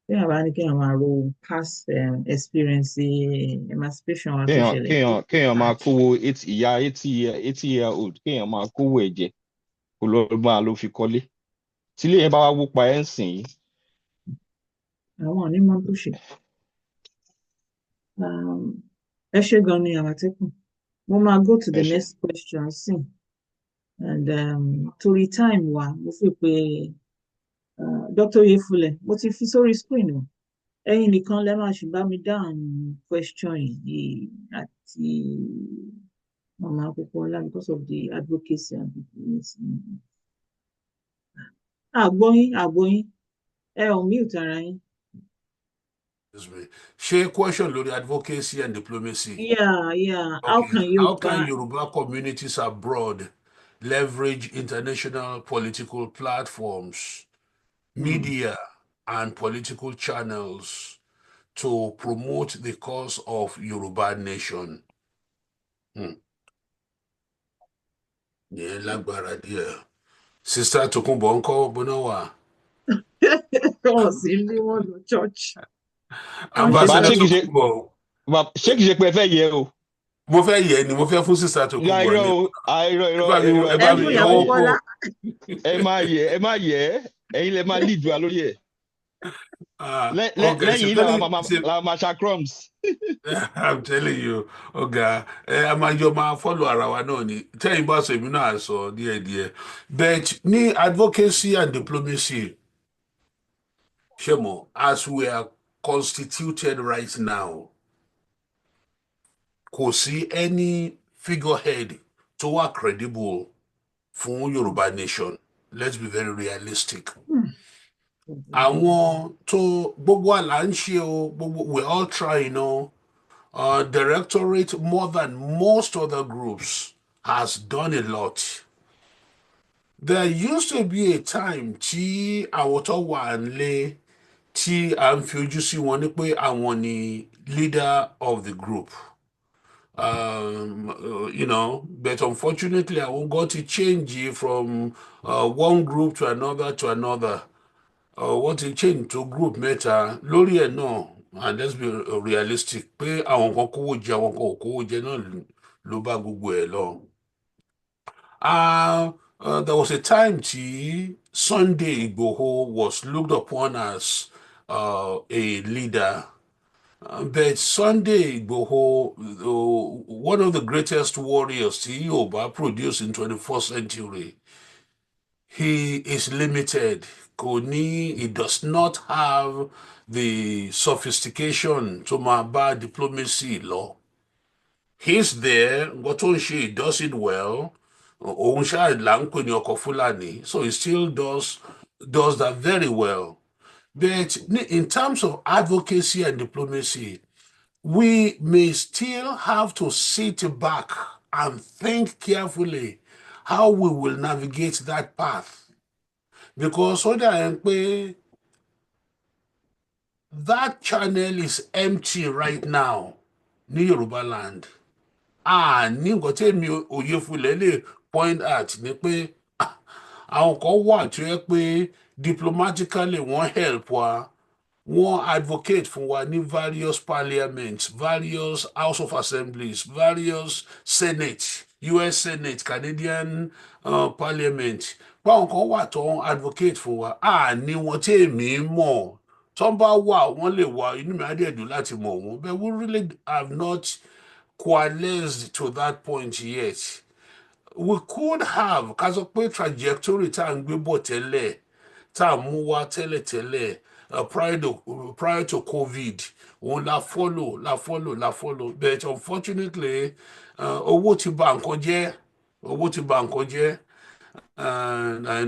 Téèyàn bá ní kéèyàn máa ro past experience emancipation wa tó ṣẹlẹ̀. Kéèyàn máa kówó 80-year-old kéèyàn máa kówó ẹ̀jẹ̀ kó lọ máa ló fi kọ́lé. Tílé yẹn bá wá wó pa ẹ́ ń sìn yìí. Àwọn onímọ̀ tó ṣe. Ẹ ṣé gan ni Àmọ̀tẹ́kùn. Mo máa go to the next question sí. And torí time wa mo fi pé Dr. Yefule mo ti fi sórí screen o ẹ̀yin nìkan lẹ máa ṣì bá mi dáhùn question yìí àti Mama Popola because of the advocacy and the àgbọ̀yìn ẹ ò mute ara yín. Ṣé question lórí advocacy and diplomacy? Yeah. Okay. How can Yoruba communities abroad leverage international political platforms, media, and political channels to promote the cause of Yoruba nation? Yeah, lágbára díẹ̀. Sister Tokunbo ńkọ́ bọ́nà wà. Wọ́n sì ní wọ́n lọ church. Ambassador Tokunbo. Ṣé kìí ṣe pé ẹ fẹ́ yẹ o? Mo fẹ́ yẹ ni mo fẹ́ fún Sister Tokunbo. Irọ́. Ẹ bá mi yọwọ́ kó. Ẹ má yẹ ẹ̀yin lẹ máa lead wa lórí ẹ̀. Lẹ́yìn la máa ṣa crumbs. I'm telling you, Ọ̀gá, a máa follow ara wa náà ni. Tẹ́yìn bá sọ èmi náà sọ díẹ̀díẹ̀. But ní advocacy and diplomacy, ṣé mo, as we are constituted right now, kò sí any figurehead tó wà credible fún Yoruba nation. Let's be very realistic. Àwọn tó gbogbo àlà ń ṣe o, gbogbo we're all trying o. Directorate more than most other groups has done a lot. There used to be a time tí àwọn tó wà nílé tí à ń fi ojú sí wọn ní pé àwọn ni leader of the group. But unfortunately, I won't go to change from one group to another. What to change to group mẹ́ta lórí ẹ̀ náà, and let's be realistic pé àwọn kan kówó jẹ àwọn kan ò kówó jẹ náà ló bá gbogbo ẹ̀ lọ. There was a time Sunday Igboho was looked upon as a leader. But Sunday Igboho, one of the greatest warriors Yoruba produced in 21st century, he is limited. He does not have the sophistication to máa diplomacy law. He's there, he does it well. So he still does that very well. But in terms of advocacy and diplomacy, we may still have to sit back and think carefully how we will navigate that path. Because that channel is empty right now ní Yoruba land. Ní nǹkan tèmi Oyèfúlẹ̀ lè point at ni pé àwọn kan wà tó yẹ pé diplomatically wọ́n help wa, wọ́n advocate fún wa ní various parliaments, various house of assemblies, various senate, US Senate, Canadian parliament. Báwọn kan wà tó ń advocate fún wa, ní wọn tèmi mọ̀. Tó bá wà wọ́n lè wà, inú mi á dẹ̀ dùn láti mọ̀ wọ́n. But we really have not coalesced to that point yet. We could have ká sọ pé trajectory tá à ń gbé bọ̀ tẹ́lẹ̀, tá à mú wá tẹ́lẹ̀tẹ́lẹ̀ prior to COVID, òun la follow. But unfortunately, owó ti bà nǹkan jẹ́. And I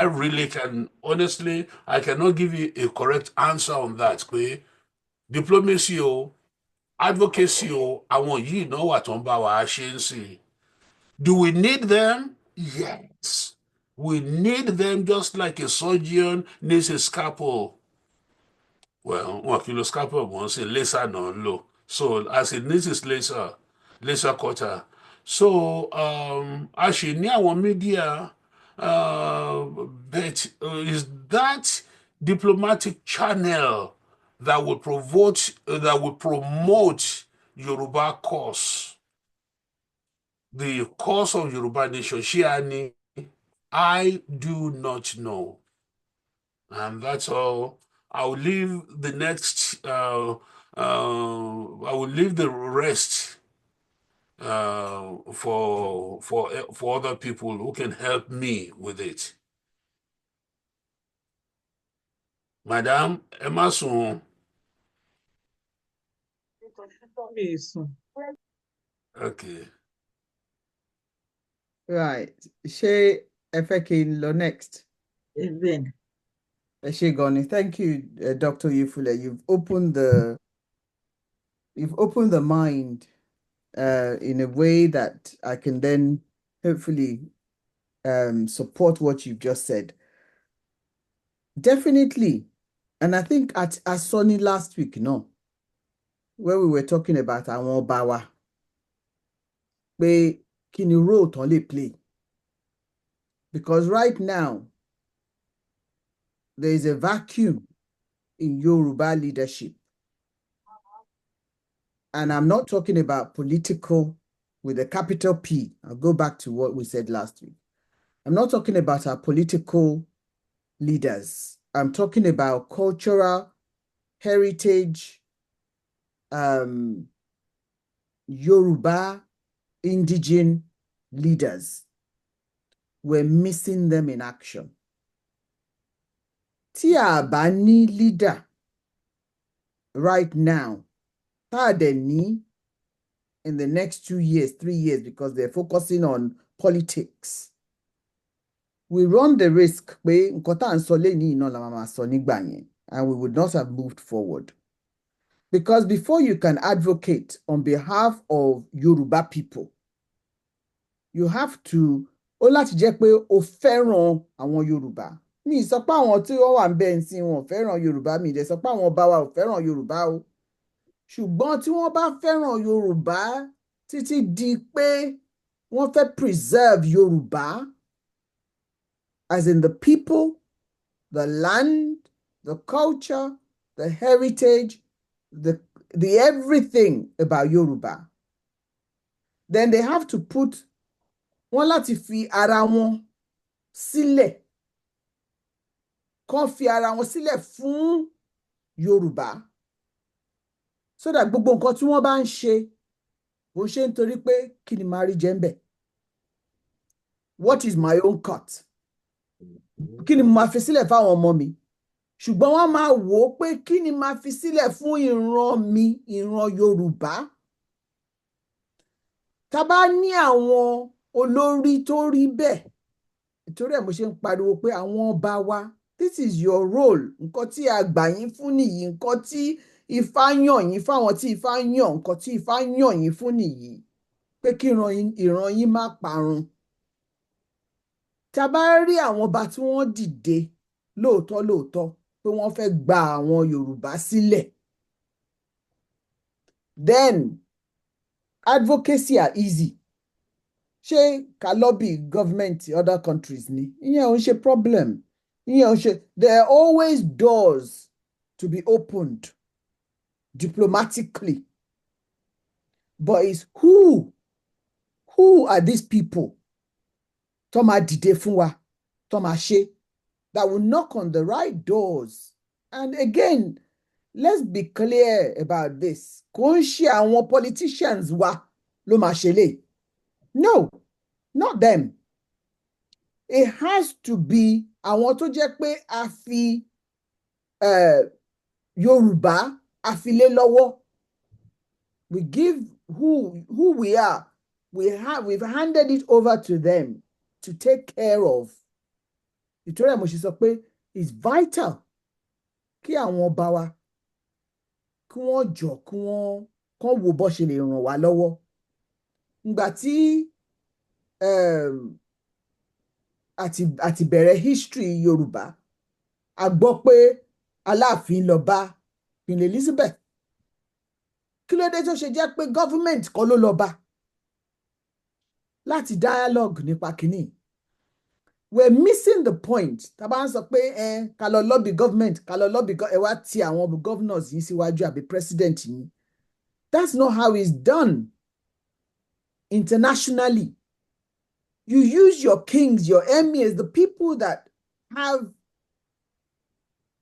really can, honestly, I cannot give you a correct answer on that. Pé diplomacy advocacy àwọn yìí náà wà tó ń bá wa ṣe ń sìn. Do we need them? Yes. We need them just like a surgeon needs a scalpel. Well, wọn kì í lo scalpel wọ́n sì laser náà ń lò. So as it needs is laser cutter. So a ṣì ní àwọn media, but is that diplomatic channel that will promote Yoruba cause, the cause of Yoruba nation? I do not know. And that's all. I'll leave the next, I will leave the rest for other people who can help me with it. Madam, ẹ má sùn. Okay. Right. Ṣé ẹ fẹ́ kí n lọ next? Then. Ṣé gan ni. Thank you, Dr. Oyèfúlẹ̀. You've opened the mind in a way that I can then hopefully support what you've just said. Definitely. And I think at Sony last week, where we were talking about àwọn ọba wa, pé kí ni role tán lè play. Because right now, there is a vacuum in Yoruba leadership. And I'm not talking about political with a capital P. I'll go back to what we said last week. I'm not talking about our political leaders. I'm talking about cultural heritage, Yoruba indigenous leaders. We're missing them in action. Tí a bá ní leader right now, tá a dẹ̀ ní in the next 2 years, 3 years, because they're focusing on politics, we run the risk pé nǹkan tá à ń sọ lénìí náà la máa sọ nígbà yẹn, and we would not have moved forward. Because before you can advocate on behalf of Yoruba people, you have to, ó láti jẹ́ pé o fẹ́ràn àwọn Yorùbá. Mi sọ pé àwọn tí wọ́n wà ń bẹ̀ ń sìn wọn fẹ́ràn Yorùbá, mi dẹ̀ sọ pé àwọn ọba wa ò fẹ́ràn Yorùbá o. Ṣùgbọ́n tí wọ́n bá fẹ́ràn Yorùbá títí di pé wọ́n fẹ́ preserve Yorùbá, as in the people, the land, the culture, the heritage, the everything about Yoruba, then they have to put wọ́n láti fi ara wọn sílẹ̀, kán fi ara wọn sílẹ̀ fún Yorùbá, so that gbogbo nǹkan tí wọ́n bá ń ṣe kò ṣe nítorí pé kí ni màá rí jẹ ń bẹ̀, what is my own cut, kí ni mo máa fi sílẹ̀ fáwọn ọmọ mi, ṣùgbọ́n wọ́n máa wò ó pé kí ni màá fi sílẹ̀ fún ìran mi, ìran Yorùbá. Tá bá ní àwọn olórí tó rí bẹ́ẹ̀, nítorí ẹ̀ mo ṣe ń pariwo pé àwọn ọba wa, this is your role, nǹkan tí a gbà yín fún nìyí, nǹkan tí Ifá yàn yín fáwọn tí Ifá yàn, nǹkan tí Ifá yàn yín fún nìyí, pé kí ìran yín má parun. Tá bá rí àwọn ọba tí wọ́n dìde lóòótọ́ pé wọ́n fẹ́ gba àwọn Yorùbá sílẹ̀, then advocacy are easy. Ṣé ká lobby government other countries ni? Ìyẹn ò ń ṣe problem. Ìyẹn ò ń ṣe. There are always doors to be opened diplomatically. But it's who are these people tó máa dìde fún wa, tó máa ṣe, that will knock on the right doors. And again, let's be clear about this. Kò ń ṣe àwọn politicians wa ló máa ṣe lè. No, not them. It has to be àwọn tó jẹ́ pé a fi Yorùbá a fi lé lọ́wọ́. We give who we are. We've handed it over to them to take care of. Ìtòrí ẹ̀ mo ṣe sọ pé it's vital kí àwọn ọba wa kí wọ́n jọ kí wọ́n kàn wo bó ṣe lè ràn wá lọ́wọ́. Ìgbà tí àti bẹ̀rẹ̀ history Yorùbá, a gbọ́ pé Aláàfin lọ bá Queen Elizabeth. Kí ló dé tó ṣe jẹ́ pé government kọ́ ló lọ bá láti dialogue nípa kínní? We're missing the point. Tá bá ń sọ pé ká lọ lobby government, ká lọ lobby ẹ wá ti àwọn governors yìí síwájú àbí president yìí. That's not how it's done internationally. You use your kings, your emirs, the people that have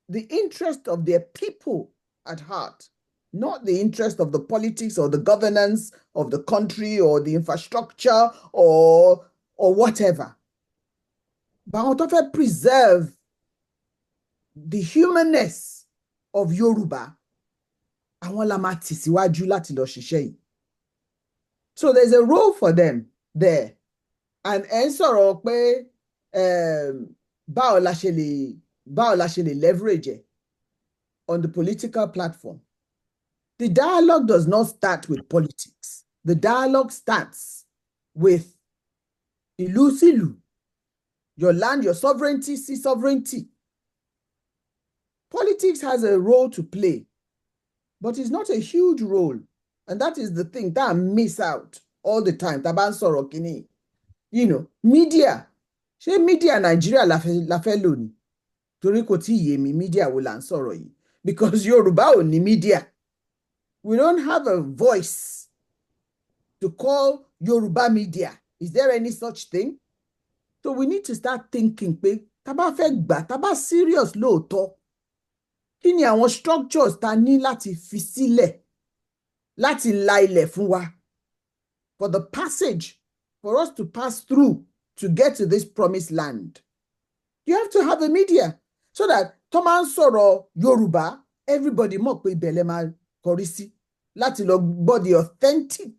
the interest of their people at heart, not the interest of the politics or the governance of the country or the infrastructure or whatever. But àwọn tó fẹ́ preserve the humanness of Yoruba, àwọn la máa tì síwájú láti lọ ṣiṣẹ́ yìí. So there's a role for them there. And ẹ̀ ń sọ̀rọ̀ pé báwo la ṣe lè leverage it on the political platform. The dialogue does not start with politics. The dialogue starts with ìlú sílù, your land, your sovereignty, sea sovereignty. Politics has a role to play, but it's not a huge role. And that is the thing that I miss out all the time. Tá bá ń sọ̀rọ̀ kíní. You know, media. Ṣé media Nigeria la fẹ́ lò ní? Torí kò tí yé mi media wo là ń sọ̀rọ̀ yìí. Because Yorùbá ò ní media. We don't have a voice to call Yoruba media. Is there any such thing? So we need to start thinking pé tá bá fẹ́ gbà, tá bá serious lóòótọ́, kí ni àwọn structures tá ní láti fi sílẹ̀, láti la ilẹ̀ fún wa, for the passage, for us to pass through to get to this promised land. You have to have a media so that tó máa ń sọ̀rọ̀ Yorùbá, everybody mọ̀ pé ibẹ̀ lẹ máa kọrí sí láti lọ gbọ́ the authentic,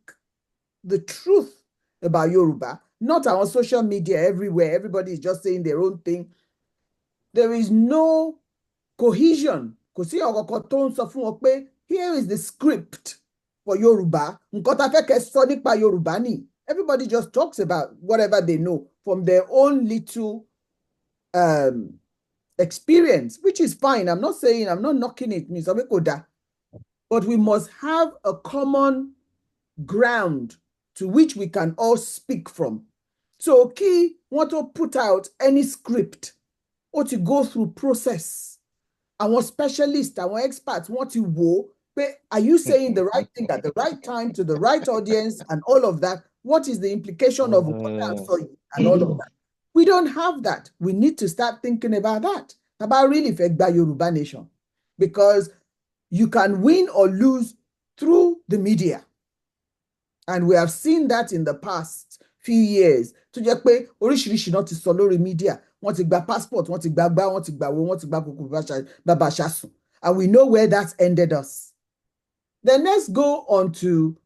the truth about Yoruba, not our social media everywhere. Everybody is just saying their own thing. There is no cohesion. Kò sí ọ̀kọ̀ọ̀kan tó ń sọ fún wọn pé here is the script for Yoruba. Nǹkan tá fẹ́ kẹ́ sọ nípa Yorùbá ni. Everybody just talks about whatever they know from their own little experience, which is fine. I'm not knocking it. But we must have a common ground to which we can all speak from. So kí wọ́n tó put out any script or to go through process. Àwọn specialists, our experts want to wò pé are you saying the right thing at the right time to the right audience and all of that? What is the implication of what I'm saying and all of that? We don't have that. We need to start thinking about that. About really the Yoruba nation. Because you can win or lose through the media. And we have seen that in the past few years. Tó jẹ́ pé oríṣiríṣi náà ti sọ lórí media. Wọ́n ti gba passport, wọ́n ti gba gbá, wọ́n ti gba wo, wọ́n ti gba kòkò bàbá ṣàsùn. And we know where that ended us. Then let's go on to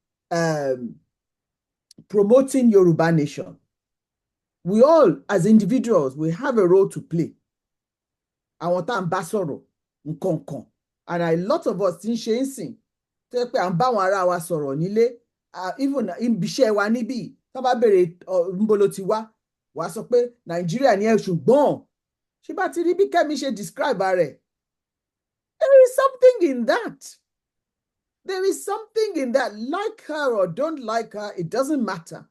promoting Yoruba nation. We all, as individuals, we have a role to play. Àwọn tá à ń bá sọ̀rọ̀ nǹkan kan. And a lot of us ti ń ṣe ń sìn. Tó yẹ pé à ń bá àwọn ará wa sọ̀rọ̀ nílé. Even ibi iṣẹ́ wa níbí, tó bá béèrè níbo ló ti wá, wàá sọ pé Nàìjíríà ni ẹ ṣùgbọ́n. Ṣé bá ti rí bí Kẹ́mi ṣe describe rẹ̀? There is something in that. There is something in that. Like her or don't like her, it doesn't matter.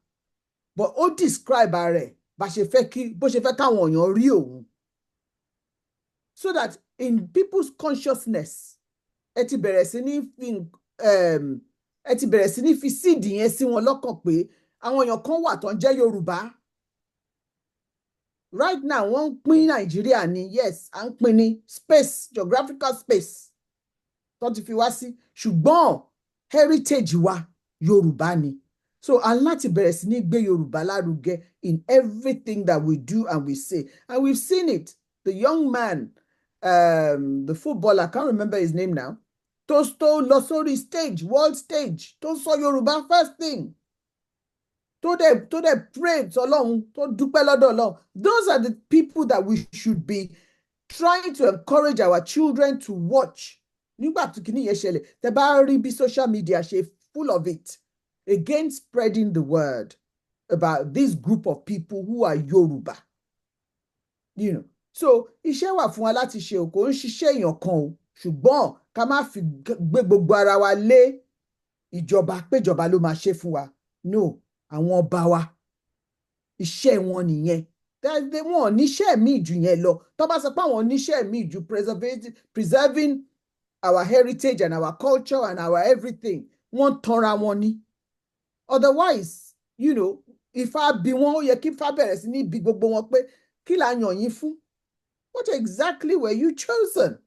But ó describe rẹ̀ bó ṣe fẹ́ káwọn èèyàn rí òun. So that in people's consciousness, ẹ ti bẹ̀rẹ̀ sí ní fi síìdì yẹn sí wọn lọ́kàn pé àwọn èèyàn kan wà tó ń jẹ́ Yorùbá. Right now, wọ́n ń pín Nàìjíríà ni, yes, à ń pín ní space, geographical space. Tó ti fi wá sí, ṣùgbọ́n heritage wa Yorùbá ni. So, a láti bẹ̀rẹ̀ sí ní gbé Yorùbá lárugẹ in everything that we do and we say. And we've seen it. The young man, the footballer, I can't remember his name now, tó lọ sórí stage, world stage, tó sọ Yorùbá first thing. Tó dẹ̀ pray t'Ọlọ́run, tó dúpẹ́ lọ́dọ̀ Ọlọ́run. Those are the people that we should be trying to encourage our children to watch. Nígbà tí kìíní yẹn ṣẹlẹ̀, tẹ́ bá rí bí social media ṣe full of it, again spreading the word about this group of people who are Yoruba. You know, so iṣẹ́ wà fún wa láti ṣe o, kò ń ṣiṣẹ́ èèyàn kan o, ṣùgbọ́n ká má fi gbé gbogbo ara wa lé ìjọba pé ìjọba ló máa ṣe fún wa. No, àwọn ọba wa, iṣẹ́ wọn nìyẹn. Wọn ò níṣẹ́ míì jù yẹn lọ. Tó bá sọ pé àwọn níṣẹ́ míì ju preserving our heritage and our culture and our everything, wọ́n tanra wọn ni. Otherwise, you know, Ifá bí wọn, ó yẹ kí Ifá bẹ̀rẹ̀ sí ní bí gbogbo wọn pé kí la yàn yín fún? What exactly were you chosen?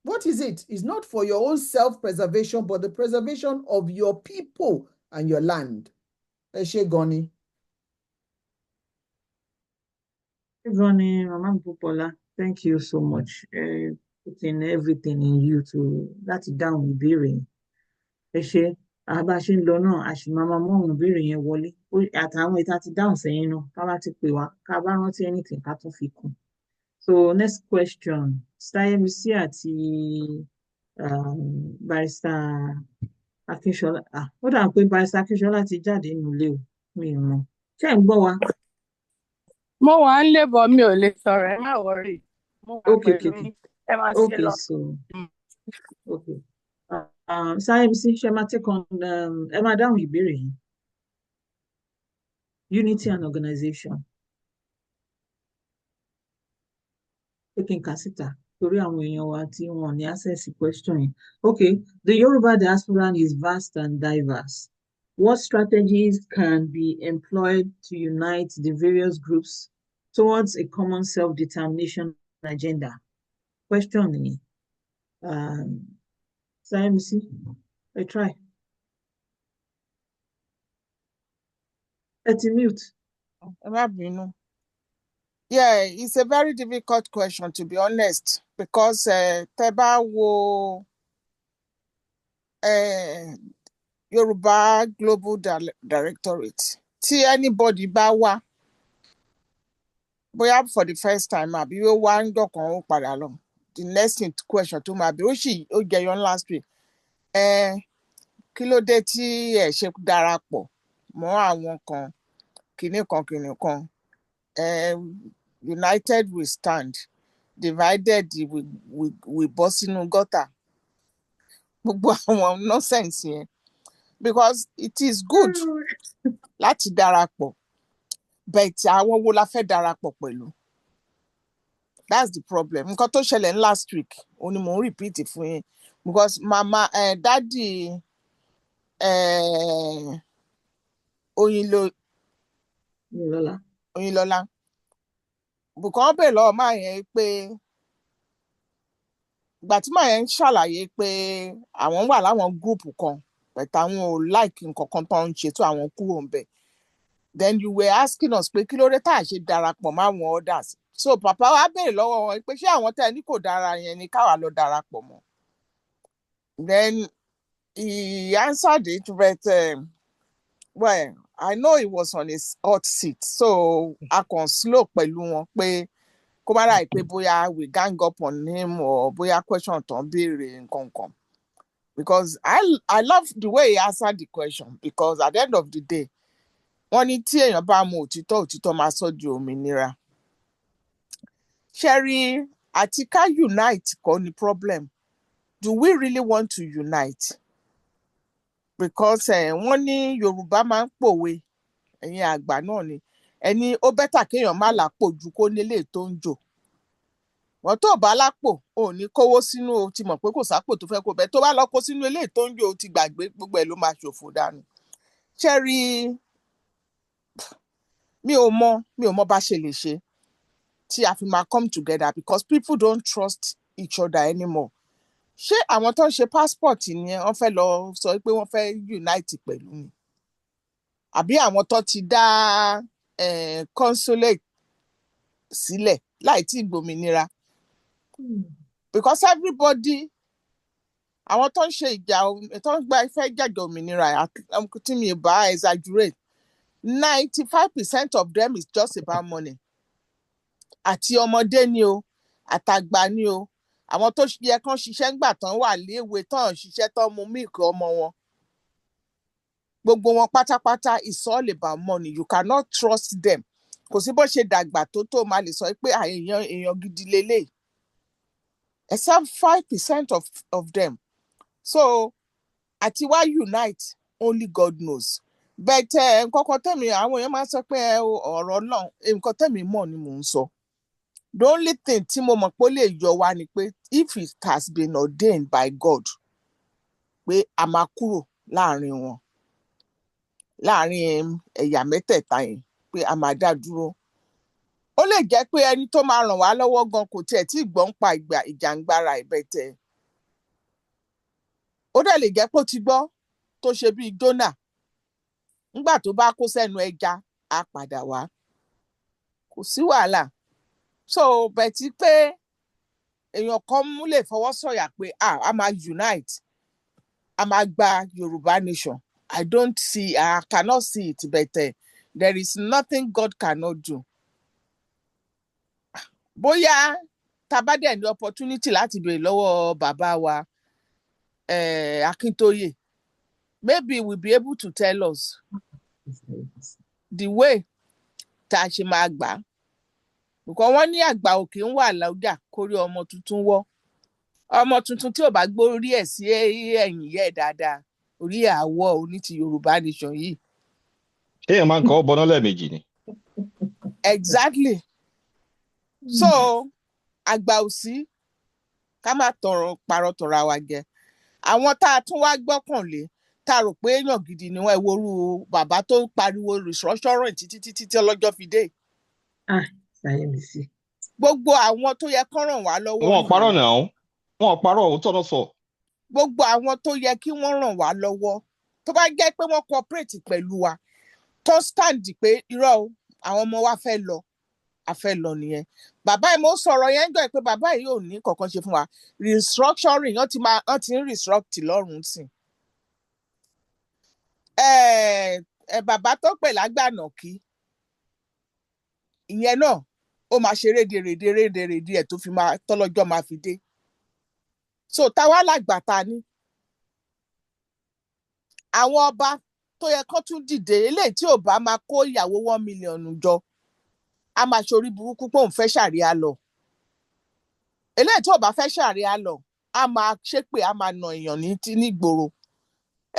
What is it? It's not for your own self-preservation, but the preservation of your people and your land. Ẹ ṣé gan ni. Ronnie, Mama Popola, thank you so much. Putting everything in you to láti dáhùn ìbéèrè yẹn. Ẹ ṣé, àbá ṣe ń lọ náà, a sì máa mú àwọn ìbéèrè yẹn wọlé. Àtàwọn ìta ti dáhùn sẹ́yìn náà, ká bá ti pè wá, ká bá rántí anything ká tún fi kún. So next question, Stayemisi àti Barrister Akínsọ́lá. Ó dà pé Barrister Akínsọ́lá ti jáde nílé o, mi ò mọ̀. Ṣé ẹ̀ ń gbọ́ wa? Mo wà ń lé bọ̀ mi ò lè sọ̀rọ̀, ẹ má wọrí. Mo wà Okay, pẹ̀lú okay, yín, ẹ máa ṣe okay, lọ. so, okay. Stayemisi, ṣe máa take on, ẹ máa dáhùn ìbéèrè yìí. Unity and organization. Pé kí n kà síta torí àwọn èèyàn wa tí wọn ní access sí question yìí. Okay, the Yoruba diaspora is vast and diverse. What strategies can be employed to unite the various groups towards a common self-determination agenda? Question ni. Stayemisi, I try. Ẹ ti mute. Ẹ má bínú. Yeah, it's a very difficult question, to be honest, because tẹ́ bá wo Yoruba Global Directorate, tí anybody bá wá, bóyá for the first time àbí ó wá ń dọ̀kan ó padà lọ, the next question tó máa bí ó jẹyọ last week, kí ló dé tí ẹ ṣe darapọ̀ mọ́ àwọn kan kìnnì kan, united we stand, divided we bọ́ sínú gutter, gbogbo àwọn nonsense yẹn, because it is good láti darapọ̀, but àwọn wo la fẹ́ darapọ̀ pẹ̀lú? That's the problem. Nǹkan tó ṣẹlẹ̀ last week òun ni mò ń repeat fún yín, because mama daddy Oyinlọ́lá Oyinlọ́lá bùkọ́ bẹ́ẹ̀ lọ́wọ́ máa yẹn pé ìgbà tí màá yẹn ń ṣàlàyé pé àwọn wà láwọn gúrùpù kan pẹ̀tà àwọn ò láìkí nǹkan kan tó ń ṣe tó àwọn kúrò ń bẹ̀. Then you were asking us pé kí ló dé tá à ṣe darapọ̀ máwọn others. So papa wa béèrè lọ́wọ́ wọn pé ṣé àwọn tẹ́ ẹ ní kò dára yẹn ni káwa lọ darapọ̀ mọ́. Then he answered it, but well, I know he was on his hot seat, so I can slow pẹ̀lú wọn pé kó má ráì pé bóyá we gang up on him or bóyá question tó ń béèrè nǹkan kan. Because I love the way he answered the question, because at the end of the day, wọ́n ní tí èèyàn bá mọ òtítọ́, òtítọ́ máa sọ di òmìnira. Sherry, àti ká unite kọ́ ni problem. Do we really want to unite? Because wọ́n ní Yorùbá máa ń pòwe, ẹ̀yin àgbà náà ni, ẹni ó bẹ́tà kéèyàn má lápò ju kó nílé tó ń jò. Wọ́n tó bá lápò ò ní kówó sínú, o ti mọ̀ pé kò sápò tó fẹ́ kó bẹ́ẹ̀ tó bá lọ kó sínú ilé tó ń jò, o ti gbàgbé gbogbo ẹ̀ ló máa ṣòfò dànù. Sherry, mi ò mọ bá ṣe lè ṣe tí a fi máa come together, because people don't trust each other anymore. Ṣé àwọn tó ń ṣe passport ni wọ́n fẹ́ lọ sọ pé wọ́n fẹ́ unite pẹ̀lú ni? Àbí àwọn tó ti dá consulate sílẹ̀ láì tí gbòmìnira? Because everybody, àwọn tó ń ṣe ìjà tó ń fẹ́ jàjà òmìnira tí mi bá exaggerate, 95% of them is just about money. Àti ọmọdé ni o, àtàgbà ni o, àwọn tó yẹ kán ṣiṣẹ́ ńgbà tán wà léwe tán ṣiṣẹ́ tán mu mílìkì ọmọ wọn. Gbogbo wọn pátápátá is all about money. You cannot trust them. Kò sí bó ṣe dàgbà tó máa lè sọ pé èèyàn gidi lélẹ̀. Except 5% of them. So àti wá unite, only God knows. But nǹkan tẹ̀mí àwọn èèyàn máa ń sọ pé ọ̀rọ̀ náà, nǹkan tẹ̀mí mọ̀ ni mò ń sọ. The only thing tí mo mọ̀ pé ó lè yọ wá ni pé if it has been ordained by God pé a máa kúrò láàrin wọn, láàrin ẹ̀yà mẹ́tẹ̀ẹ̀ta yẹn, pé a máa dá dúró. Ó lè jẹ́ pé ẹni tó máa ràn wá lọ́wọ́ gan kò tiẹ̀ tí gbọ́ ń pa ìjàngbara ìbẹ̀tẹ̀. Ó dẹ̀ lè jẹ́ pé ó ti gbọ́ tó ṣe bíi Jónà. Nígbà tó bá kó sẹ́nu ẹja, á padà wá. Kò sí wàhálà. So bẹ̀tí pé èèyàn kan lè fọwọ́ sọ̀yà pé a máa unite, a máa gba Yorùbá nation. I cannot see it, but there is nothing God cannot do. Bóyá tá bá dẹ̀ ní opportunity láti béèrè lọ́wọ́ bàbá wa Akíntóyè, maybe we'll be able to tell us the way tá a ṣe máa gbà. Because wọ́n ní àgbà òkè ń wà lọ́jà kórí ọmọ tuntun wọ́. Ọmọ tuntun tí ò bá gbórí ẹ̀ sí ẹ̀yìn yẹ̀ dáadáa, orí àwọ̀ oní ti Yorùbá nation yìí. Ṣé èèyàn máa ń kọ́ bọ́ná lẹ́ẹ̀mejì ni? Exactly. So àgbà òsì ká má parọ́ tọ̀ra wa jẹ. Àwọn tá a tún wá gbọ́kànlé tá a rò pé èèyàn gidi ni wọ́n, ìwòrú bàbá tó ń pariwo restructuring títí ọlọ́jọ́ fi dé. Gbogbo àwọn tó yẹ kán ràn wá lọ́wọ́. Wọn ò parọ́ náà, wọn ò parọ́ òótọ́ náà sọ. Gbogbo àwọn tó yẹ kí wọ́n ràn wá lọ́wọ́, tó bá jẹ́ pé wọ́n cooperate pẹ̀lú wa, tó stand pé irọ́ o, àwọn ọmọ wa fẹ́ lọ, a fẹ́ lọ nìyẹn. Bàbá yìí mo sọ̀rọ̀ yẹn jọ pé bàbá yìí ò ní kankan ṣe fún wa. Restructuring wọ́n ti ń restruct lọ́rùn sí. Bàbá tó pè lágbànà kí ìyẹn náà ó máa ṣe rédèrèdè ẹ̀ tó fi máa tọ́lọ́jọ́ máa fi dé. So táwa làgbà ta ní. Àwọn ọba tó yẹ kán tún dìde, eléyìí tí ò bá máa kó ìyàwó 1 million jọ, a máa ṣorí burúkú pé òun fẹ́ ṣàríà lọ. Eléyìí tí ò bá fẹ́ ṣàríà lọ, a máa ṣépè, a máa nà èèyàn nígboro.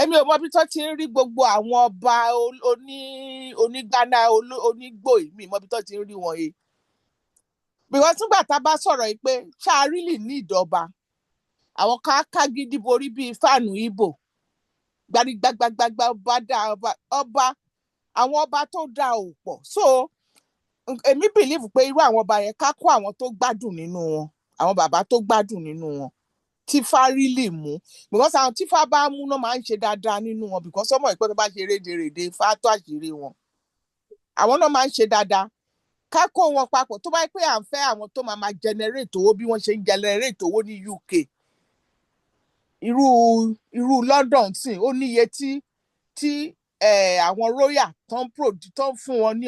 Èmi ò mọ bí tó ti ń rí gbogbo àwọn ọba onígbáná onígbòì, mi mọ bí tó ti ń rí wọn yìí. Because nígbà tá a bá sọ̀rọ̀ yìí pé ṣáà really ní ìdọ̀ba, àwọn ká gidi borí bíi fáànù Ìbò, gbarigbagbagbagba ọba dá ọba, àwọn ọba tó dá ò pọ̀. So èmi believe pé irú àwọn ọba yẹn ká kó àwọn tó gbádùn nínú wọn, àwọn bàbá tó gbádùn nínú wọn tífá really mú, because àwọn tífá bá mú náà máa ń ṣe dáadáa nínú wọn, because ọmọ ìpẹ́ tó bá ṣe rédèrèdè Ifá tó àṣírí wọn, àwọn náà máa ń ṣe dáadáa. Ká kó wọn papọ̀ tó bá pé à ń fẹ́ àwọn tó máa generate owó bí wọ́n ṣe ń generate owó ní UK, irú London sì ó níye tí àwọn royal tó ń fún wọn ní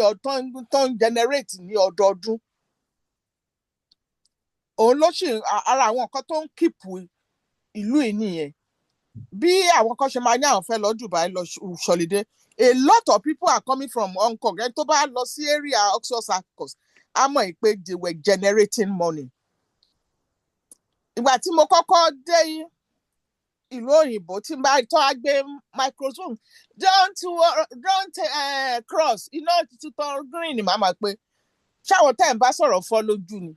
tó ń generate ní ọdọọdún. Òun ló ṣì ara àwọn nǹkan tó ń kíìpù ìlú yìí nìyẹn. Bí àwọn kan ṣe máa ní àwọn fẹ́ lọ Dubai lọ ṣọlidé, a lot of people are coming from Hong Kong. Ẹni tó bá lọ sí area Oxford Circus á mọ̀ pé they were generating money. Ìgbà tí mo kọ́kọ́ dé ìlú òyìnbó tí n bá tó á gbé microphone don't cross iná tuntun green ni màá máa pé ṣáwọn tẹ́ ẹ̀ ń bá sọ̀rọ̀ fọ́ lójú ni.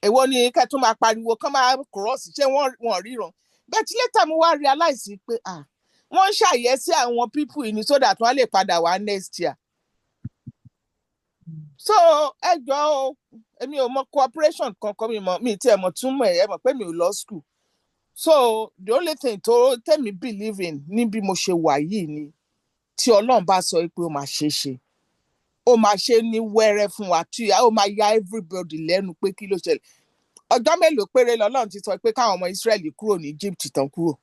Èwo ni kẹ́ tún máa pariwo kán máa cross, ṣé wọ́n ríran. But later mo wá realize pé wọ́n ń ṣàyẹ́sí àwọn people yìí ni so that wọ́n á lè padà wá next year. So ẹ jọ̀ọ́ o, èmi ò mọ cooperation kankan, mi tí ẹ mọ̀ túmọ̀ ẹ mọ̀ pé mi ò lọ school. So the only thing tó tèmi believe in ní bí mo ṣe wà yìí ni tí Ọlọ́run bá sọ pé ó máa ṣe ṣe, ó máa ṣe ní wẹ́rẹ́ fún wa tí ó máa ya everybody lẹ́nu pé kí ló ṣẹlẹ̀. Ọjọ́ mélòó péré lọ́lọ́run ti sọ pé káwọn ọmọ Ísírẹ́lì kúrò ní Egypt tán kúrò.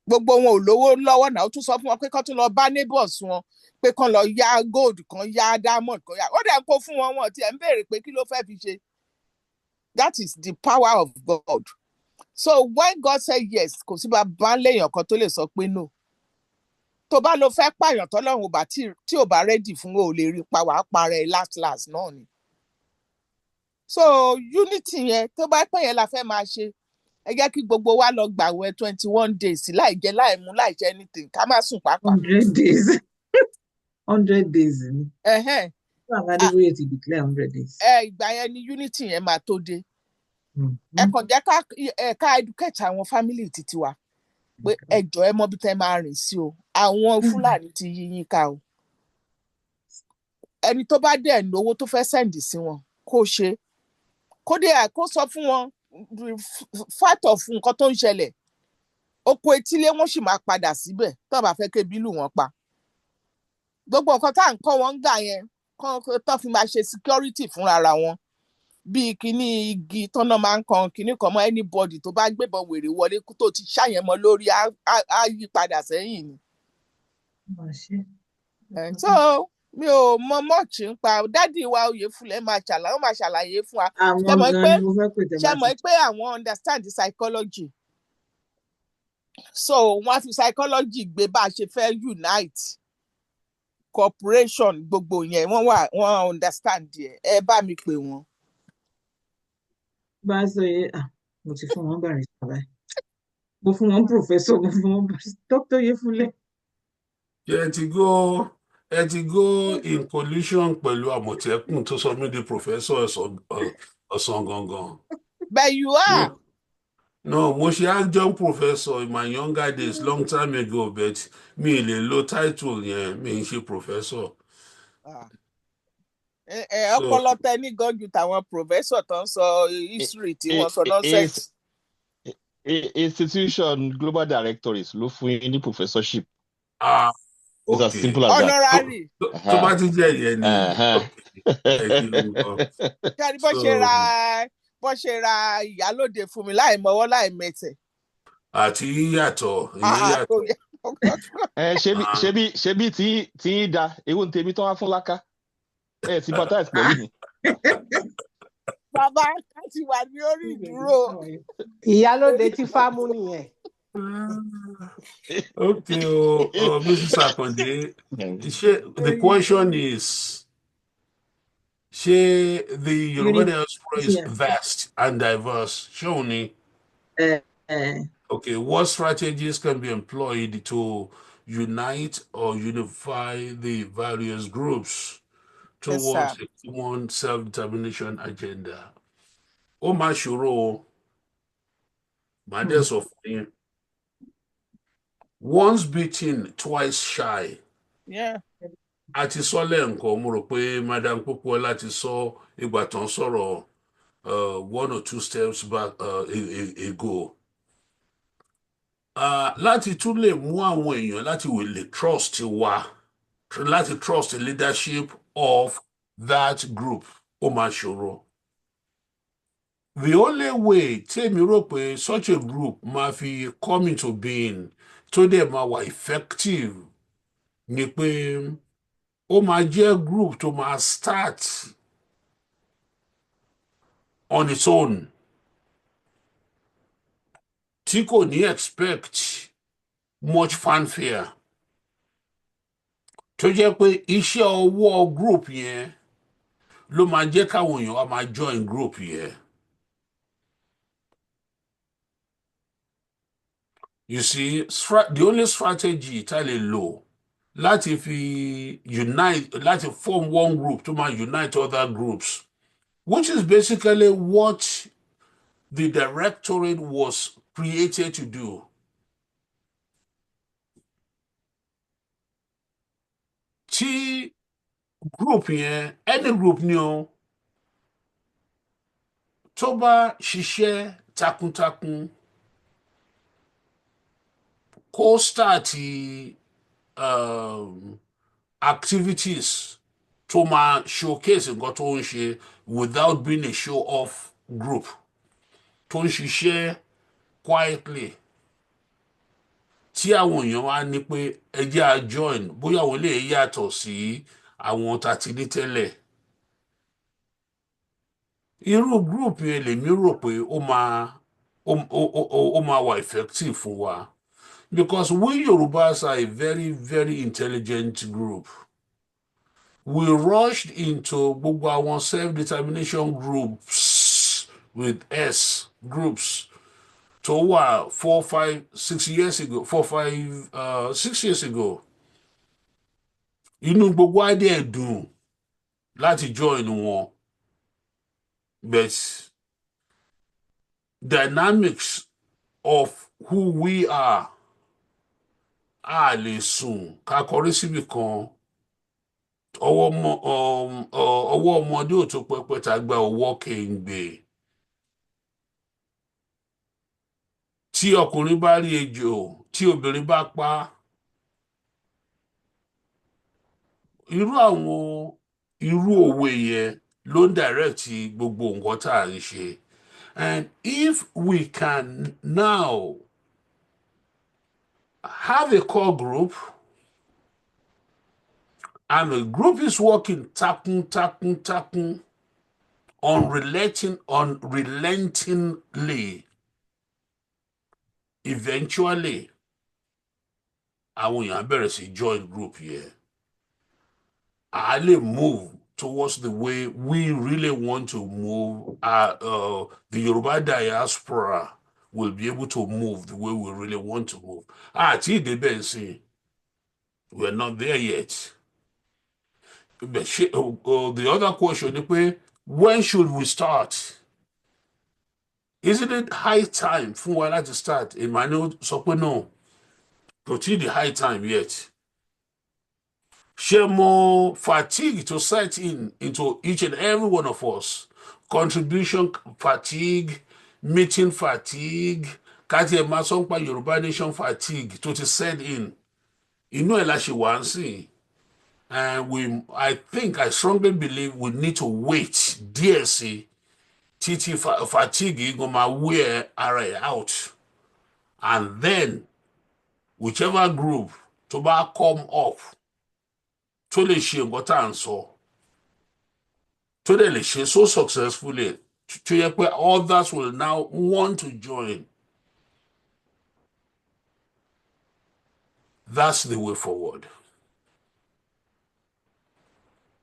Gbogbo wọn ò lówó lọ́wọ́ náà, ó tún sọ fún wọn pé kán tún lọ bá neighbors wọn pé kán lọ yá gold, kán yá diamond, kán yá. Ó dẹ̀ ń kó fún wọn, wọn tí ẹ̀ ń béèrè pé kí ló fẹ́ fi ṣe. That is the power of God. So when God said yes, kò sí bàbá léèyàn kan tó lè sọ pé no. Tó bá lọ fẹ́ pààyàn tọ́lọ́run ò bá tí ò bá ready fún ò lè rí pa wàá parẹ́ last náà ni. So unity yẹn tó bá pẹ́ yẹn la fẹ́ máa ṣe, ẹ jẹ́ kí gbogbo wa lọ gbàwẹ̀ 21 days láì jẹ láì mu láì jẹ anything, ká má sùn pàápàá. 100 days 100 days ni. Àwọn Adébóyè ti declare 100 days. Ìgbà yẹn ni unity yẹn máa tó dé. Ẹ kàn jẹ́ ká educate àwọn family títí wa pé ẹ jọ̀ọ́ ẹ mọ bí tẹ́ máa rìn sí o, àwọn Fúlàní ti yí yín ká o. Ẹni tó bá dẹ̀ lówó tó fẹ́ send sí wọn kó ṣe, kó sọ fún wọn fight of nǹkan tó ń ṣẹlẹ̀. Oko etílé wọn sì máa padà síbẹ̀ tó bá fẹ́ kébi lù wọ́n pa. Gbogbo nǹkan tá à ń kọ́ wọn gbà yẹn tó fi máa ṣe security fúnra wọn. Bíi kíní igi tọ́nà máa ń kan kíní kan mọ́ anybody tó bá gbébọn wèrè wọlé tó ti ṣàyẹn mọ́ lórí á yí padà sẹ́yìn ni. So mi ò mọ much ń pa dádì wa Oyèfúlẹ̀ máa ṣàlàyé fún wa. Ṣé mọ̀ pé àwọn understand psychology, so wọ́n á fi psychology gbé bá a ṣe fẹ́ unite cooperation gbogbo yẹn wọ́n understand ẹ̀. Ẹ bá mi pè wọ́n. Bá a sọ yẹ mo ti fún wọn barrister báyìí, mo fún wọn professor, mo fún wọn Dr. Oyèfúlẹ̀. ẹ ti go in collusion pẹ̀lú Àmọ̀tẹ́kùn tó sọ mí di professor ọ̀sán gangan. But you are. No, mo ṣe adjunct professor in my younger days long time ago, but mi lè lo title yẹn, mi ń ṣe professor. Ọpọlọ tẹ ní gan ju tàwọn professor tó ń sọ history tí wọ́n sọ nonsense. Institution Global Directories ló fún yín ní professorship. Okay. It's as simple as honorary. Tó bá ti jẹ́ ìyẹn ni. Kẹ́ni bó ṣe ra ìyálòde fún mi láì mọwọ́ láì mẹsẹ̀. Àti yíyàtọ̀ ìyẹn yàtọ̀. Ṣebí tí ń da ewu ń tèmi tó wá fún láká. Sympathize pẹ̀lú mi. Bàbá ti wà ní orí ìdúró. Ìyálòde ti fámú nìyẹn. Okay, Mrs. Akande, the question is, the Yoruba diaspora is vast and diverse. Shoni. Okay, what strategies can be employed to unite or unify the various groups towards a common self-determination agenda? O ma ṣòro, ma dẹ̀ sọ fún yín. Once beaten, twice shy. Yeah. a ti sọ lẹ́ǹkan mo rò pé Madam Pópóọlá ti sọ ìgbà tán sọ̀rọ̀ 1 or 2 steps back ago. Láti tún lè mú àwọn èèyàn láti lè trust wa, láti trust the leadership of that group ó máa ṣòro. The only way tí èmi rò pé such a group máa fi come into being tó dẹ̀ máa wà effective ni pé ó máa jẹ́ group tó máa start on its own tí kò ní expect much fanfare tó jẹ́ pé iṣẹ́ ọwọ́ group yẹn ló máa jẹ́ káwọn èèyàn wá máa join group yẹn. You see, the only strategy tá lè lò láti fi unite, láti form one group tó máa unite other groups, which is basically what the directorate was created to do. Tí group yẹn, any group ni o, tó bá ṣiṣẹ́ takuntakun, kó start activities tó máa showcase nǹkan tó ń ṣe without being a show off group, tó ń ṣiṣẹ́ quietly, tí àwọn èèyàn wá ní pé ẹ jẹ́ á join bóyá àwọn lè yàtọ̀ sí àwọn tá ti ní tẹ́lẹ̀. Irú group yẹn lèmi rò pé ó máa wà effective fún wa, because we Yorubas are a very, very intelligent group. We rushed into gbogbo àwọn self-determination groups with S groups tó wà 4, 5, 6 years ago, 4, 5, 6 years ago. Inú gbogbo idea dùn láti join wọn, but dynamics of who we are a lè sùn ká kọrí síbì kan ọwọ́ ọmọdé ò tó pẹpẹ tá gba ọwọ́ kéńgbé. Tí ọkùnrin bá rí ejò tí obìnrin bá pa, irú òwe yẹn ló ń direct gbogbo nǹkan tá à ń ṣe. And if we can now have a core group and the group is working unrelentingly, eventually àwọn èèyàn bẹ̀rẹ̀ sí join group yẹn. I lè move towards the way we really want to move. The Yoruba diaspora will be able to move the way we really want to move. Àti ìdébẹ̀ sí, we're not there yet. But the other question is, when should we start? Isn't it high time fún wa láti start? Emmanuel sọ pé no, kò tí di high time yet. Ṣé mo fatigue to set into each and every one of us? Contribution fatigue, meeting fatigue, káti ẹ̀ máa sọ ń pa Yorùbá nation fatigue tó ti set in. Inú ẹ̀ la ṣe wá ń sìn. And I strongly believe we need to wait díẹ̀ sí títí fatigue go máa wear ara ẹ̀ out. And then, whichever group tó bá come up, tó lè ṣe nǹkan tá à ń sọ, tó dẹ̀ lè ṣe so successfully, tó yẹ pé others will now want to join. That's the way forward.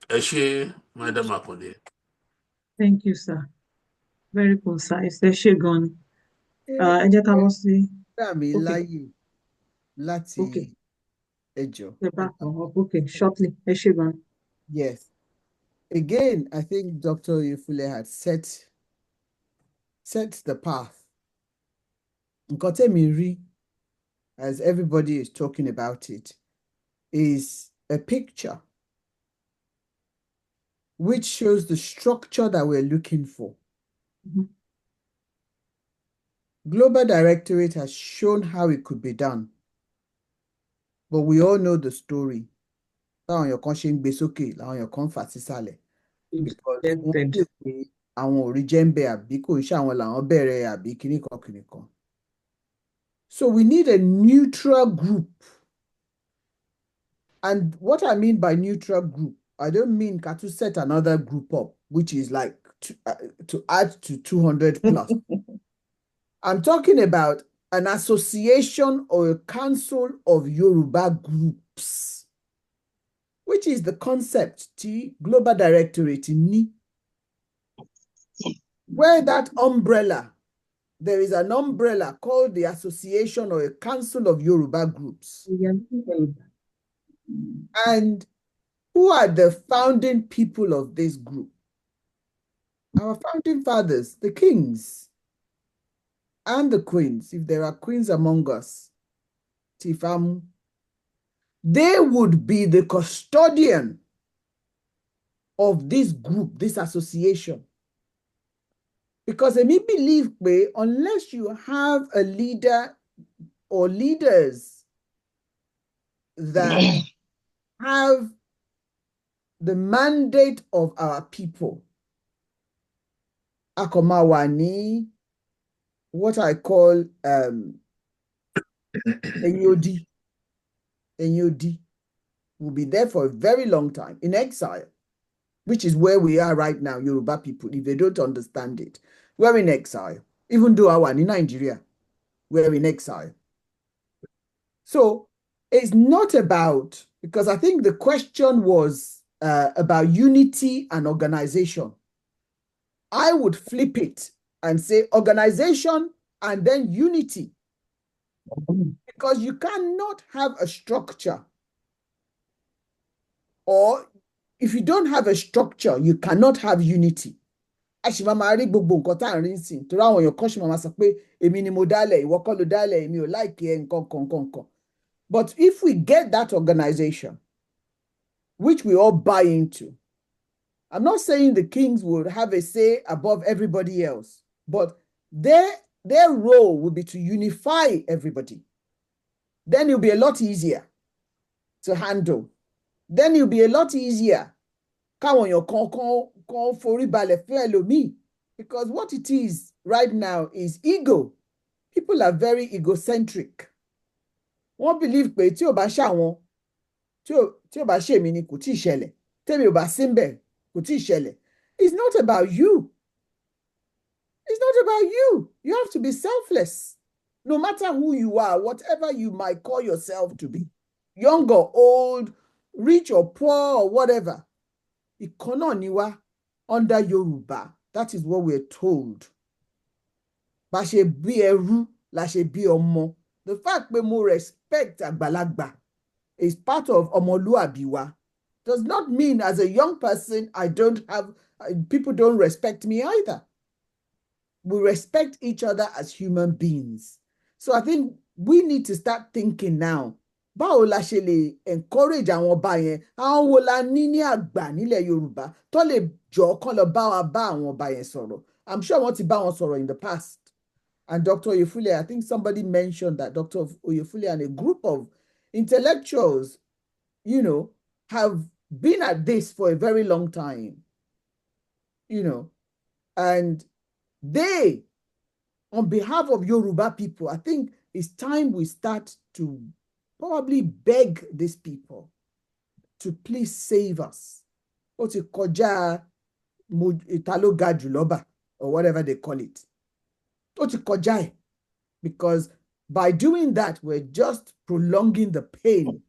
Ẹ ṣé, Madam Akonde. Thank you, sir. Very concise. Ẹ ṣé gan ni. Ẹ jẹ́ ká bọ́ sí. Gbà mí láyè láti ẹjọ́. Okay, shortly. Ẹ ṣé gan. Yes. Again, I think Dr. Oyefule had set the path. Nǹkan tẹ́mi rí, as everybody is talking about it, is a picture which shows the structure that we're looking for. Global Directorate has shown how it could be done. But we all know the story. Táwọn èèyàn kan ṣe ń gbé sókè, làwọn èèyàn kan ń fà sísàlẹ̀. Because wọ́n lè pé àwọn ò rí jẹ́ńbẹ̀ àbí kò ń ṣe àwọn làwọn bẹ̀rẹ̀ àbí kíníkan. So we need a neutral group. And what I mean by neutral group, I don't mean to set another group up, which is like to add to 200 plus. I'm talking about an association or a council of Yoruba groups, which is the concept T Global Directorate ni. Where that umbrella, there is an umbrella called the Association or a Council of Yoruba Groups. And who are the founding people of this group? Our founding fathers, the kings and the queens, if there are queens among us, Tifamu, they would be the custodian of this group, this association. Because I believe, unless you have a leader or leaders that have the mandate of our people, Akomawani, what I call NUD will be there for a very long time in exile, which is where we are right now, Yoruba people, if they don't understand it. We're in exile. Even though our in Nigeria, we're in exile. So it's not about, because I think the question was about unity and organization. I would flip it and say organization and then unity. Because you cannot have a structure, or if you don't have a structure, you cannot have unity. But if we get that organization, which we all buy into, I'm not saying the kings would have a say above everybody else, but their role would be to unify everybody. Then it'll be a lot easier to handle. Then it'll be a lot easier. Because what it is right now is ego. People are very egocentric. Wọ́n believe pé tí ò bá ṣàwọn, tí ò bá ṣèmi ni kò tíì ṣẹlẹ̀. Tẹ́mi ò bá síbẹ̀ kò tíì ṣẹlẹ̀. It's not about you. It's not about you. You have to be selfless. No matter who you are, whatever you might call yourself to be, young or old, rich or poor or whatever, ìkànnà ni wá under Yoruba. That is what we're told. Bá ṣe bí ẹrú, la ṣe bí ọmọ. The fact that we respect àgbàlagbà is part of ọmọlúàbí wa. Does not mean as a young person, people don't respect me either. We respect each other as human beings. So I think we need to start thinking now. Báwo la ṣe lè encourage àwọn ọba yẹn? Àwọn wo la ní ní àgbà nílẹ̀ Yorùbá tó lè jọ kán lọ bá àwọn ọba yẹn sọ̀rọ̀? I'm sure wọ́n ti bá wọn sọ̀rọ̀ in the past. And Dr. Oyefule, I think somebody mentioned that Dr. Oyefule and a group of intellectuals, have been at this for a very long time, and they, on behalf of Yoruba people, I think it's time we start to probably beg these people to please save us. Or to koja italo gajuloba, or whatever they call it. Or to koja, because by doing that, we're just prolonging the pain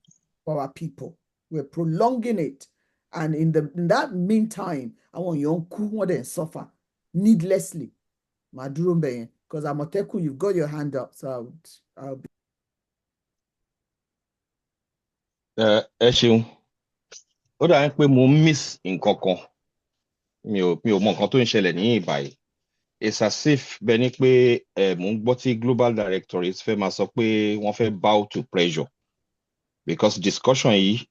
for our people. We're prolonging it. And in that meantime, I want young more than suffer needlessly. Because I'm Amoteku, you've got your hand up, so I'll be. Ẹ ṣeun. Ó dà pé mo miss nǹkan kan. Mi ò mọ nǹkan tó ń ṣẹlẹ̀ ní ìbàyìí. It's as if bẹ́ẹ̀ ni pé mo ń gbọ́ tí Global Directorate fẹ́ máa sọ pé wọ́n fẹ́ bow to pressure. Because discussion yìí,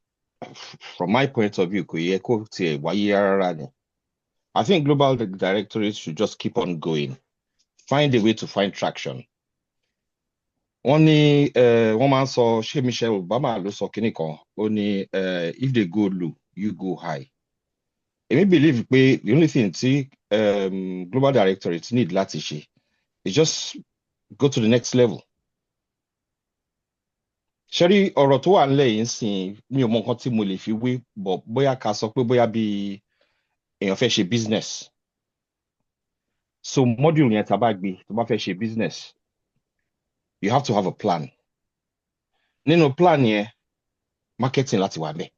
from my point of view, kò yẹ kó tiẹ̀ wáyé rárá ni. I think global directorates should just keep on going. Find a way to find traction. Wọ́n ní wọ́n máa ń sọ ṣé Michelle Obama ló sọ kinní kan ó ní if they go low you go high. Èmi believe pé the only thing tí global directorate need láti ṣe is just go to the next level. Ṣẹ́rí ọ̀rọ̀ tó wà nílẹ̀ yìí ń sìn mi ò mọ nǹkan tí mo lè fi wé bọ̀ bóyá ká sọ pé bóyá bí èèyàn fẹ́ ṣe business. So module yẹn tá bá gbé tó bá fẹ́ ṣe business you have to have a plan. Nínú plan yẹn marketing láti wà ńbẹ̀.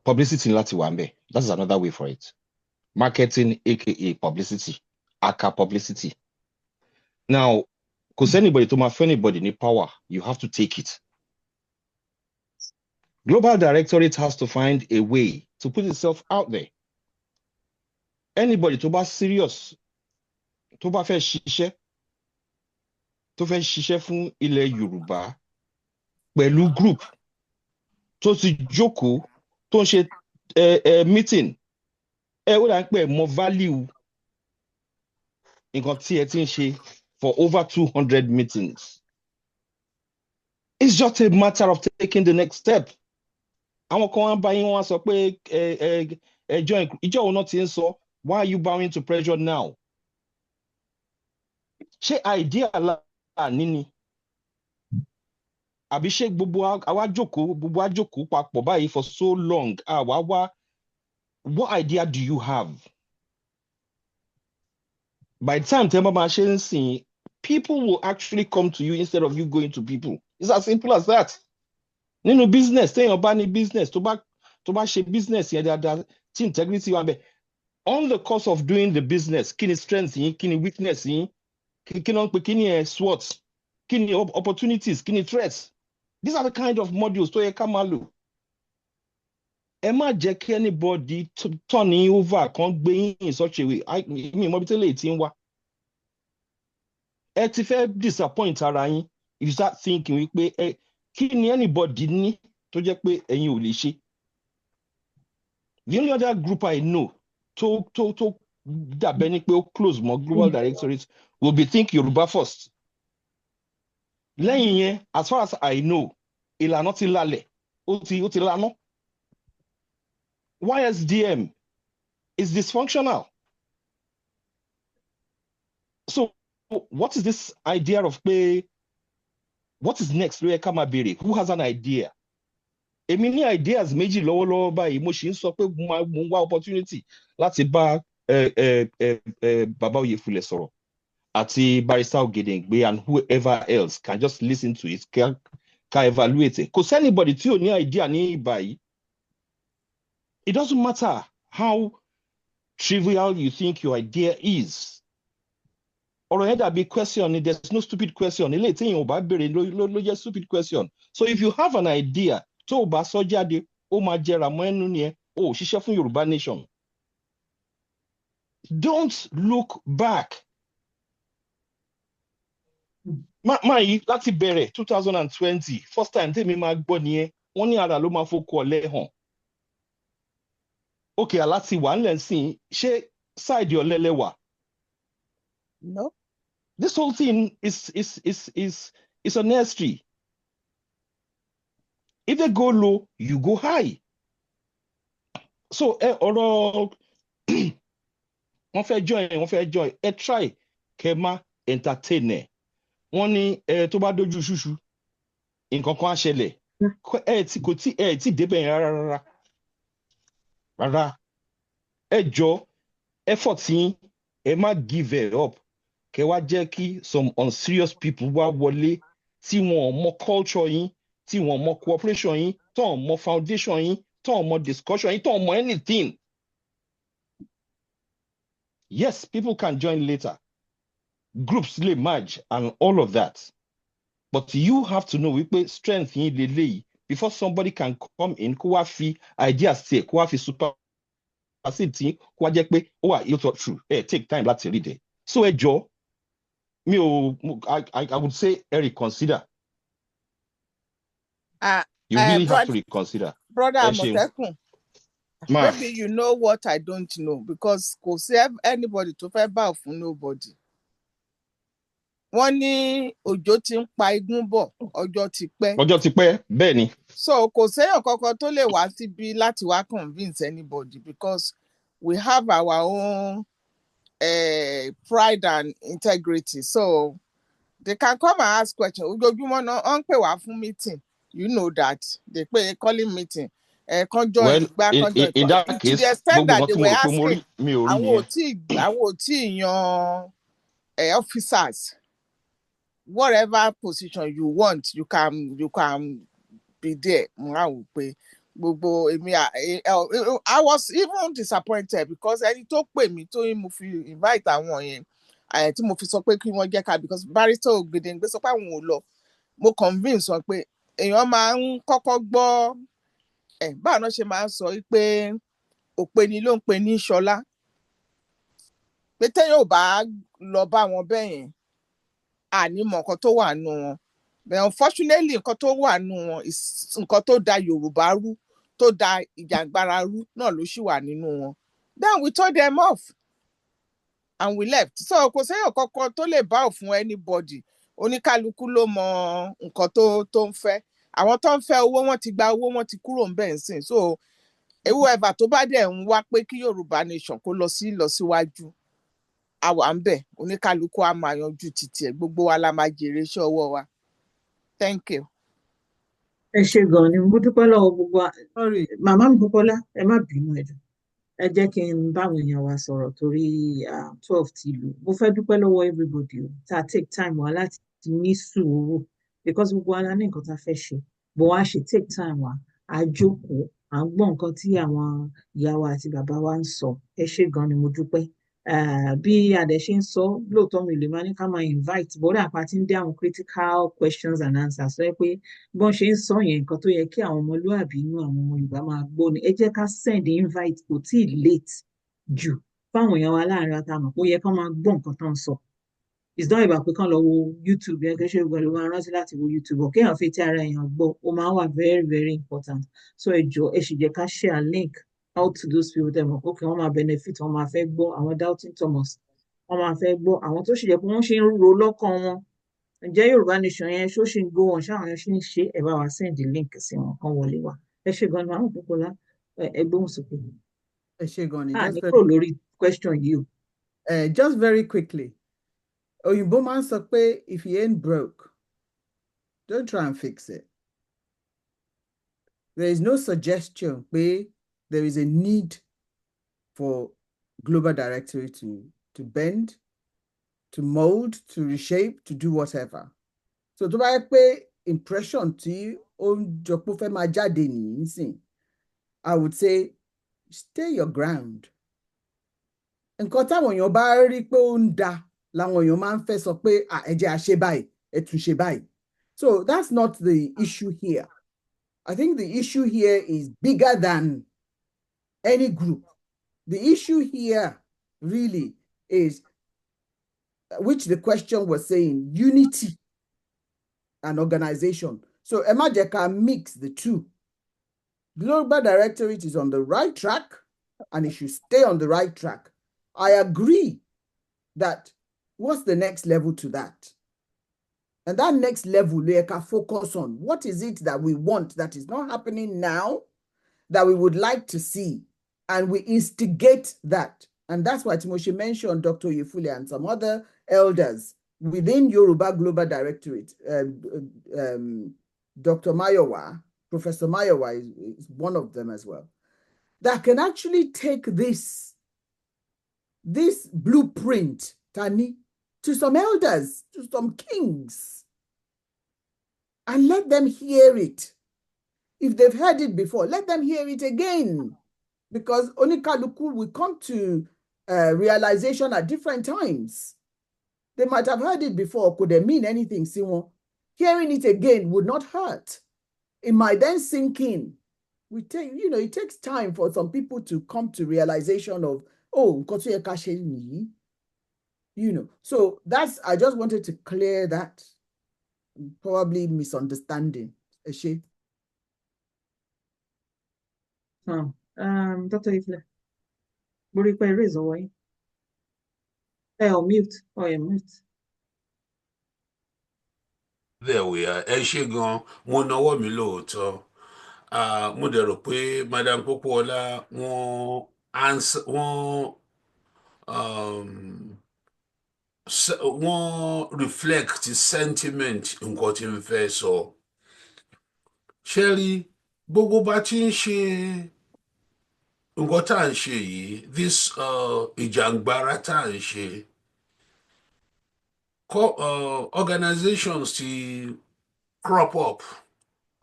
Publicity láti wà ńbẹ̀. That is another way for it. Marketing aka publicity aka publicity. Now kò sẹ́nibody tó máa fẹ́ anybody ní power you have to take it. Global directorate has to find a way to put itself out there. Anybody tó bá serious tó bá fẹ́ ṣiṣẹ́ tó fẹ́ ṣiṣẹ́ fún ilẹ̀ Yorùbá pẹ̀lú group tó ti jókòó tó ń ṣe meeting ó dà ń pẹ́ mọ value nǹkan tí ẹ ti ń ṣe for over 200 meetings. It's just a matter of taking the next step. Àwọn kan wá bá yín wọ́n sọ pé ìjọ òun náà ti ń sọ why are you bowing to pressure now? Ṣé idea láàní ni? Àbí ṣé gbogbo àwa jókòó papọ̀ báyìí for so long what idea do you have? By the time tẹ́ bá máa ṣe ń sìn people will actually come to you instead of you going to people. It's as simple as that. Nínú business téèyàn bá ní business tó bá ṣe business yẹn dáadáa tí integrity wà ńbẹ̀ on the course of doing the business kí ni strength yín kí ni weakness yín kí ni wọ́n pè kí ni SWOT kí ni opportunities kí ni threats. These are the kind of modules tó yẹ ká máa lò. Ẹ má jẹ́ kí anybody turn yín over kan gbé yín in such a way mi mọ̀ bí tẹ́lẹ̀ tí ń wá. Ẹ ti fẹ́ disappoint ara yín if you start thinking wípé kí ni anybody ní tó jẹ́ pé ẹ̀yin ò lè ṣe. The only other group I know tó dàbẹ́ ni pé ó close mọ́ global directorate will be Think Yoruba First. Lẹ́yìn yẹn as far as I know ìlànà ti lálẹ̀ ó ti lànà. YSDM is dysfunctional. So what is this idea of what is next? Who has an idea? Èmi ní ideas méjì lọ́wọ́lọ́wọ́ báyìí mo sì ń sọ pé mo ń wá opportunity láti bá Baba Oyefule sọ̀rọ̀ àti Barrister Ogedengbe and whoever else can just listen to it ká evaluate. Kò sí anybody tí ò ní idea ní báyìí. It doesn't matter how trivial you think your idea is. Ọ̀rọ̀ yẹn dàbí question ni there's no stupid question. Ilé tí èèyàn ò bá béèrè ló jẹ́ stupid question. So if you have an idea tó o bá sọ jáde ó máa jẹrà mọ́ ẹnu ni ẹ o ò ṣiṣẹ́ fún Yorùbá nation. Don't look back. Máa yí láti bẹ̀rẹ̀ 2020 first time tèmi máa gbọ́ nìyẹn wọ́n ní ara ló máa fokò ọ̀lẹ hàn. Okay, aláti wà ńlẹ̀ sìn ṣé side ọ̀lẹ́lẹ̀ wà? No. This whole thing is a nursery. If they go low, you go high. So ọ̀rọ̀ wọ́n fẹ́ join try kẹ́ má entertain ẹ̀. Wọ́n ní tó bá dojú ṣúṣú nǹkan kan á ṣẹlẹ̀ ẹ tí débẹ̀ yẹn rárá. Ẹ jọ effort yín ẹ má give it up kẹ́ wá jẹ́ kí some unserious people wá wọlé tí wọn mọ culture yín tí wọn mọ cooperation yín tó mọ foundation yín tó mọ discussion yín tó mọ anything. Yes, people can join later. Groups lè merge and all of that. But you have to know wípé strength yín lélẹ́yìí before somebody can come in kó wá fi ideas tiẹ̀ kó wá fi supersede tí kó wá jẹ́ pé ó wà yóò tọ́ true take time láti read it. So ẹ jọ I would say reconsider. You really have to reconsider. Brother Àmọ̀tẹ́kùn Maybe you know what I don't know, because kò sí anybody tó fẹ́ bow fún nobody. Wọ́n ní òjò ti ń pa igún bọ̀, ọjọ́ ti pẹ́. Ọjọ́ ti pẹ́, bẹ́ẹ̀ ni. So kò séèyàn kankan tó lè wá síbi láti wá convince anybody, because we have our own pride and integrity. So they can come and ask questions. Ojoojúmọ́ náà wọ́n ń pè wá fún meeting. You know that. They pay calling meeting. Kan join ìgbà kan join. In that To case, the extent that gbogbo they nǹkan tí were mo rò pé mo rí asking, mi ò rí àwọn ò tí yan officers. Whatever position you want, you can be there. I was even disappointed because ẹni tó pè mí tó mo fi invite àwọn yẹn tí mo fi sọ pé kí wọ́n jẹ́ ká, because barrister Ògèdèngbé sọ pé àwọn ò lọ. Mo convince wọn pé èèyàn máa ń kọ́kọ́ gbọ́ báwo náà ṣe máa ń sọ pé òpeni ló ń pe ní ṣọlá, pé téèyàn ò bá lọ bá wọn bẹ́ẹ̀ yẹn àní mọ nǹkan tó wà nù wọn. But unfortunately nǹkan tó wà nù wọn is nǹkan tó da Yorùbá rú, tó da ìjàngbara rú náà ló ṣì wà nínú wọn. Then we told them off and we left. So kò séèyàn kankan tó lè bow fún anybody. Oníkálukú ló mọ nǹkan tó ń fẹ́. Àwọn tó ń fẹ́ owó, wọ́n ti gba owó, wọ́n ti kúrò ń bẹ̀ ń sìn. So whoever tó bá dẹ̀ ń wá pé kí Yorùbá nation kó lọ síwájú, àwa ń bẹ̀, oníkálukú á máa yanjú títí ẹ̀, gbogbo wa la máa jèrè iṣẹ́ ọwọ́ wa. Thank you. Ẹ ṣé gan ni, mo dúpẹ́ lọ́wọ́ gbogbo màmá mi Bọ́lá, ẹ má bínú ẹ̀dùn. Ẹ jẹ́ kí n báwọn èèyàn wa sọ̀rọ̀ torí 12 ti lù. Mo fẹ́ dúpẹ́ lọ́wọ́ everybody o, tá a take time wa láti ní sùúrù, because gbogbo wa la ní nǹkan tá a fẹ́ ṣe. Bó wá ṣe take time wa, a jókòó, à ń gbọ́ nǹkan tí àwọn ìyá wa àti bàbá wa ń sọ. Ẹ ṣé gan ni, mo dúpẹ́. Bí a dẹ̀ ṣe ń sọ, lóòótọ́ mi ò lè máa ní ká máa invite, bọ́dà àpá tí ń dé àwọn critical questions and answers, sọ pé bọ́n ṣe ń sọ yẹn, nǹkan tó yẹ kí àwọn ọmọlúwàbí inú àwọn ọmọ Yorùbá máa gbọ́ ni. Ẹ jẹ́ ká send invite, kò tí ì late jù fáwọn èèyàn wa láàrin wa tá a mọ̀ pé ó yẹ kán máa gbọ́ nǹkan tó ń sọ. It's not about pé kán lọ wo YouTube yẹn, kí ṣe gbogbo ló máa rántí láti wo YouTube, or kéèyàn fi ti ara èèyàn gbọ́, ó máa wà very very important. So ẹ jọ̀ọ́, ẹ sì jẹ́ ká share link out to those people that okay, wọ́n máa benefit, wọ́n máa fẹ́ gbọ́, àwọn doubting Thomas, wọ́n máa fẹ́ gbọ́, àwọn tó sì jẹ́ pé wọ́n ṣe ń ro lọ́kàn wọn. Ǹjẹ́ Yorùbá nation yẹn ṣó ṣì ń go on, ṣáwọn yẹn ṣì ń ṣe, ẹ bá wa send the link sí wọn kán wọlé wá. Ẹ ṣé gan ni, àwọn Bọ́lá, ẹ gbóhùn sókè. Ẹ ṣé gan ni. Ní kúrò lórí question yìí o. Just very quickly, òyìnbó máa ń sọ pé if you ain't broke, don't try and fix it. There is no suggestion pé there is a need for Global Directory to bend, to mold, to reshape, to do whatever. So tó bá yẹ pé impression tí ó ń jọ pé ó fẹ́ máa jáde nìyí sìn, I would say stay your ground. Nǹkan táwọn èèyàn bá rí pé ó ń da làwọn èèyàn máa ń fẹ́ sọ pé ẹ jẹ́ a ṣe báyìí, ẹ tún ṣe báyìí. So that's not the issue here. I think the issue here is bigger than any group. The issue here really is, which the question was saying, unity and organization. So ẹ má jẹ́ ká mix the two. Global Directorate is on the right track and it should stay on the right track. I agree that what's the next level to that? And that next level, we can focus on what is it that we want that is not happening now that we would like to see, and we instigate that. And that's why Timoshe mentioned Dr. Yefule and some other elders within Yoruba Global Directorate. Dr. Mayowa, Professor Mayowa is one of them as well, that can actually take this blueprint, Tani, to some elders, to some kings, and let them hear it. If they've heard it before, let them hear it again, because Onikaluku will come to realization at different times. They might have heard it before. Could it mean anything, Simon? Hearing it again would not hurt. It might then sink in. It takes time for some people to come to realization of, oh, so I just wanted to clear that probably misunderstanding. Dr. Ifle, mo rí pé raise ọwọ́ yín. On mute. Mute. There we are. Ẹ ṣé gan, mo nawọ́ mi lóòótọ́. Mo dẹ̀ rò pé Madam Popoola wọ́n reflect sentiment nǹkan tí n fẹ́ sọ. Ṣé rí gbogbo bá ti ń ṣe nǹkan tá à ń ṣe yìí, this ìjàngbara tá à ń ṣe, organizations ti crop up,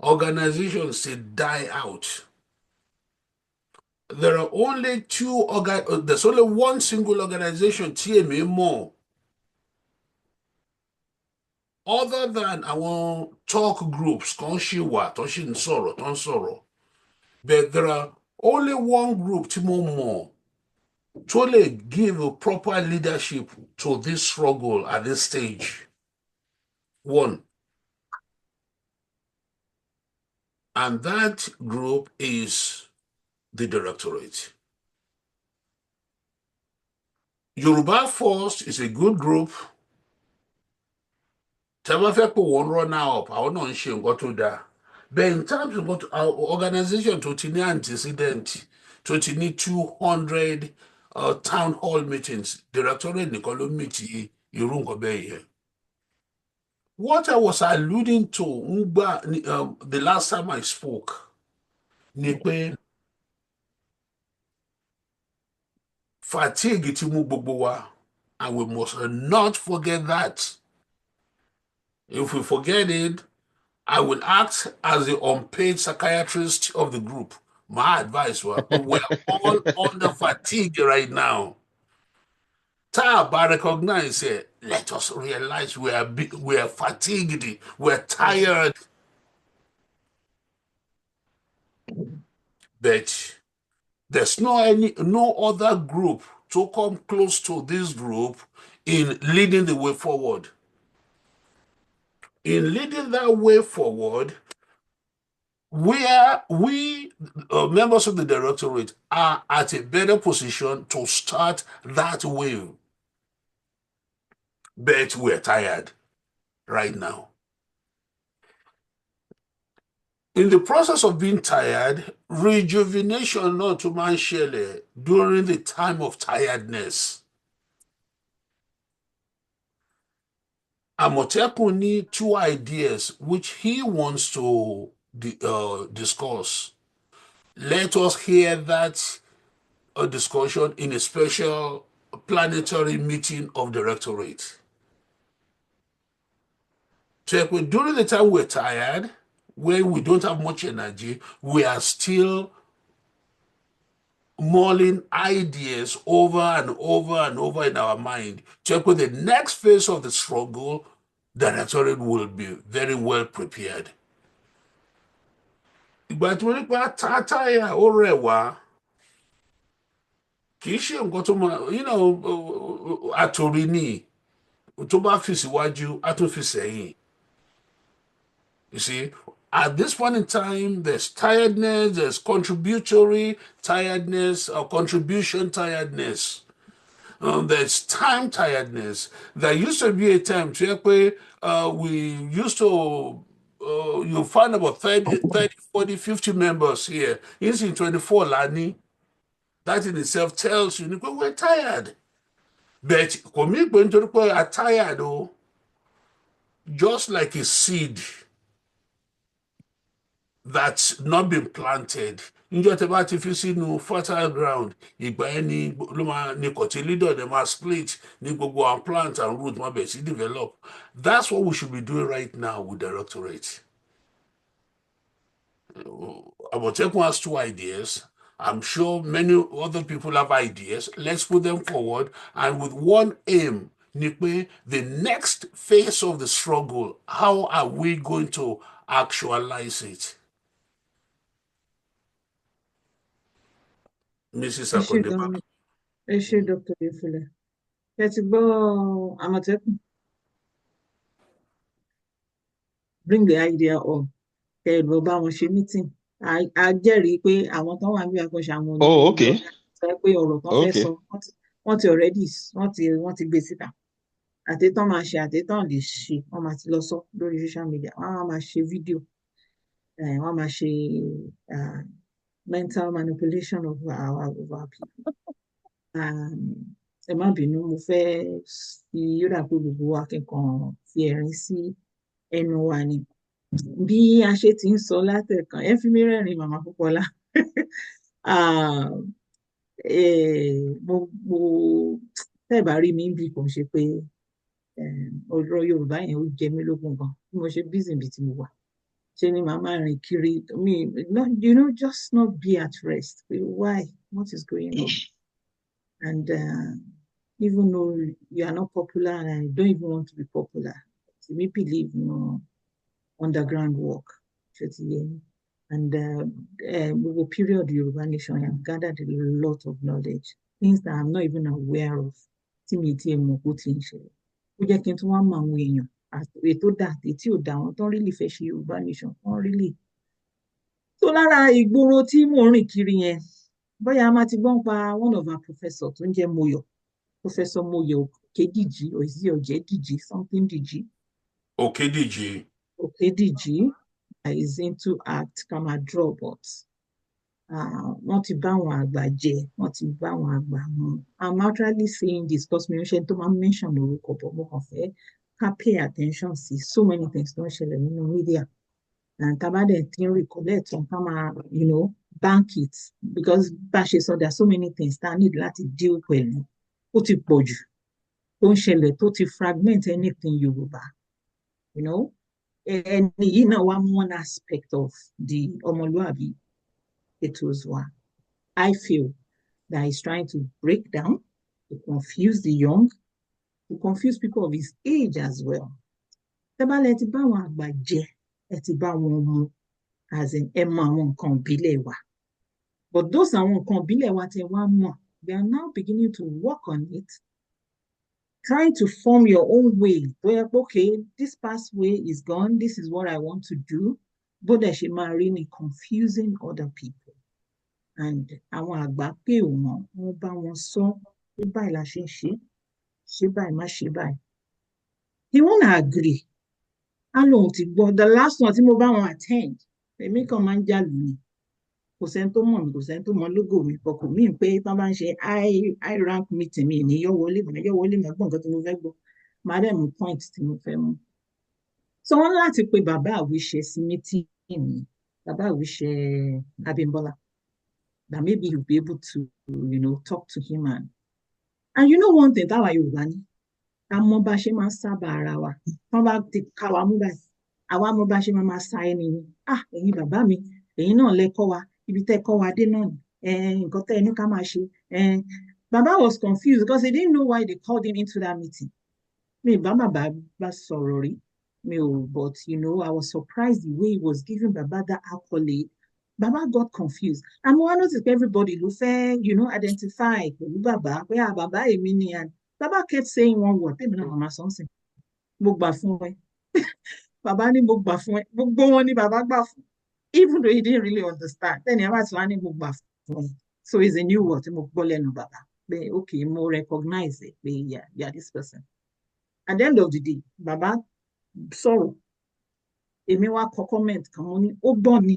organizations ti die out. There are only there's only one single organization tí èmi mọ̀, other than àwọn talk groups kan ṣì wà tó ṣì ń sọ̀rọ̀ tó ń sọ̀rọ̀, but there are only one group tí mo mọ̀ tó lè give a proper leadership to this struggle at this stage. One. And that group is the Directorate. Yoruba First is a good group. Tẹ́wọ́n fẹ́ pò wọ́n run up, àwọn náà ń ṣe nǹkan tó dáa. But in terms of what our organization tó ti ní antecedent, tó ti ní 200 town hall meetings, Directorate nìkan ló meet irú nǹkan bẹ́ẹ̀ yẹn. What I was alluding to the last time I spoke ni pé fatigue ti mú gbogbo wa, and we must not forget that. If we forget it, I will act as the unpaid psychiatrist of the group. My advice was, we're all under fatigue right now. Recognize it. Let us realize we are fatigued, we're tired. But there's no other group to come close to this group in leading the way forward. In leading that way forward, we members of the Directorate are at a better position to start that wave. But we're tired right now. In the process of being tired, rejuvenation not to man shele during the time of tiredness. Amotekun need 2 ideas which he wants to discuss. Let us hear that discussion in a special planetary meeting of Directorate. So during the time we're tired, when we don't have much energy, we are still mulling ideas over and over and over in our mind. Check with the next phase of the struggle, the Directorate will be very well prepared. Ìgbà tí mo ní pé àtàtàyà ó rẹwà, kì í ṣe nǹkan tó máa, àtòrí ni tó bá fi síwájú, á tún fi sẹ́yìn. You see, at this point in time, there's tiredness, there's contributory tiredness, or contribution tiredness. There's time tiredness. There used to be a time where we used to, you find about 30, 40, 50 members here. In 24, Lani, that in itself tells you, we're tired. But when you are tired, just like a seed that's not been planted, níjọ́ tẹ́ bá ti fi sínú fertile ground, ìgbà yẹn ni cotyledon dem máa split, ní gbogbo our plant and root máa bẹ̀rẹ̀ sí develop. That's what we should be doing right now with Directorate. Amotekun has 2 ideas. I'm sure many other people have ideas. Let's put them forward, and with one aim, the next phase of the struggle, how are we going to actualize it? Mrs. Akondeba. Ẹ ṣé Dr. Ifule. Ẹ ti gbọ́ Àmọ̀tẹ́kùn. Bring the idea up. Kẹ́ ẹ lọ bá wọn ṣe meeting. a jẹ́rìí pé àwọn tó wà níbi àkànṣe àwọn Oh, oníròyìn okay. sọ pé ọ̀rọ̀ tó fẹ́ Okay. sọ wọ́n ti already wọ́n ti gbé síta àtẹ̀tàn máa ṣe àtẹ̀tàn lè ṣe wọ́n máa ti lọ sọ lórí social media wọ́n á máa ṣe fídíò wọ́n máa ṣe mental manipulation of our people. Ẹ má bínú mo fẹ́ fi yóò pé gbogbo wa kíkan fi ẹ̀rín sí ẹnu wa ni bí a ṣe ti ń sọ látẹ̀kan ẹ fi mí rẹ́rìn màmá Pópọ́lá mo tẹ́ bá rí mi bí kò ṣe pé ọ̀rọ̀ Yorùbá yẹn ó jẹ mí lógún gan bí mo ṣe busy bí tí mo wà ṣe ni màá máa rìn kiri just not be at rest why what is going on and even though you are not popular and you don't even want to be popular me believe underground work and over period Yoruba Nation I have gathered a lot of knowledge things that I'm not even aware of tí mi ti mọ̀ kó ti ń ṣẹlẹ̀ ó jẹ́ kí n tún wá mọ àwọn èèyàn ètò dà tí ò dà wọn tó ń rí fẹ́ ṣe Yorùbá Nation wọ́n rí tó lára ìgboro tí mò ń rìn kiri yẹn bóyá a máa ti gbọ́n pa one of our professor tó ń jẹ́ Moyo Professor Moyo Okediji Ojediji something Diji Okediji is into art kama draw but wọ́n ti bá àwọn àgbà jẹ wọ́n ti bá àwọn àgbà mu I'm actually saying this because mi ò ṣe tó máa mention orúkọ bọ̀ mo kàn fẹ́ ká pay attention sí so many things tó ń ṣẹlẹ̀ nínú media and tabade tí ń recollect ká máa bank it because bá ṣe sọ there are so many things that need láti deal pẹ̀lú ó ti pọ̀ jù tó ń ṣẹlẹ̀ tó ti fragment anything Yorùbá ẹni yìí náà wá mú one aspect of the ọmọlúàbí ethos wa I feel that he's trying to break down to confuse the young to confuse people of his age as well tẹ́bálẹ̀ ti bá àwọn àgbà jẹ ẹ ti bá wọn mu as in ẹ mọ àwọn nǹkan ìbílẹ̀ wa but those àwọn nǹkan ìbílẹ̀ wa tẹ wá mọ̀ they are now beginning to work on it trying to form your own way where okay this past way is gone this is what I want to do bó dẹ̀ ṣe máa rí ni confusing other people and àwọn àgbà pé wọ́n bá wọn sọ pé báyìí la ṣe ń ṣe báyìí má ṣe báyìí he won't agree á lóun ti gbọ́ the last one tí mo bá wọn attend èmi kan máa ń jálù ni kò sẹ́ni tó mọ̀ mi kò sẹ́ni tó mọ̀ lógo mi pọ̀ kò mí pé tán bá ń ṣe high rank meeting mi ní yọ̀wọ́lé mà gbọ́ nǹkan tí mo fẹ́ gbọ́ máa dẹ̀ mú point tí mo fẹ́ mú so wọ́n láti pe bàbá Àwíṣẹ sí meeting mi bàbá Àwíṣẹ Abímbọ́lá that maybe you'll be able to talk to him and one thing táwa Yorùbá ní àmọ́ bá ṣe máa ń sábà ara wa wọ́n bá ti ká wa mú báyìí àwa mọ̀ bá ṣe máa sa ẹni ni ẹ̀yin bàbá mi ẹ̀yin náà lẹ kọ́ wa ibi tẹ́ kọ́ wa dé náà ni nǹkan tẹ́ ẹni ká máa ṣe bàbá was confused because he didn't know why they called him into that meeting mi bá bàbá bá sọ̀rọ̀ rí mi ò but I was surprised the way he was giving bàbá that accolade bàbá got confused and mo wá notice pé everybody ló fẹ́ identify pẹ̀lú bàbá pé bàbá èmi ni and bàbá kept saying one word tèmi náà màmá sọ́nsìn mo gbà fún ẹ bàbá ní mo gbà fún ẹ gbogbo wọn ni bàbá gbà fún even though he didn't really understand then ẹ bá ti wá ní mo gbà fún ẹ so it's a new word tí mo gbọ́ lẹ́nu bàbá pé okay mo recognize it pé yeah this person at the end of the day bàbá sọ̀rọ̀ èmi wá kọ comment kan mo ní ó gbọ́ ni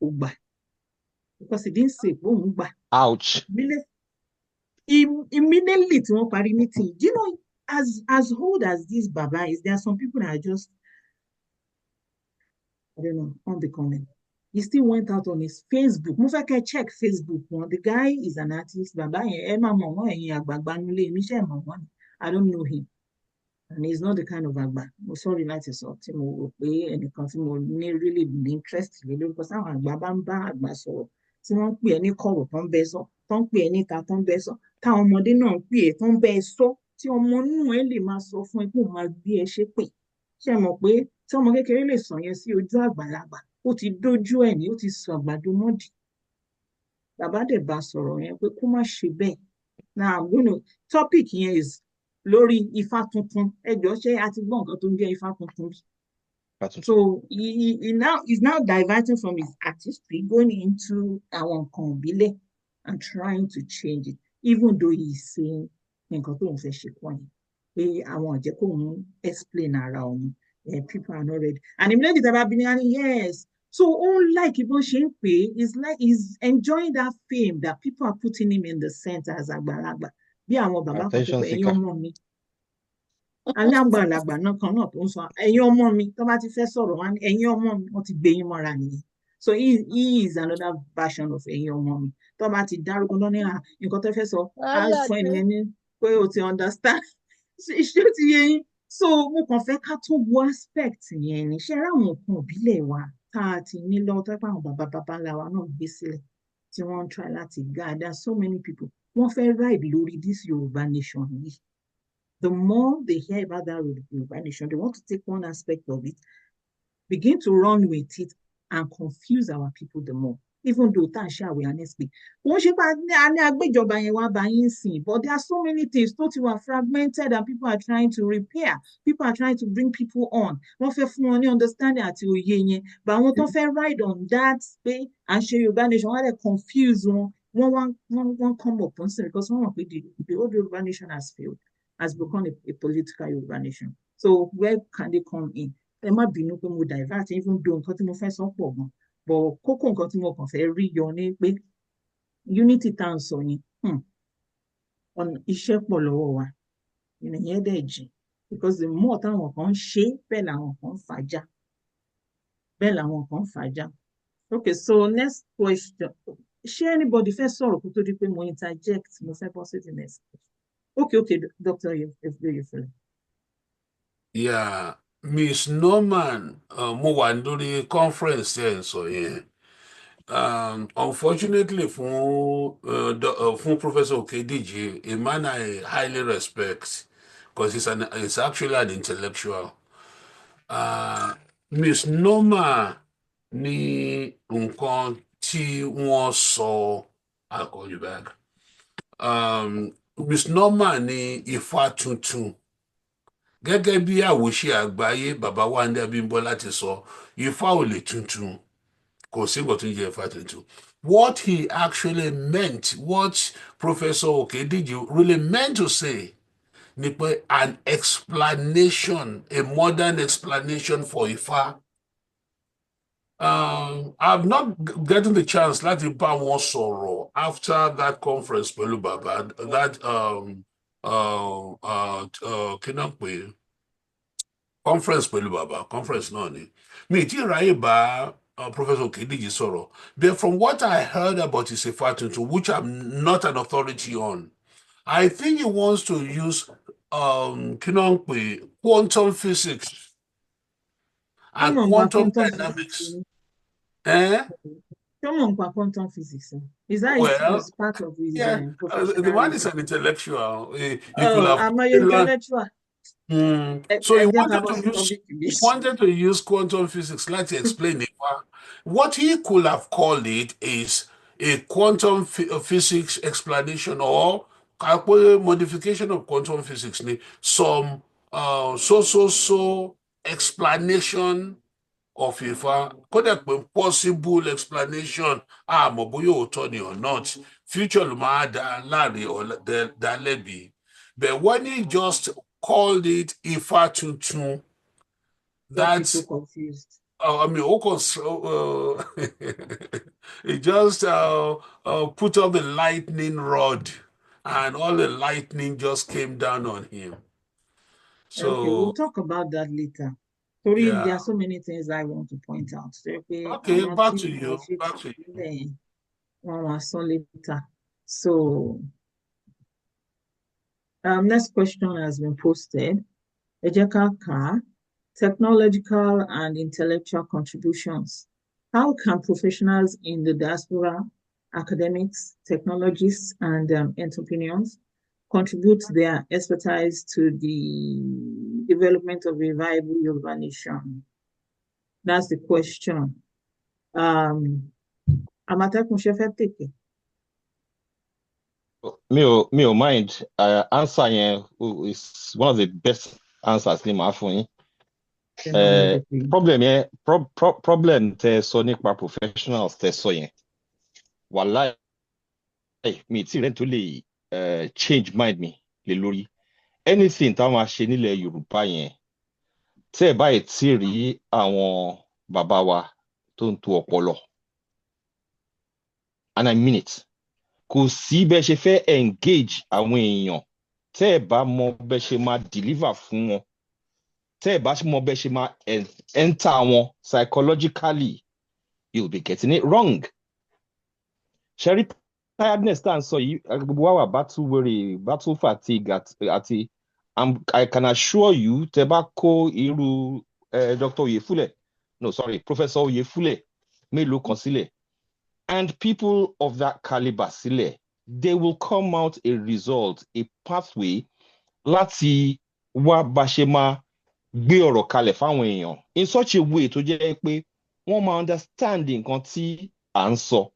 ó gbà because he didn't say pé òun gbà. Ouch. Immediately tí wọ́n parí meeting as old as this baba is there are some people that are just I don't know unbecoming he still went out on his Facebook mo fẹ́ kẹ́ check Facebook wọn the guy is an artist baba yẹn ẹ máa mọ̀ wọ́n ẹ̀yin àgbààgbà nílé mi ṣe mọ̀ wọ́n I don't know him and he's not the kind of àgbà mo sorry láti sọ tí mo rò pé ẹnìkan tí mo ní really ní interest lé lórí because àwọn àgbà bá ń bá àgbà sọ̀rọ̀ tí wọ́n ń pè é ní kọ̀rọ̀ tó ń bẹ sọ tó ń pè é níta tó ń bẹ sọ táwọn ọmọdé náà ń pè é tó ń bẹ sọ tí ọmọ inú ẹ lè máa sọ fún ẹ pé òun máa gbé ẹ ṣépè ṣe mọ̀ pé tí ọmọ kékeré lè sọ yẹn sí ojú àgbàlagbà ó ti dójú ẹ̀ ní ó ti sọ àgbàdo mọ́dì bàbá dẹ̀ bá sọ̀rọ̀ yẹn pé kó má ṣe bẹ́ẹ̀ now topic yẹn is lórí ifá tuntun ẹjọ́ ṣé a ti gbọ́ nǹkan tó ń jẹ́ ifá tuntun bí So he now is now diverting from his artistry, going into our ìbílẹ̀ and trying to change it, even though he's saying nǹkan tó ń fẹ́ ṣe pọ̀ yẹn pé àwọn ọ̀jẹ̀ kò ń explain ara òun, people are not ready. And immediately tí a bá bí ní yes, so unlike bó ṣe ń pè é, it's like he's enjoying that fame that people are putting him in the center as àgbàlagbà bí àwọn bàbá kan tó Attention pé ẹ̀yin seeker. ọmọ mi alágbàlagbà náà kan náà tó ń sọ ẹ̀yin ọmọ mi tó bá ti fẹ́ sọ̀rọ̀ wá ní ẹ̀yin ọmọ mi wọ́n ti gbé yín mọ́ra nìyẹn. So he is another version of ẹ̀yin ọmọ mi tó bá ti dárúkọ náà ní nǹkan tó fẹ́ sọ á fún ẹnìyẹn ní pé o ti understand ṣé ó ti yé yín. So mo kàn fẹ́ ká tó wo aspect yẹn ní ṣe ra àwọn nǹkan ìbílẹ̀ wa tá a ti ní lọ́wọ́ tó pé àwọn bàbá ńlá wa náà gbé sílẹ̀ tí wọ́n ń try láti guide. There are so many people wọ́n fẹ́ ride lórí this Yorùbá nation yìí. The more they hear about that Yoruba nation, they want to take one aspect of it, begin to run with it, and confuse our people the more. Even though tá à ń ṣe awareness pé wọ́n ṣe pa ní agbéjọba yẹn wá bá yín sìn, but there are so many things tó ti wà fragmented and people are trying to repair. People are trying to bring people on. Wọ́n fẹ́ fún wọn ní understanding àti òye yẹn. But àwọn tó fẹ́ ride on that pé à ń ṣe Yorùbá nation wọ́n lè confuse wọn. Wọ́n come up on because wọ́n mọ̀ pé the old Yoruba nation has failed, has become a political Yoruba nation. So where can they come in? Ẹ má bínú pé mo divert even though nǹkan tí mo fẹ́ sọ pọ̀ gan. But kókó nǹkan tí mo kàn fẹ́ rí yọ ni pé unity tá à ń sọ yẹn iṣẹ́ pọ̀ lọ́wọ́ wa ìyẹn dẹ̀ jìn because the more táwọn kan ń ṣe bẹ́ẹ̀ làwọn kan ń fàájà bẹ́ẹ̀ làwọn kan ń fàájà. Okay, so next question. Ṣé anybody fẹ́ sọ̀rọ̀ kó tó di pé mo interject mo fẹ́ bọ́ sí the next question? Okay, Dr. Yefele. Yeah, Miss Norman, mo wà lórí conference ẹ̀ ń sọ yẹn. Unfortunately fún Professor Okediji, a man I highly respect because he's actually an intellectual. Miss Norman ní nǹkan tí wọ́n sọ, I'll call you back. Miss Norman ní Ifá tuntun. Gẹ́gẹ́ bí àwòṣe àgbáyé bàbá Wándé Abímbọ́lá ti sọ, Ifá ò lè tuntun. Kò sí nǹkan tó ń jẹ́ Ifá tuntun. What he actually meant, what Professor Okediji really meant to say, ni pé an explanation, a modern explanation for Ifá. I've not gotten the chance láti bá wọn sọ̀rọ̀ after that conference pẹ̀lú bàbá, that kí náà pé conference pẹ̀lú bàbá, conference náà ni. Mi tí ráyè bá Professor Okediji sọ̀rọ̀, but from what I heard about his Ifá tuntun, which I'm not an authority on, I think he wants to use kí náà pé quantum physics and quantum dynamics. Quantum physics. Is that Well, is part of his yeah, the man is an intellectual. He could have. I'm an intellectual. So he wanted to use quantum physics to explain it. What he could have called it is a quantum physics explanation or modification of quantum physics. Some so explanation of Ifá, could have been possible explanation, àmọ́ bóyá òótọ́ ni or not, future ló máa dá láre or dá lẹ́bi. But when he just called it Ifá tuntun, that's so confused. I mean, he just put up the lightning rod, and all the lightning just came down on him. So okay, we'll talk about that later. Yeah. There are so many things I want to point out. Okay, back to you. Back to you. Later. So, next question has been posted. Ejeka, technological and intellectual contributions. How can professionals in the diaspora, academics, technologists, and entrepreneurs contribute their expertise to the development of a viable Yoruba nation? That's the question. Amatekun ṣe fẹ́ take it. Mi ò mind. Answer yẹn is one of the best answers ni màá fún yín. Problem tẹ sọ nípa professionals tẹ sọ yẹn. Wàláì mi tí rẹ̀ tó lè change mind mi lé lórí. Anything táwọn máa ṣe nílẹ̀ Yorùbá yẹn, tẹ́ ẹ̀ báyìí tí rí àwọn bàbá wa tó ń to ọpọlọ. And I mean it. Kò sí bẹ́ẹ̀ ṣe fẹ́ engage àwọn èèyàn tẹ́ ẹ̀ bá mọ bẹ́ẹ̀ ṣe máa deliver fún wọn. Tẹ́ ẹ̀ bá mọ bẹ́ẹ̀ ṣe máa enter wọn psychologically, you'll be getting it wrong. Sherry tiredness tá à ń sọ yìí, gbogbo wa wà battle worry, battle fatigue àti I can assure you, tẹ́ bá kó irú Dr. Oyefule, no sorry, Professor Oyefule mélòó kan sílẹ̀, and people of that caliber sílẹ̀, they will come out a result, a pathway láti wá bá ṣe máa gbé ọ̀rọ̀ kalẹ̀ fáwọn èèyàn in such a way tó jẹ́ pé wọ́n máa understand nǹkan tí à ń sọ.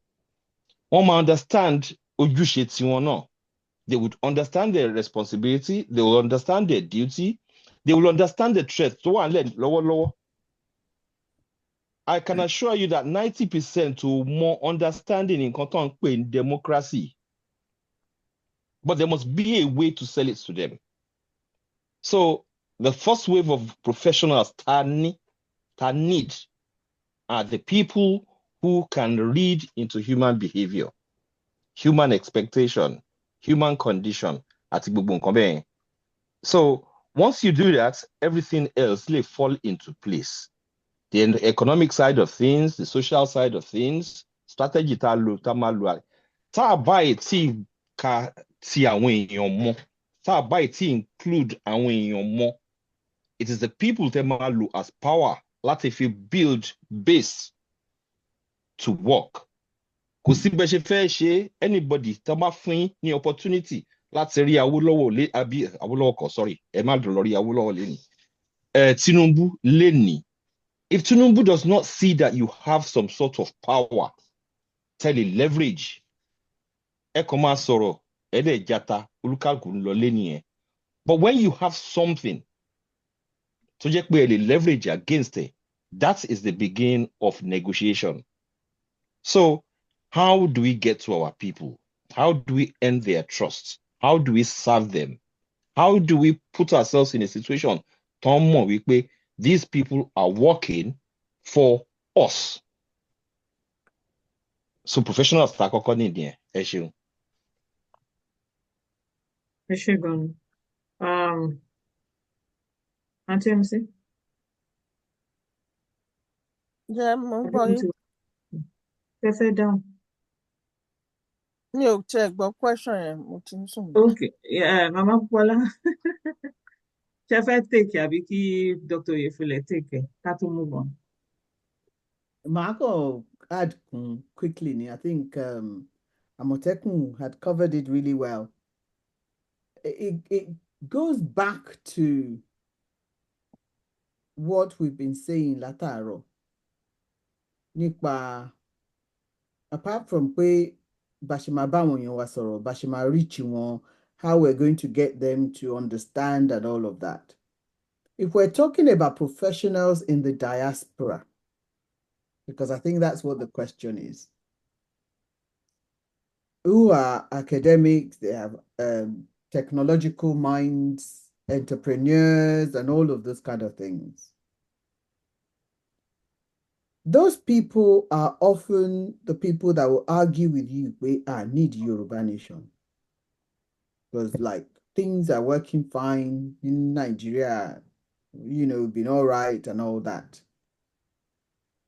Wọ́n máa understand ojúṣe tiwọn náà. They would understand their responsibility, they will understand their duty, they will understand the threat tó wà nílẹ̀ lọ́wọ́lọ́wọ́. I can assure you that 90% or more understanding in nǹkan in democracy. But there must be a way to sell it to them. So the first wave of professionals that need are the people who can read into human behavior, human expectation, human condition, àti gbogbo nǹkan bẹ́ẹ̀. So once you do that, everything else will fall into place. The economic side of things, the social side of things, strategy tá máa lò. Tá báyìí tí ka ti àwọn èèyàn mọ̀, tá báyìí tí include àwọn èèyàn mọ̀, it is the people that máa lò as power láti fi build base to work. Kò sí bẹ́ẹ̀ ṣe fẹ́ ṣe anybody tá bá fún ní opportunity láti rí Awólọ́wọ̀ àbí Awólọ́wọ̀ kọ́, sorry, ẹ má dùn lórí Awólọ́wọ̀ lẹ́ni. Tinubu lẹ́ni. If Tinubu does not see that you have some sort of power, tell a leverage. Ẹ kàn máa sọ̀rọ̀, ẹ dẹ̀ jata, olúkálùkù ń lọ lẹ́ni ẹ̀. But when you have something tó jẹ́ pé ẹ lè leverage against it, that is the beginning of negotiation. So how do we get to our people? How do we earn their trust? How do we serve them? How do we put ourselves in a situation tó mọ̀ wípé these people are working for us? So professionals ta kọ́kọ́ ní ìdí ẹ̀, ẹ ṣeun. Ẹ ṣé gan-an. Aunty MC? Jẹ́ mo ń gbọ́ yín. Ẹ fẹ́ dáhùn. Mi ò tiẹ̀ gbọ́ question yẹn, mo ti ń sùn. Okay, Mama Bukola. Ṣé ẹ fẹ́ take àbí kí Dr. Oyefule take ká tó move on? Marco add quickly, I think Amotekun had covered it really well. It goes back to what we've been saying lataro. Nípa, apart from pé bashima báwọn èèyàn wa sọ̀rọ̀, bashima reach wọn, how we're going to get them to understand and all of that. If we're talking about professionals in the diaspora, because I think that's what the question is, who are academics, they have technological minds, entrepreneurs, and all of those kind of things. Those people are often the people that will argue with you, we need Yoruba nation. Because like things are working fine in Nigeria, been all right and all that.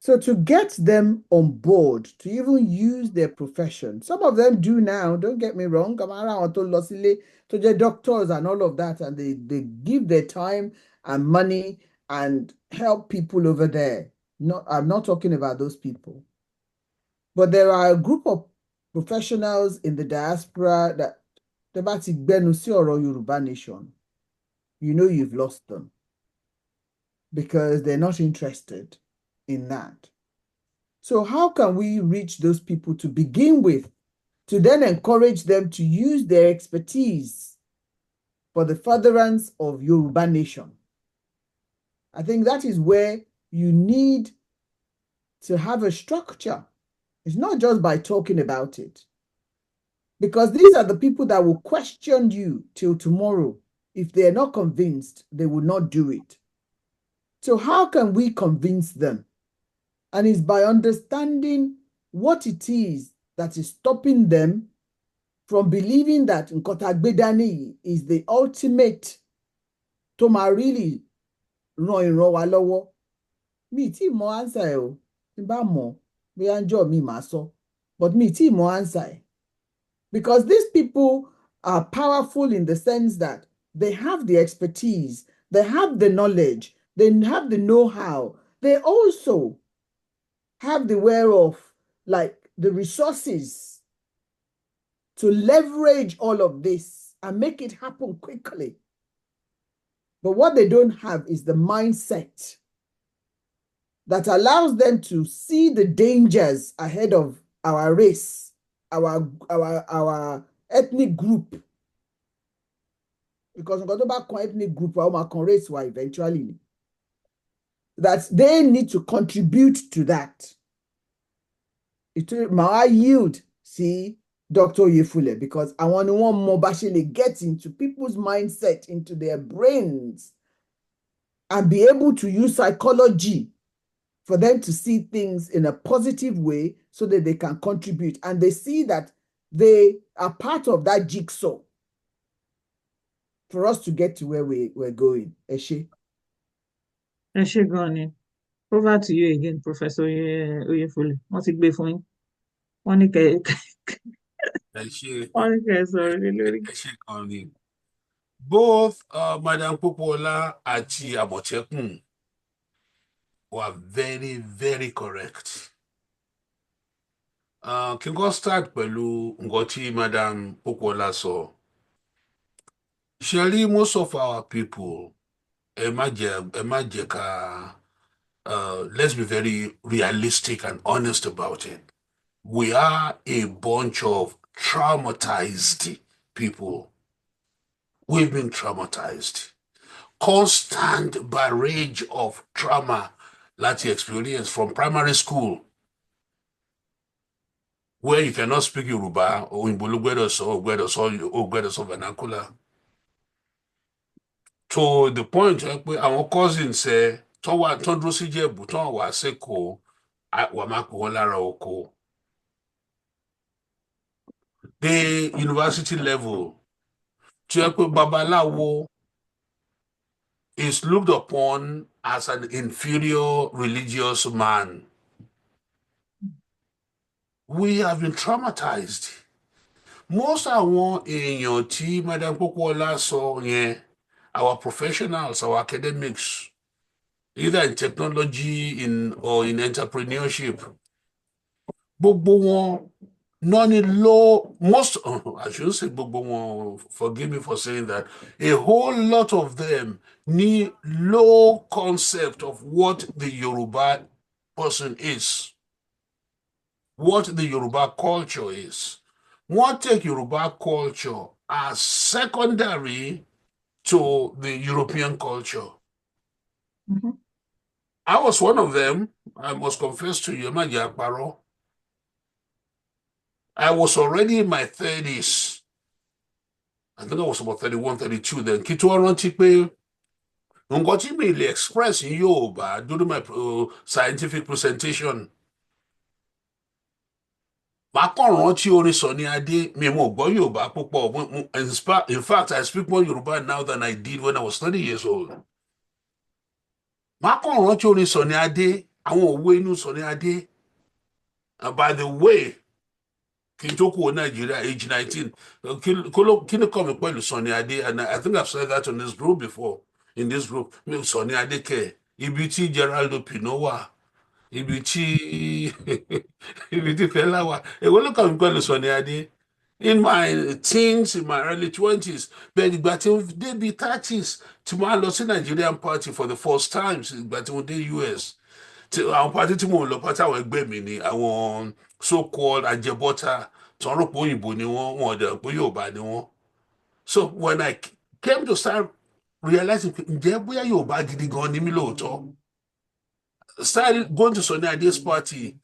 So to get them on board, to even use their profession, some of them do now, don't get me wrong, to get doctors and all of that, and they give their time and money and help people over there. I'm not talking about those people. But there are a group of professionals in the diaspora that Yoruba nation, you've lost them because they're not interested in that. So how can we reach those people to begin with, to then encourage them to use their expertise for the furtherance of Yoruba nation? I think that is where you need to have a structure. It's not just by talking about it. Because these are the people that will question you till tomorrow. If they're not convinced, they will not do it. So how can we convince them? And it's by understanding what it is that is stopping them from believing that Nkotagbedani is the ultimate tó máa really ran ìran wa lọ́wọ́. Mi tí mọ answer ẹ o, tí bá mọ̀ bóyá ń jọ mi máa sọ, but mi tí mọ answer ẹ. Because these people are powerful in the sense that they have the expertise, they have the knowledge, they have the know-how. They also have the whereof, like the resources to leverage all of this and make it happen quickly. But what they don't have is the mindset that allows them to see the dangers ahead of our race, our ethnic group. Because nǹkan tó bá kan ethnic group wa ó máa kan race wa eventually. That they need to contribute to that. It will yield, see, Dr. Oyefule, because I want more bashing get into people's mindset, into their brains, and be able to use psychology for them to see things in a positive way so that they can contribute. And they see that they are part of that jigsaw for us to get to where we're going. Eshe. Eshe Gani. Over to you again, Professor Oyefule. Wọ́n ti gbé fún yín. Wọ́n ní kẹ́ sọ̀rọ̀ lé lórí. Both Madam Popola àti Àmọ̀tẹ́kùn were very, very correct. Kí n kọ́ start pẹ̀lú nǹkan tí Madam Popola sọ. Surely most of our people, let's be very realistic and honest about it. We are a bunch of traumatized people. We've been traumatized. Constant barrage of trauma that you experience from primary school, where you cannot speak Yoruba or in Bulugwedo vernacular. To the point where our cousins say, Tondro Sije Buton wa seko, wa mako lara oko. The university level, Babalawo is looked upon as an inferior religious man. We have been traumatized. Most àwọn èèyàn tí Madam Popola sọ yẹn, our professionals, our academics, either in technology or in entrepreneurship, gbogbo wọn most, I shouldn't say gbogbo wọn, forgive me for saying that, a whole lot of them need low concept of what the Yoruba person is, what the Yoruba culture is. Wọ́n take Yoruba culture as secondary to the European culture. Mm-hmm. I was one of them. I must confess to you, I was already in my 30s. I think I was about 31, 32 then. Kí tó rántí pé nǹkan tí mi lè express in Yoruba during my scientific presentation. Màá kàn rántí orin Sunny Adé, mi ò gbọ́ Yorùbá púpọ̀. In fact, I speak more Yoruba now than I did when I was 30 years old. Màá kàn rántí orin Sunny Adé, àwọn òwe inú Sunny Adé. And by the way, kí n tó kúrò Nigeria, age 19, kí ni kọ́ mi pẹ̀lú Sunny Adé? And I think I've said that on this group before. In this group, Sunny Adé kẹ̀, ibi tí Geraldo Pino wà. Ibi tí Fẹlá wà. Èwo ló kàn mí pẹ̀lú Sunny Adé? In my teens, in my early 20s, but ìgbà tí mo débi 30s, tí mo á lọ sí Nigerian party for the first time, ìgbà tí mo dé US. Àwọn party tí mo lọ party àwọn ẹgbẹ́ mi ni àwọn so-called ajẹbọ́tà tí wọ́n rò pé òyìnbó ni wọ́n dẹ̀ pé Yorùbá ni wọ́n. So when I came to start realize pé ǹjẹ́ bóyá Yorùbá gidi gan ni mí lóòótọ́. Started going to Sunny Ade's party,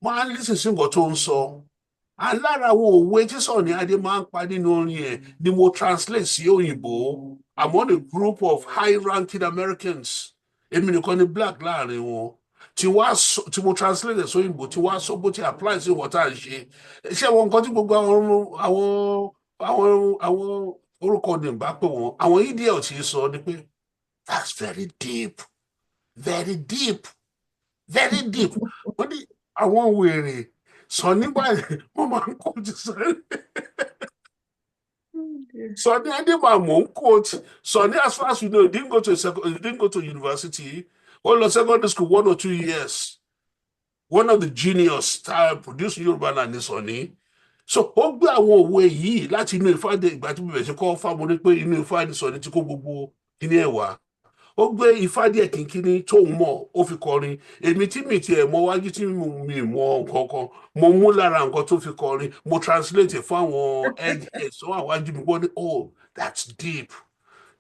mo á listen sí nǹkan tó ń sọ. And lára àwọn òwe tí Sunny Adé máa ń pa nínú orin ẹ̀ ni mo translate sí òyìnbó. I'm on a group of high-ranking Americans. Èmi nìkan ni black láàrin wọn. Tí mo translate sí òyìnbó, tí wàá sọ bó ti apply sí nǹkan tá à ń ṣe. Ṣé àwọn nǹkan tí gbogbo àwọn orúkọ ní bá pè wọ́n, àwọn idiot yìí sọ ni pé that's very deep, very deep, very deep. Wọ́n ní àwọn wèrè sọ nígbà wọ́n máa ń kojú sọ́ni. Sunny Adé máa mò ń coach. Sunny, as far as you know, he didn't go to university. All the secondary school 1 or 2 years. One of the genius produced Yoruba land ní Sunny. So ó gbé àwọn òwe yìí láti inú Ifá dé ìgbà tí mo bẹ̀rẹ̀ sí kọ́ fáwọn ní pé inú Ifá ní Sunny ti kó gbogbo kíní ẹ̀ wá. Ó gbé Ifá díẹ̀ kínkínní tóun mọ̀ ó fi kọrin. Èmi tí mi tiẹ̀ mọ wájú tí mi mọ nǹkan kan, mo mú lára nǹkan tó fi kọrin, mo translate fún àwọn eggheads tó wà wájú mi wọ́n ní, oh, that's deep.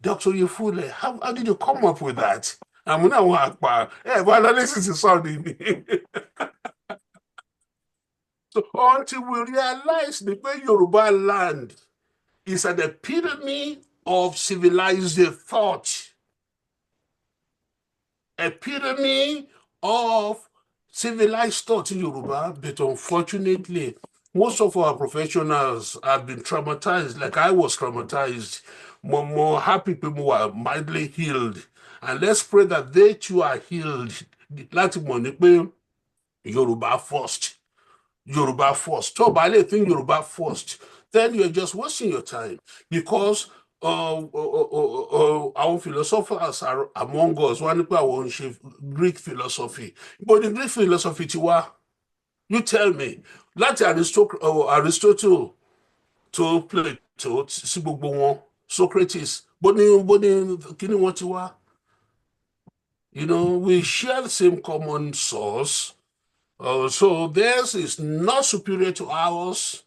Dr. Yefule, how did you come up with that? Àmú náà wọn àpà but analysis is sounding. So until we realize the way Yoruba land is an epitome of civilized thought, epitome of civilized thought in Yoruba, but unfortunately, most of our professionals have been traumatized, like I was traumatized. More happy people are mildly healed. And let's pray that they too are healed. Láti mọ̀ ní pé Yoruba first. Yoruba first. Tó bá lè think Yoruba first, then you're just wasting your time, because our philosophers are among us. Wọ́n ní pé àwọn ń ṣe Greek philosophy. But the Greek philosophy ti wá, you tell me, láti Aristotle to Plato sí gbogbo wọn, Socrates, bó ní kíní wọn ti wá. You know, we share the same common source. So theirs is not superior to ours.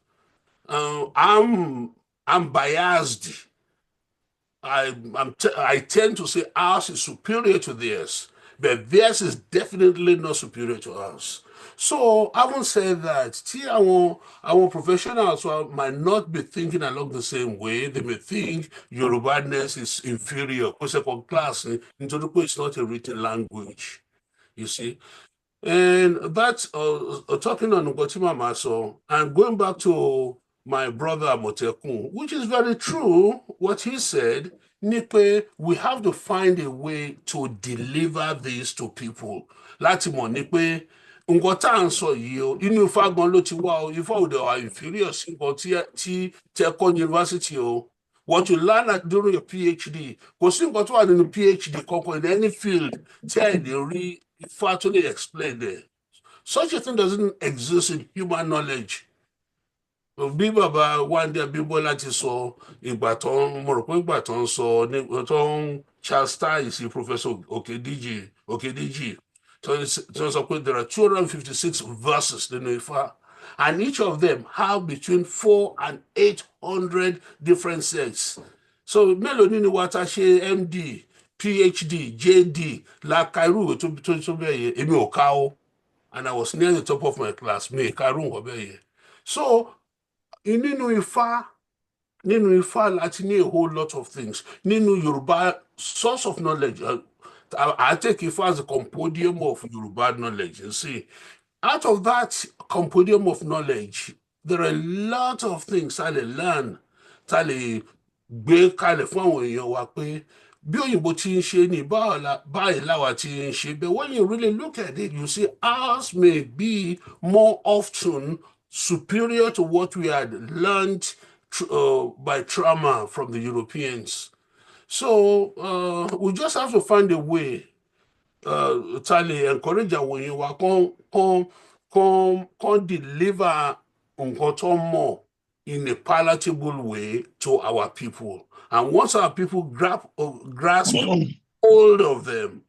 I'm biased. I tend to say ours is superior to theirs, but theirs is definitely not superior to ours. So I won't say that. See, our professionals might not be thinking along the same way. They may think Yorubaness is inferior, second class, into it's not a written language. You see. And that's talking on Ngotima Maso, and going back to my brother Motekun, which is very true, what he said, Nipe, we have to find a way to deliver this to people. Láti mọ̀ ní pé nǹkan tá à ń sọ yìí o, inú Ifá gan ló ti wá o, Ifá òde wà inferior sí nǹkan tí kọ́ university o. What you learn during your PhD, kò sí nǹkan tó wà nínú PhD kankan in any field tí ẹ̀ lè rí Ifá tó lè explain there. Such a thing doesn't exist in human knowledge. Bí bàbá Wándé Abímbọ́lá ti sọ ìgbà tó ń mo rò pé ìgbà tó ń sọ tó ń chastise Professor Okediji tó ń sọ pé there are 256 verses nínú Ifá, and each of them have between 400 and 800 different sects. So mélòó nínú wa ta ṣe MD, PhD, JD, la ka irú ìwé tó bẹ́ẹ̀ yẹ, èmi ò ká o, and I was near the top of my class, mi ì ka irú nǹkan bẹ́ẹ̀ yẹ. So nínú Ifá láti ní a whole lot of things. Nínú Yorùbá, source of knowledge, I take Ifá as a compendium of Yoruba knowledge. You see, out of that compendium of knowledge, there are a lot of things I learn, tá lè gbé kalẹ̀ fún àwọn èèyàn wa pé bí òyìnbó ti ń ṣe ní báyìí láwa ti ń ṣe. But when you really look at it, you see ours may be more often superior to what we had learned by trauma from the Europeans. So we just have to find a way tá lè encourage àwọn èèyàn wa kán deliver nǹkan tó mọ̀ in a palatable way to our people. And once our people grasp hold of them,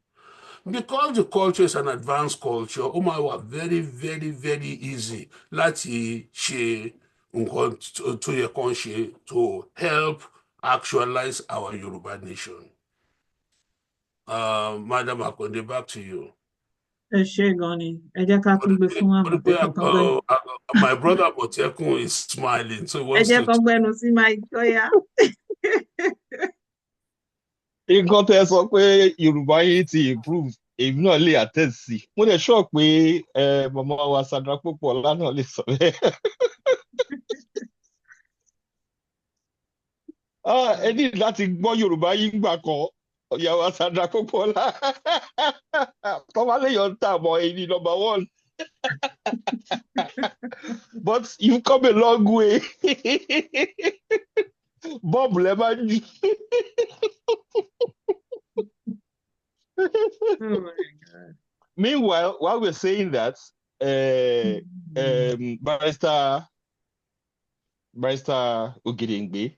because the culture is an advanced culture, ó máa wà very, very, very easy láti ṣe nǹkan tó yẹ kán ṣe to help actualize our Yoruba nation. Madam Akonde, back to you. Ẹ ṣé gan ni, ẹ jẹ́ ká tún gbé fún Àmọ̀tẹ́kùn kan gbẹ́nu. My brother Amotekun is smiling, so he Ẹ wants jẹ́ to. kan gbẹ́nu sí Mike Oya. nǹkan tẹ́ ẹ sọ pé Yorùbá yìí ti improve èmi náà lè attest sí mo dẹ̀ sọ pé màmá wa Sandra Pópóọlá náà lè sọ bẹ́ẹ̀. ẹ ní láti gbọ́ Yorùbá yìí gbà kan ìyàwó Sandra Pópóọlá tọ́ba léèyàn ń tà mọ́ ẹni number one. But you've come a long way. Bob Lemon. Oh my God. Meanwhile, while we're saying that, Barrister Ogedengbe,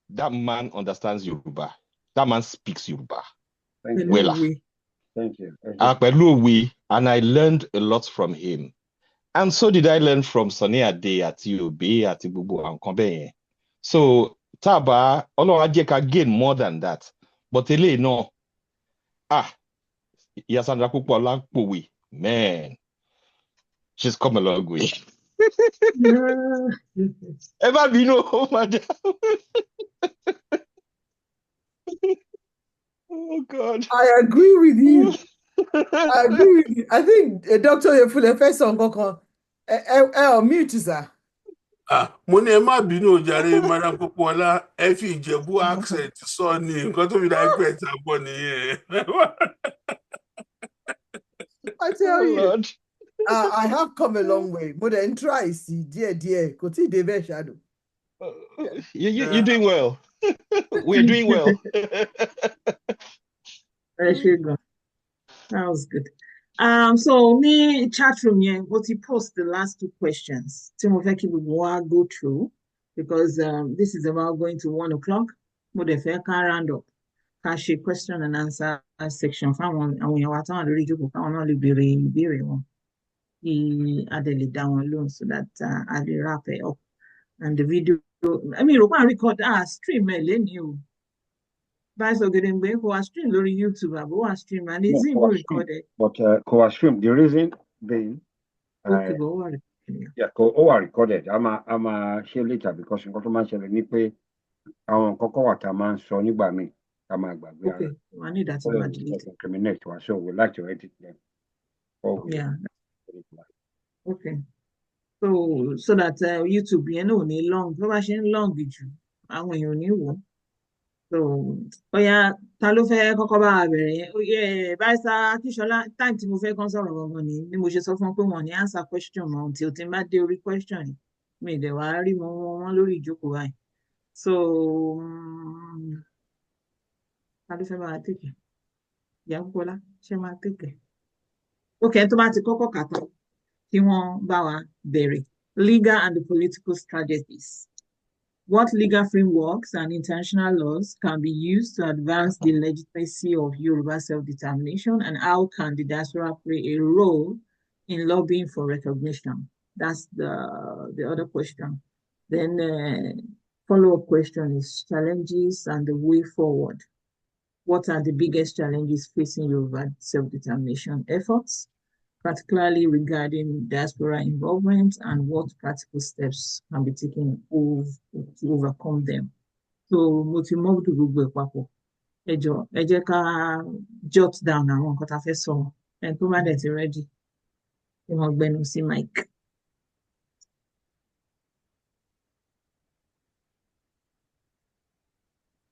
that man understands Yoruba. That man speaks Yoruba. Thank you. Well, Thank you. and I learned a lot from him. And so did I learn from Sonny Ade àti Obi àti gbogbo àwọn kan bẹ́ẹ̀ yẹn. So Taba, Ọlọ́run á jẹ́ ká gain more than that. But eléyìí náà, Ìyá Sandra Pópóọlá pòwe, man, she's come a long way. Ẹ má bínú o, madam. Oh God. I agree with you. I agree with you. I think Dr. Yefule fẹ́ sọ nǹkan kan. Ẹ mute, sir. Mo ní ẹ má bínú jàre Madam Pópóọlá, ẹ fi Ìjẹ̀bú accent sọ ni nǹkan tó fi dá pẹ́ ìtàbọ̀ nìyẹn. I tell you, I have come a long way. Mo dẹ̀ ń try sí díẹ̀ kò tí ì dé bẹ́ẹ̀ shadow. You're doing well. We're doing well. Ẹ ṣé gan. That was good. So ní chat room yẹn, mo ti post the last 2 questions tí mo fẹ́ kí gbogbo wa go through because this is about going to 1 o'clock. Mo dẹ̀ fẹ́ ká round up, ká ṣe question and answer section fáwọn àwọn èèyàn wa táwọn lórí ìjókòó káwọn náà lè béèrè ìbéèrè wọn kí a dẹ̀ lè dá wọn lóhùn so that a lè wrap it up. And the video, I mean, Yoruba record stream ẹ̀ lénìí o. Barrister Ogedengbe kò wá stream lórí YouTube àbó wá stream and it's even recorded. But kò stream, the reason being, Okay, but ó wà recorded. Yeah, ó wà recorded. A máa ṣe later because nǹkan tó máa ń ṣẹlẹ̀ ni pé àwọn nǹkan kan wà tá a máa ń sọ nígbà míì tá a máa gbàgbé ara. Okay, I need that to be deleted. Incriminate wa, so we like to edit them. Yeah. Okay. So that YouTube yẹn náà ò ní long, tó bá ṣe ń long jù àwọn èèyàn ò ní wò. So bóyá ta ló fẹ́ kọ́kọ́ bá wa bẹ̀rẹ̀ yẹn? Barrister Akínsọlá, time tí mo fẹ́ kàn sọ̀rọ̀ gangan ni mo ṣe sọ fún wọn pé wọn ò ní answer question mọ́ tí o ti bá dé orí question yìí mi ì dẹ̀ wá rí wọn lórí ìjókòó báyìí. So ta ló fẹ́ bá wa tèkè? Ìyá Pópóọlá ṣé máa tèkè? Okay, tó bá ti kọ́kọ́ kà tán kí wọ́n bá wa bẹ̀rẹ̀. Legal and the political strategies. What legal frameworks and international laws can be used to advance the legitimacy of Yoruba self-determination, and how can the diaspora play a role in lobbying for recognition? That's the other question. Then follow-up question is challenges and the way forward. What are the biggest challenges facing Yoruba self-determination efforts, particularly regarding diaspora involvement, and what practical steps can be taken to overcome them? So mo ti mọ̀ gbogbo ẹ̀ papọ̀. Ẹ jẹ́ ká jot down àwọn nǹkan tá a fẹ́ sọ. Ẹni tó bá dẹ̀ ti ready, kí wọ́n gbẹnu sí mic.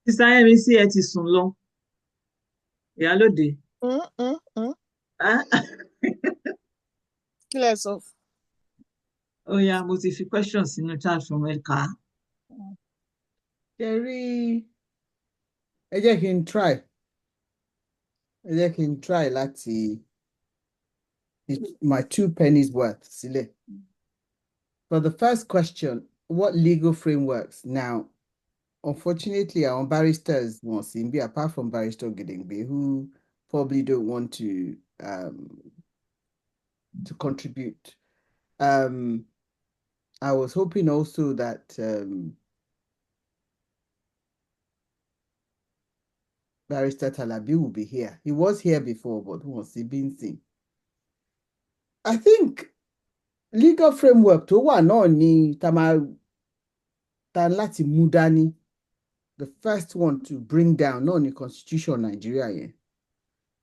Sister Yemisi ẹ ti sùn lọ. Ìyálóde. Kí lẹ sọ? Ó yá, mo ti fi questions sínú chat fún ẹ̀ka. Jerry, ẹ jẹ́ kí n try. Ẹ jẹ́ kí n try láti my 2 pennies worth sílẹ̀. For the first question, what legal frameworks? Now, unfortunately, our barristers won't seem be apart from Barrister Ogedengbe, who probably don't want to contribute. I was hoping also that Barrister Talabi will be here. He was here before, but won't see been seen. I think legal framework tó wà náà ni ta láti mú dání. The first one to bring down náà ni constitution Nigeria yẹn.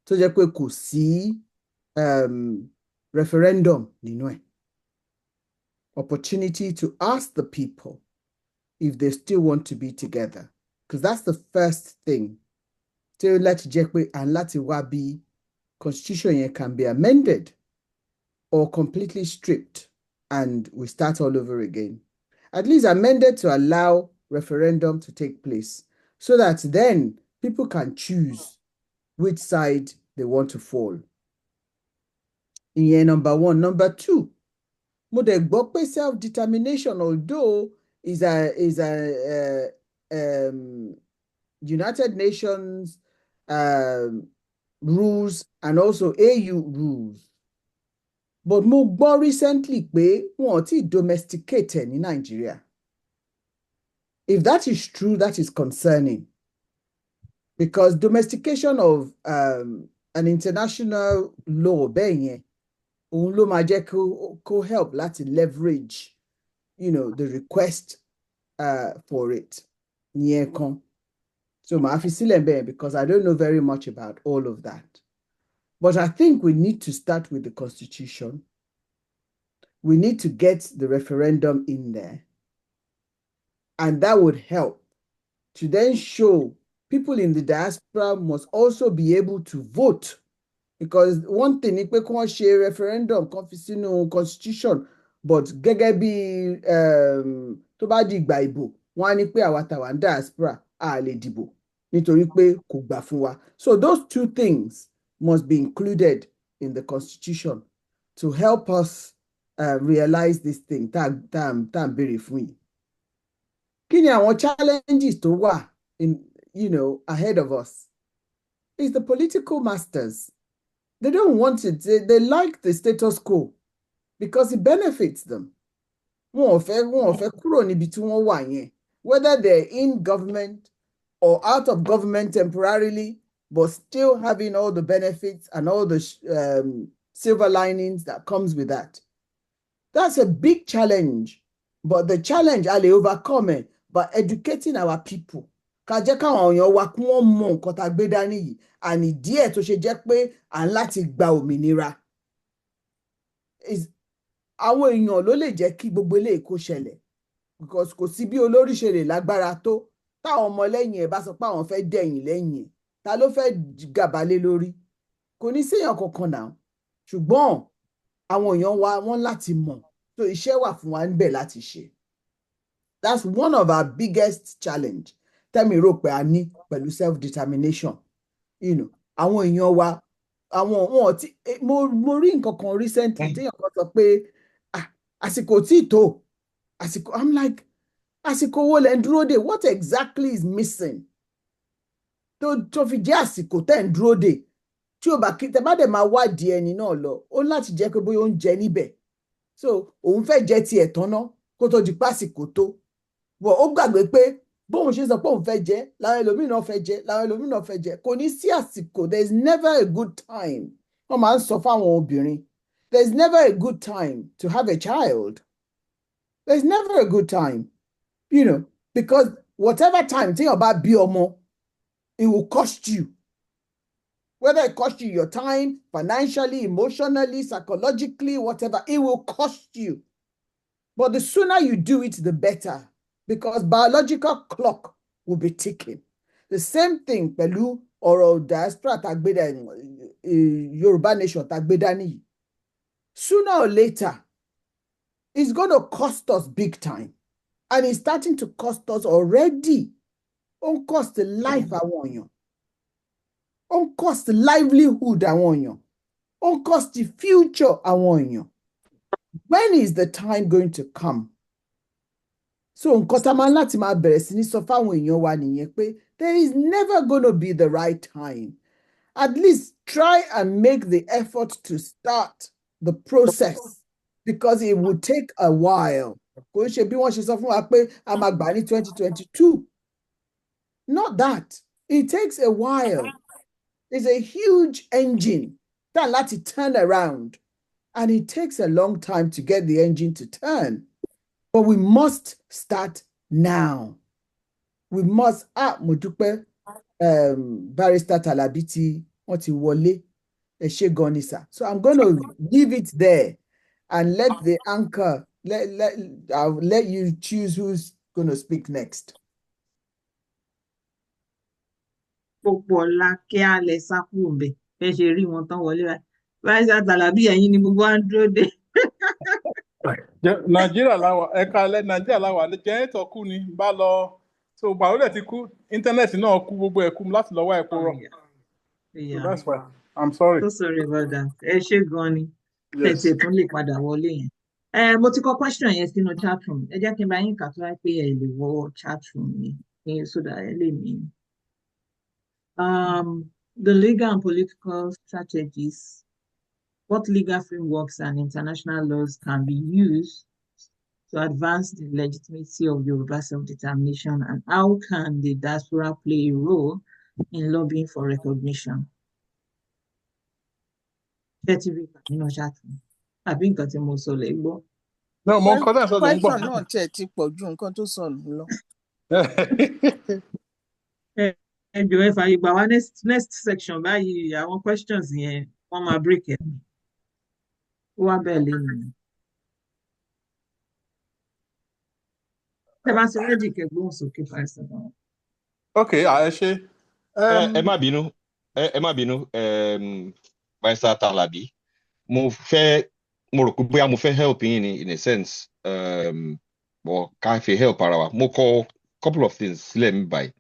Tó jẹ́ pé kò sí referendum nínú ẹ̀. Opportunity to ask the people if they still want to be together. Because that's the first thing. Tó láti jẹ́ pé and láti wá bí constitution yẹn can be amended or completely stripped and we start all over again. At least amended to allow referendum to take place so that then people can choose which side they want to fall. Ìyẹn number one. Number two, mo dẹ̀ gbọ́ pé self-determination, although is a United Nations rules and also AU rules. But mo gbọ́ recently pé wọn ò tí domesticate ẹ̀ ní Nigeria. If that is true, that is concerning. Because domestication of an international law bẹ́ẹ̀ yẹn, òun ló máa jẹ́ kó help láti leverage, the request for it. Yẹn kan. So màá fi sílẹ̀ bẹ́ẹ̀ because I don't know very much about all of that. But I think we need to start with the constitution. We need to get the referendum in there. And that would help to then show people in the diaspora must also be able to vote. Because one thing, ni pé kí wọ́n ṣe referendum kan fi sínú constitution, but gẹ́gẹ́ bí tó bá di ìgbà ìbò, wọ́n á ní pé àwa tàwa ní diaspora a lè dìbò nítorí pé kò gbà fún wa. So those two things must be included in the constitution to help us realize this thing tá à ń béèrè fún yìí. Kí ni àwọn challenges tó wà ahead of us? Is the political masters. They don't want it. They like the status quo because it benefits them. Wọn ò fẹ́ kúrò níbi tí wọ́n wà yẹn. Whether they're in government or out of government temporarily, but still having all the benefits and all the silver linings that comes with that. That's a big challenge. But the challenge I overcome it by educating our people. Ká jẹ́ káwọn èèyàn wa kí wọ́n mọ nǹkan tá a gbé dání yìí, and ìdí ẹ̀ tó ṣe jẹ́ pé à ń láti gba òmìnira. Àwọn èèyàn ló lè jẹ́ kí gbogbo eléyìí kó ṣẹlẹ̀, because kò sí bí olórí ṣe lè lágbára tó táwọn ọmọ lẹ́yìn ẹ̀ bá sọ pé àwọn fẹ́ dẹ̀yìn lẹ́yìn ẹ̀, ta ló fẹ́ gàba lé lórí? Kò ní séèyàn kankan náà, ṣùgbọ́n àwọn èèyàn wa wọ́n láti mọ̀, so iṣẹ́ wà fún wa níbẹ̀ láti ṣe. That's one of our biggest challenge. Tẹ́mi rò pé a ní pẹ̀lú self-determination. Àwọn èèyàn wa, mo rí nǹkan kan recently téèyàn kan sọ pé àsìkò tí tó, I'm like, àsìkò wo lẹ ń dúró dè? What exactly is missing? Tó fi jẹ́ àsìkò tẹ́ ń dúró dè. Tí o bá dẹ̀ máa wádìí ẹni náà lọ, ó láti jẹ́ pé bóyá ó ń jẹ níbẹ̀. So òun fẹ́ jẹ tiẹ̀ tán ná kó tó di pásìkò tó. But ó gbàgbé pé bóun ṣe sọ pé òun fẹ́ jẹ, làwọn ẹlòmíràn fẹ́ jẹ, làwọn ẹlòmíràn fẹ́ jẹ. Kò ní sí àsìkò. There is never a good time. Wọ́n máa ń sọ fáwọn obìnrin. There is never a good time to have a child. There is never a good time. Because whatever time téèyàn bá bí ọmọ, it will cost you. Whether it costs you your time, financially, emotionally, psychologically, whatever, it will cost you. But the sooner you do it, the better. Because biological clock will be ticking. The same thing, pẹ̀lú ọ̀rọ̀ diaspora tagbeda Yoruba nation tagbeda ni. Sooner or later, it's going to cost us big time. And it's starting to cost us already. Ó cost the life àwọn èèyàn. Ó cost the livelihood àwọn èèyàn. Ó cost the future àwọn èèyàn. When is the time going to come? So nǹkan tá máa láti máa bẹ̀rẹ̀ sí ní sọ fáwọn èèyàn wa nìyẹn pé there is never going to be the right time. At least try and make the effort to start the process because it will take a while. Kò ń ṣe bí wọ́n ṣe sọ fún wa pé a máa gbà ní 2022. Not that. It takes a while. It's a huge engine that lets it turn around. And it takes a long time to get the engine to turn. But we must start now. We must, mo dúpẹ́, Barrister Talabiti, wọ́n ti wọlé, ẹ ṣé gan ni sir. So I'm going to leave it there and let the anchor, I'll let you choose who's going to speak next. Popola kí á lè sá kúrò ńbẹ̀. Bẹ́ẹ̀ ṣe rí wọn tán wọlé báyìí. Barrister Talabi ẹ̀yin ni gbogbo wa ń dúró dè. Nàìjíríà láwà ẹ̀ka alẹ́ Nàìjíríà láwà jẹ́nẹ́tọ̀ kú ni bá lọ so gbàlódé ti kú íńtánẹ́ẹ̀tì náà kú gbogbo ẹ̀ kú láti lọ́wọ́ epo rọ̀. So that's why I'm sorry. So sorry about that. Ẹ ṣé gan ni. Yes. Tẹ̀sí tún lè padà wọlé yẹn. Mo ti kọ question yẹn sínú chat room. Ẹ jẹ́ kí n bá yín kà tó wáyé pé ẹ lè wọ chat room mi so that ẹ lè ní. The legal and political strategies, what legal frameworks and international laws can be used to advance the legitimacy of Yoruba self-determination, and how can the diaspora play a role in lobbying for recognition? Àbí nǹkan tí mo sọ lè gbọ́. No, mo kọ́ náà sọ ló ń gbọ́. Question náà tiẹ̀ ti pọ̀ ju nǹkan tó sọnù lọ. Ẹ jọ̀ọ́ ẹ fààyè gbà wá next section báyìí àwọn questions yẹn wọ́n máa break ẹ̀. Ó wá bẹ́ẹ̀ lé nìyẹn. Tẹ́ bá ti rẹ́dì kẹ́gbóhùn sókè fàìsàn náà. Okay, ẹ ṣé. Ẹ má bínú, ẹ má bínú, Barrister Talabi. Mo rò pé bóyá mo fẹ́ help yín in a sense, but ká fi help ara wa. Mo kọ couple of things sílẹ̀ mi báyìí.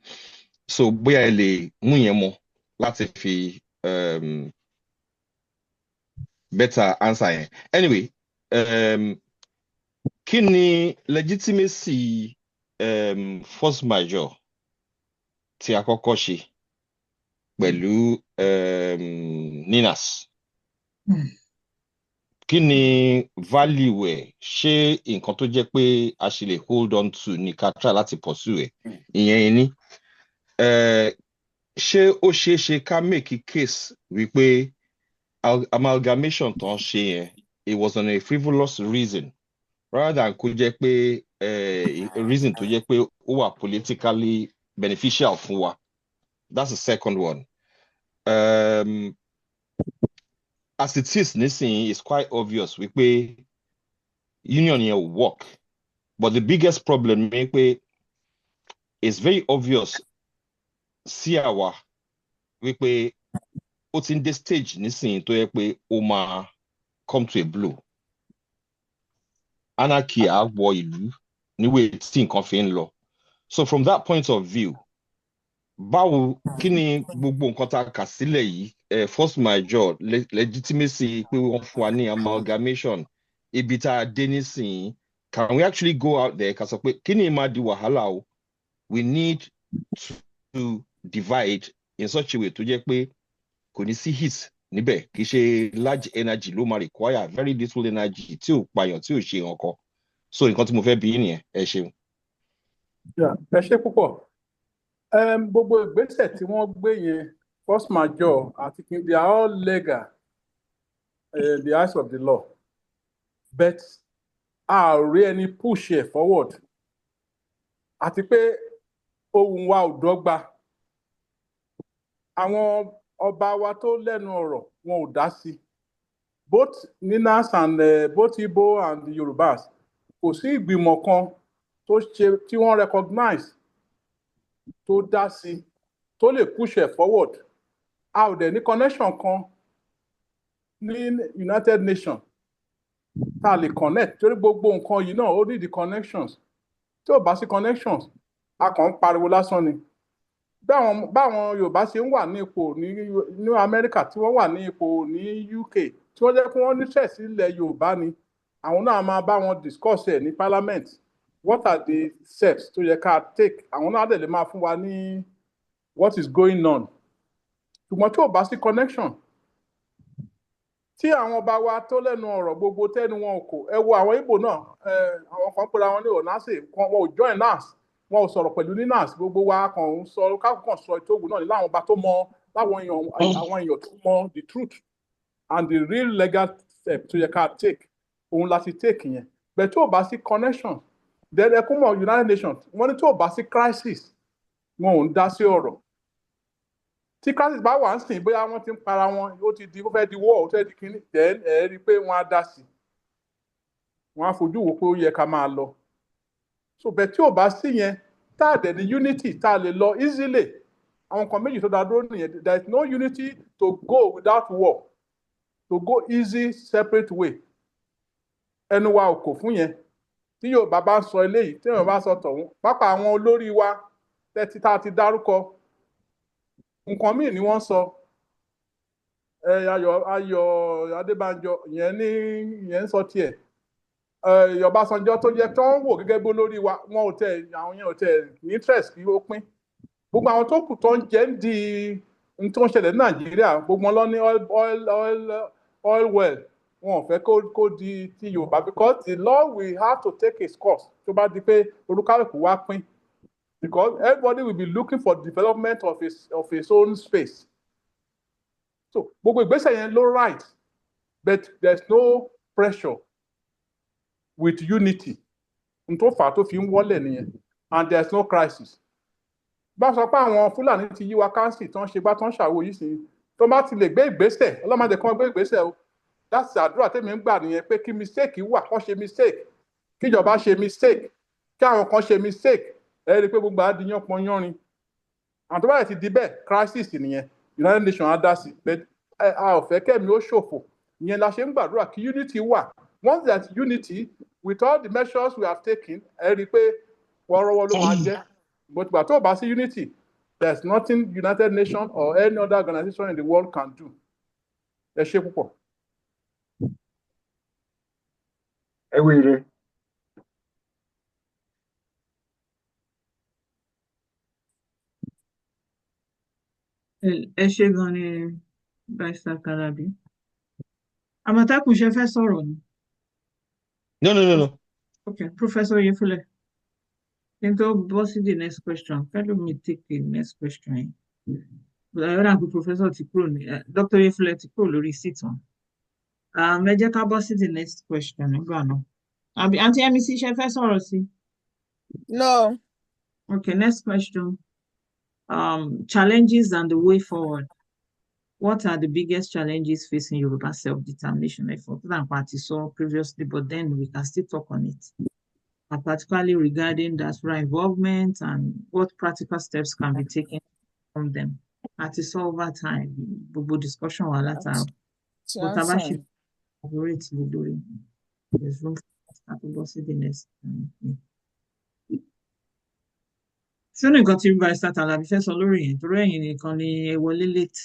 So bóyá ẹ lè mú yẹn mọ́ láti fi better answer yẹn. Anyway, kí ni legitimacy force majeure tí a kọ́kọ́ ṣe pẹ̀lú NINAS? Kí ni value ẹ̀? Ṣé nǹkan tó jẹ́ pé a ṣe lè hold on to ní ká try láti pursue ẹ̀? Ìyẹn ni. Ṣé ó ṣeé ṣe ká make a case wípé amalgamation tó ń ṣe yẹn, it was on a frivolous reason rather than kó jẹ́ pé a reason tó jẹ́ pé ó wà politically beneficial fún wa? That's the second one. As it is nísìnyí, it's quite obvious wípé union yẹn will work, but the biggest problem ni pé it's very obvious sí àwa wípé ó ti ń dé stage nísìnyí tó yẹ pé ó máa come to a blow. Anarchy á wọ ìlú níwèé tí nǹkan fi ń lọ. So from that point of view, báwo kí ni gbogbo nǹkan tá a kà sílẹ̀ yìí, force majeure, legitimacy pé wọ́n fún wa ní amalgamation, ibi tá a dé nísìnyí, can we actually go out there ká sọ pé kí ni máa di wàhálà o? We need to divide in such a way tó jẹ́ pé kò ní sí heat níbẹ̀, kì í ṣe large energy ló máa require very little energy tí ò pààyàn tí ò ṣe nǹkan. So nǹkan tí mo fẹ́ bi nìyẹn, ẹ ṣeun. Ẹ ṣé púpọ̀. Gbogbo ìgbésẹ̀ tí wọ́n gbé yẹn, force majeure àti kí they are all legal in the eyes of the law, but a ò rí ẹni push ẹ̀ forward. Àti pé ohùn wa ò dọ́gba. Àwọn ọba wa tó lẹ́nu ọ̀rọ̀ wọn ò dá sí. Both NINAS and both Igbo and the Yorubas, kò sí ìgbìmọ̀ kan tó ṣe tí wọ́n recognize tó dá sí tó lè push ẹ̀ forward. A ò dẹ̀ ní connection kan ní United Nations tá a lè connect torí gbogbo nǹkan yìí náà ó need the connections. Tí ò bá sí connections, a kàn ń pariwo lásán ni. Báwọn Yorùbá ṣe ń wà ní ipò ní Amẹ́ríkà, tí wọ́n wà ní ipò ní UK, tí wọ́n jẹ́ pé wọ́n níṣẹ́ sí ilẹ̀ Yorùbá ni, àwọn náà máa bá wọn discuss ẹ̀ ní parliament. What are the steps tó yẹ ká take? Àwọn náà dẹ̀ lè máa fún wa ní what is going on. Ṣùgbọ́n tí ò bá sí connection, tí àwọn ọba wa tó lẹ́nu ọ̀rọ̀ gbogbo tẹ́nu wọn kò, ẹ wo àwọn Ìgbò náà, àwọn kan pera wọn ní onase, wọn ò join us, wọn ò sọ̀rọ̀ pẹ̀lú ninas gbogbo wa kàn ń sọ kákan sọ ìtòògùn náà ní láwọn ọba tó mọ láwọn èèyàn tó mọ the truth and the real legal step tó yẹ ká take òun láti take yẹn bẹ́ẹ̀ tí ò bá sí connection then ẹkún mọ̀ United Nations wọ́n ní tí ò bá sí crisis wọn ò ń dá sí ọ̀rọ̀ tí crisis bá wà ń sìn bóyá wọ́n ti ń para wọn ó ti di ó fẹ́ di war ó fẹ́ di kínní then ẹ rí i pé wọ́n á dá sí wọ́n á fojú wò pé ó yẹ ká máa lọ so bẹ́ẹ̀ tí ò bá sí yẹn tá a dẹ̀ ní unity tá a lè lọ easily àwọn kan méjì tó dá dúró nìyẹn there is no unity to go without war to go easy separate way ẹnu wa ò kò fún yẹn tí Yorùbá bá ń sọ eléyìí tí Yorùbá bá sọ tọ̀hún pápá àwọn olórí wa tẹ́tí tá a ti dárúkọ nǹkan míì ni wọ́n sọ Ayọ̀ Adébánjọ ìyẹn ń sọ tiẹ̀ Ọbásanjọ́ tó jẹ́ tó ń wò gẹ́gẹ́ bí olórí wa wọn ò tẹ àwọn yẹn ò tẹ ní interest kí ó pín gbogbo àwọn tó kù tó ń jẹ́ ń di n tó ń ṣẹlẹ̀ ní Nàìjíríà gbogbo wọn lọ ní oil well wọn ò fẹ́ kó di ti Yorùbá because the law will have to take its course tó bá di pé olúkálùkù wá pín because everybody will be looking for development of his own space so gbogbo ìgbésẹ̀ yẹn ló right but there is no pressure with unity n tó fà á tó fi ń wọlé nìyẹn and there is no crisis bá sọ pé àwọn Fúlàní ti yí wa káńsì tán ṣe gbá tán ṣàwo yìí sí tó bá ti lè gbé ìgbésẹ̀ ọlọ́mọdé kan gbé ìgbésẹ̀ o láti àdúrà tèmi ń gbà nìyẹn pé kí mistake wà kán ṣe mistake kíjọba ṣe mistake kí àwọn kan ṣe mistake ẹ rí i pé gbogbo àdìyàn pọn yánrin àwọn tó bá yẹ ti di bẹ́ẹ̀ crisis nìyẹn United Nations á dá sí a ò fẹ́ kẹ́mi ó ṣòfò ìyẹn la ṣe ń gbàdúrà kí unity wà once there is unity with all the measures we have taken ẹ rí i pé wọ́ọ́rọ́wọ́ ló máa jẹ́ but gbà tó bá sí unity there is nothing United Nations or any other organization in the world can do ẹ ṣé púpọ̀. ẹ wíire. ẹ ṣé gan ni Barrister Kalabi Àmọ̀tẹ́kùn ṣe fẹ́ sọ̀rọ̀ ni. No. Okay, Professor Yefule. Into boss the next question. Can me take the next question? But I want to Professor Tikuro, Dr. Yefule Tikuro lórí seat wọn. Ẹ jẹ́ ká bọ́ sí the next question nígbà náà. Àbí Aunty MEC ṣe fẹ́ sọ̀rọ̀ sí? No. Okay, next question. Challenges and the way forward. What are the biggest challenges facing Yoruba self-determination effort? That party saw previously, but then we can still talk on it. Particularly regarding diaspora involvement and what practical steps can be taken from them. At is over time, gbogbo discussion wà látàárọ̀. But a bá ṣe elaborate lè lórí. There's room for possibility the next. Ṣé nǹkan tí Barrister Kalabi fẹ́ sọ lórí yẹn? Torí ẹ̀yin nìkan ni ẹ wọlé late.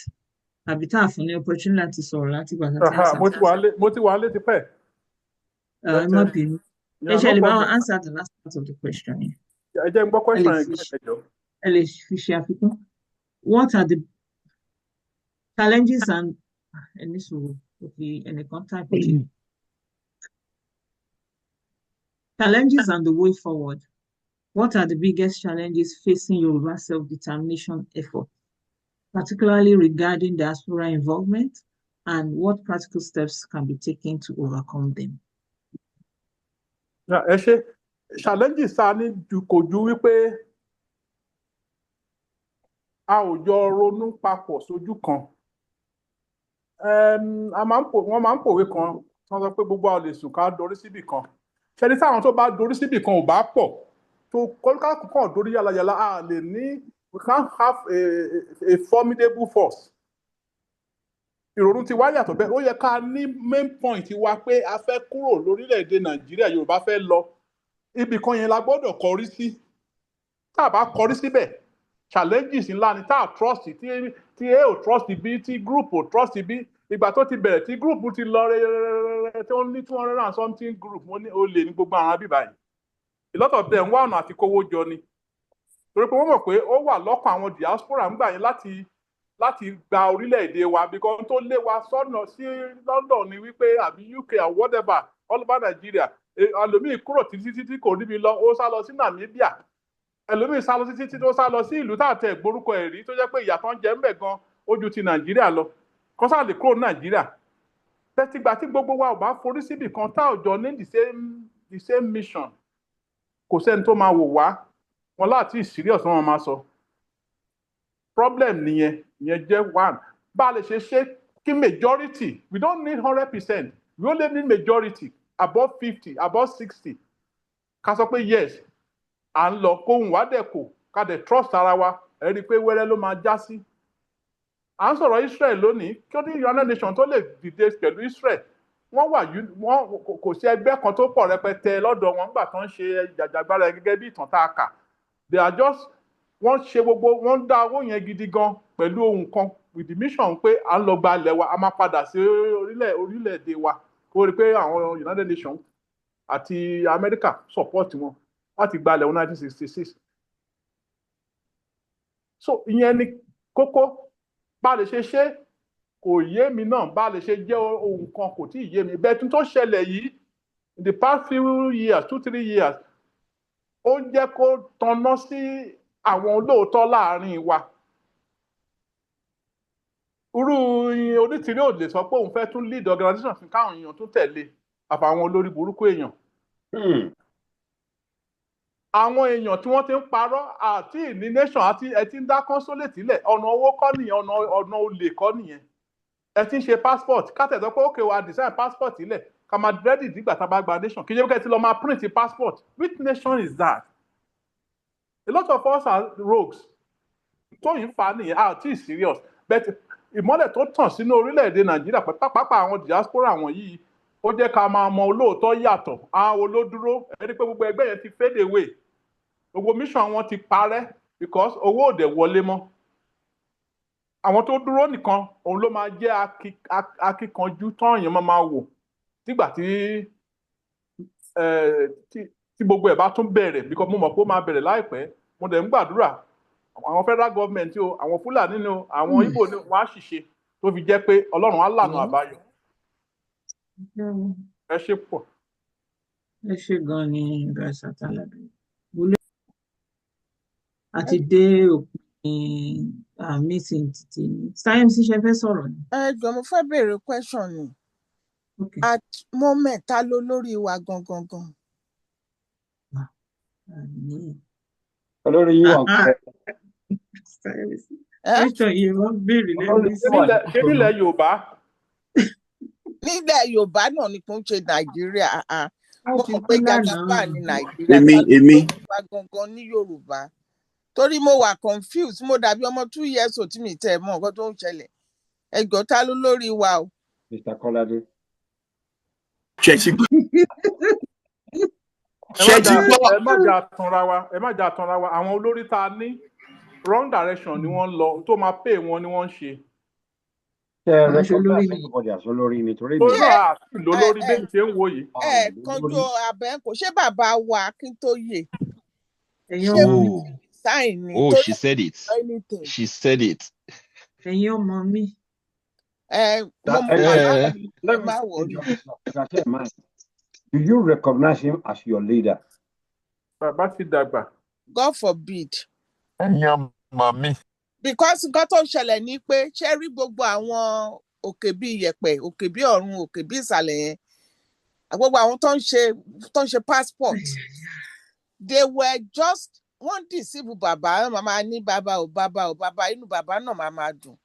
Àbí tá a fún ní opportunity láti sọ̀rọ̀ láti gbà láti mo ti wà létí pẹ́. Ẹ má bínú. Ẹ ṣe lè bá wọn answer the last part of the question yẹn. Ẹ jẹ́ n gbọ́ question yẹn gbẹ́jọ́. Ẹ lè fi ṣe àfikún. What are the challenges and ẹni sọ̀rọ̀ òkè ẹnìkan type of challenges and the way forward? What are the biggest challenges facing Yoruba self-determination effort, particularly regarding diaspora involvement, and what practical steps can be taken to overcome them? Ẹ ṣe challenges ta ní kò ju wípé a ò jọ ronú papọ̀ sójú kan. Wọ́n máa ń pòwe kan wọ́n sọ pé gbogbo àwọn lè sùn ká dorí síbì kan. Ṣé ní táwọn tó bá dorí síbì kan ò bá pọ̀ tó kọ́lùkàkù kan dorí yàlàyàlà a lè ní we can't have a formidable force. Ìrònú ti wá yàtọ̀ bẹ́ẹ̀ ó yẹ ká ní main point wa pé a fẹ́ kúrò lórílẹ̀‐èdè Nàìjíríà Yorùbá fẹ́ lọ ibì kan yẹn la gbọ́dọ̀ kọrí sí tá a bá kọrí síbẹ̀ challenges ńlá ni tá a trust tí a ò trust bí tí group ò trust bí ìgbà tó ti bẹ̀rẹ̀ tí group ti lọ rẹ̀ tí wọ́n ní 200 and something group wọ́n ní ó lè ní gbogbo àwọn àbí báyìí a lot of them wá ọ̀nà àti kówó jọ ni torí pé wọ́n mọ̀ pé ó wà lọ́kàn àwọn diaspora ńgbà yẹn láti gba orílẹ̀-èdè wa because tó lé wa sọ́nà sí London ni wípé àbí UK or whatever all over Nigeria àlòmíì kúrò títí kò níbi lọ ó sá lọ sí Namibia ẹlòmíì sá lọ títí tó sá lọ sí ìlú tá àtẹ ìgbórúkọ ẹ̀ rí tó jẹ́ pé ìyà tó ń jẹ ń bẹ̀ gan ojú ti Nàìjíríà lọ kọ́sà lè kúrò Nàìjíríà tẹ́tígbà tí gbogbo wa ò bá forí síbì kan tá òjò ní the same mission kò sẹ́ni tó máa wò wá wọn láti serious wọn máa sọ problem nìyẹn jẹ́ one bá a lè ṣe kí majority we don't need 100% we only need majority above 50 above 60 ká sọ pé yes à ń lọ kóhùn wá dẹ̀ kò ká dẹ̀ trust ara wa ẹ rí i pé wẹ́rẹ́ ló máa já sí à ń sọ̀rọ̀ Israel lónìí kí ó ní United Nations tó lè dìde pẹ̀lú Israel wọ́n kò sí ẹgbẹ́ kan tó pọ̀ rẹpẹtẹ lọ́dọ̀ wọn nígbà tó ń ṣe jàjàgbára gẹ́gẹ́ bí ìtàn tá a kà they are just wọ́n ṣe gbogbo wọ́n dá owó yẹn gidi gan pẹ̀lú ohun kan with the mission pé à ń lọ gba ilẹ̀ wa a máa padà sí orílẹ̀-èdè wa kó rí i pé àwọn United Nations àti America support wọn láti gba ilẹ̀ wọn 1966 so ìyẹn ni kókó bá lè ṣe kò yé mi náà bá lè ṣe jẹ́ ohun kan kò tí ì yé mi bẹ́ẹ̀ tún tó ṣẹlẹ̀ yìí in the past few years 2-3 years ó jẹ́ kó tanná sí àwọn olóòótọ́ láàrin wa irú onítìrí ò lè sọ pé òun fẹ́ tún lead organization fún káwọn èèyàn tún tẹ̀lé àfàwọn olórí burúkú èèyàn àwọn èèyàn tí wọ́n ti ń parọ́ àti ní nation àti ẹ ti ń dá consulate sílẹ̀ ọ̀nà owó kọ́ nìyẹn ọ̀nà olè kọ́ nìyẹn ẹ ti ń ṣe passport kátẹ̀sọ́ pé ókè wa design passport sílẹ̀ ká máa ready nígbà tá a bá gba nation kí jẹ́ kẹ́ ti lọ máa print passport which nation is that a lot of us are rogues tóyìn fa nìyẹn àti serious but ìmọ́lẹ̀ tó tàn sínú orílẹ̀-èdè Nàìjíríà pàápàá àwọn diaspora àwọn yìí ó jẹ́ ká máa mọ olóòótọ́ yàtọ̀ àwọn olódúró ẹni pé gbogbo ẹgbẹ́ yẹn ti fade away gbogbo mission wọn ti parẹ́ because owó òde wọlé mọ́ àwọn tó dúró nìkan òun ló máa jẹ́ akíkanjú tọ́yìn máa wò nígbà tí gbogbo ẹ̀ bá tún bẹ̀rẹ̀ because mo mọ̀ pé ó máa bẹ̀rẹ̀ láìpẹ́ mo dẹ̀ ń gbàdúrà àwọn federal government o àwọn Fúlàní ni o àwọn Ìgbò ni wọ́n á ṣìṣe tó fi jẹ́ pé Ọlọ́run á lànà àbáyọ ẹ ṣe pọ̀. ẹ ṣe gan ni Rasa Talabi àti dé òpin meeting títí sáyẹ́nsì ṣe fẹ́ sọ̀rọ̀ ni. ẹ jọ̀ọ́ mo fẹ́ béèrè question ni at moment ta ló lórí wa gangan. olórí yìí wà ń pẹ́. question yìí wọ́n béèrè lẹ́nu ṣé nílẹ̀ Yorùbá. nílẹ̀ Yorùbá náà ni kò ń ṣe Nàìjíríà mo mọ̀ pé gàgàbà ní Nàìjíríà èmi ta ló gangan ní Yorùbá torí mo wà confused mo dàbí ọmọ 2 years old tí mi tẹ̀ mọ́ nǹkan tó ń ṣẹlẹ̀ ẹ jọ̀ọ́ ta ló lórí wa o. Mr. Kọ́ládé. ẹ má jà tanra wa àwọn olórí tá a ní wrong direction ni wọ́n lọ tó máa pay wọn ni wọ́n ń ṣe. ṣe ẹ recognize everybody as olórí nítorí mi. tó náà lólórí bẹ́ẹ̀ ṣe ń wo yìí. kọjú abẹ́ kò ṣe bàbá wa Akíntóyè. ṣé oh she said it she said it. ẹ̀yin ọmọ mi. Do you recognize him as your leader? Bàbá ti dàgbà. God forbid. ẹ̀yin ọmọ mi. Because nǹkan tó ń ṣẹlẹ̀ ni pé ṣé rí gbogbo àwọn òkè bíi iyẹ̀pẹ̀ òkè bíi ọ̀run òkè bíi ìsàlẹ̀ yẹn gbogbo àwọn tó ń ṣe passport they were just wọ́n deceive bàbá màmá ní bàbá inú bàbá náà máa dùn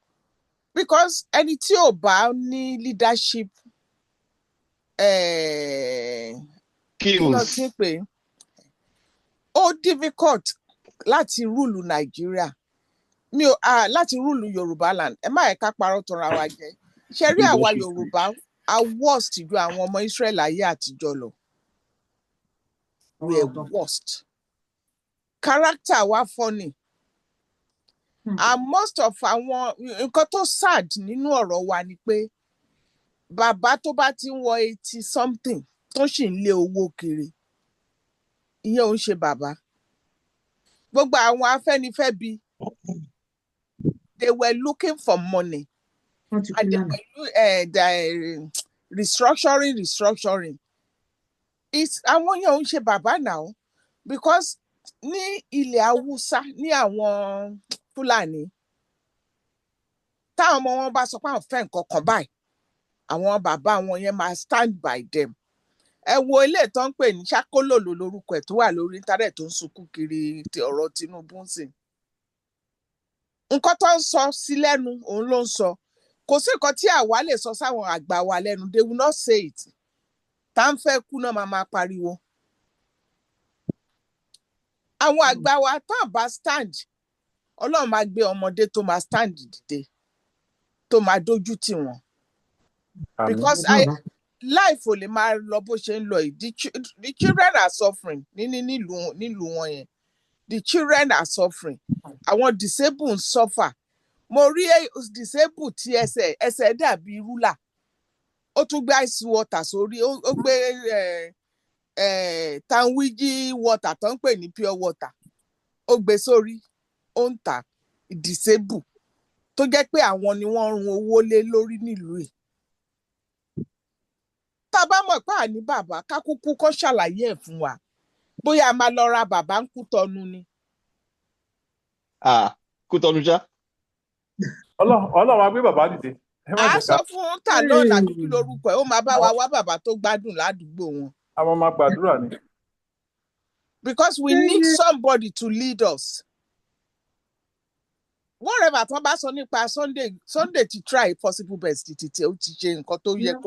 because ẹni tí ò bá ní leadership skills ó difficult láti rúùlù Nàìjíríà láti rúùlù Yorùbá land ẹ má ẹ̀ka parọ́ tọrọ àwa jẹ ṣe rí àwa Yorùbá a worst ju àwọn ọmọ Israel ayé àtijọ́ lọ we are worst character wa funny and most of àwọn nǹkan tó sad nínú ọ̀rọ̀ wa ni pé bàbá tó bá ti ń wọ 80 something tó sì ń lé owó kiri ìyẹn ò ń ṣe bàbá gbogbo àwọn Afẹ́nifẹ́bi they were looking for money and they were restructuring it's àwọn yẹn ò ń ṣe bàbá now because ní ilẹ̀ Haúsá ní àwọn Fúlàní táwọn ọmọ wọn bá sọ pé àwọn fẹ́ nǹkan kan báyìí àwọn bàbá wọn yẹn máa stand by them. Ẹ wo ilé tó ń pè ní Ṣákólòlò lórúkọ ẹ̀ tó wà lórí íńtánẹ́ẹ̀tì tó ń sunkún kiri ti ọ̀rọ̀ Tinubu ń sìn. Nǹkan tó ń sọ sí lẹ́nu òun ló ń sọ. Kò sí nǹkan tí àwa lè sọ sáwọn àgbà wa lẹ́nu, they will not say it. Tá ń fẹ́ kú náà máa pariwo. Àwọn àgbà wa tán bá stand, Ọlọ́run máa gbé ọmọdé tó máa stand dìde, tó máa dójú tì wọ́n. Because life ò lè máa lọ bó ṣe ń lọ yìí. The children are suffering nílùú wọn yẹn. The children are suffering. Àwọn disabled suffer. Mo rí disabled tí ẹsẹ̀ dàbí rúlà. Ó tún gbé ice water sórí, ó gbé tanwiji water tó ń pè ní pure water. Ó gbé sórí, ó ń tà disabled. Tó jẹ́ pé àwọn ni wọ́n run owó lé lórí nílùú yìí. Tá bá mọ̀ pé àní bàbá ká kúkú kó ṣàlàyé ẹ̀ fún wa. Bóyá a máa lọ ra bàbá ń Kútọ̀nù ni. Kútọ̀nù ṣá. Ọlọ́run á gbé bàbá dìde. A sọ fún Talon àbí kí lorúkọ ẹ̀, ó máa bá wa wá bàbá tó gbádùn ládùúgbò wọn. Àwọn máa gbàdúrà ni. Because we need somebody to lead us. Whatever tó bá sọ nípa Sunday ti try possible best títí ó ti ṣe nǹkan tó yẹ kó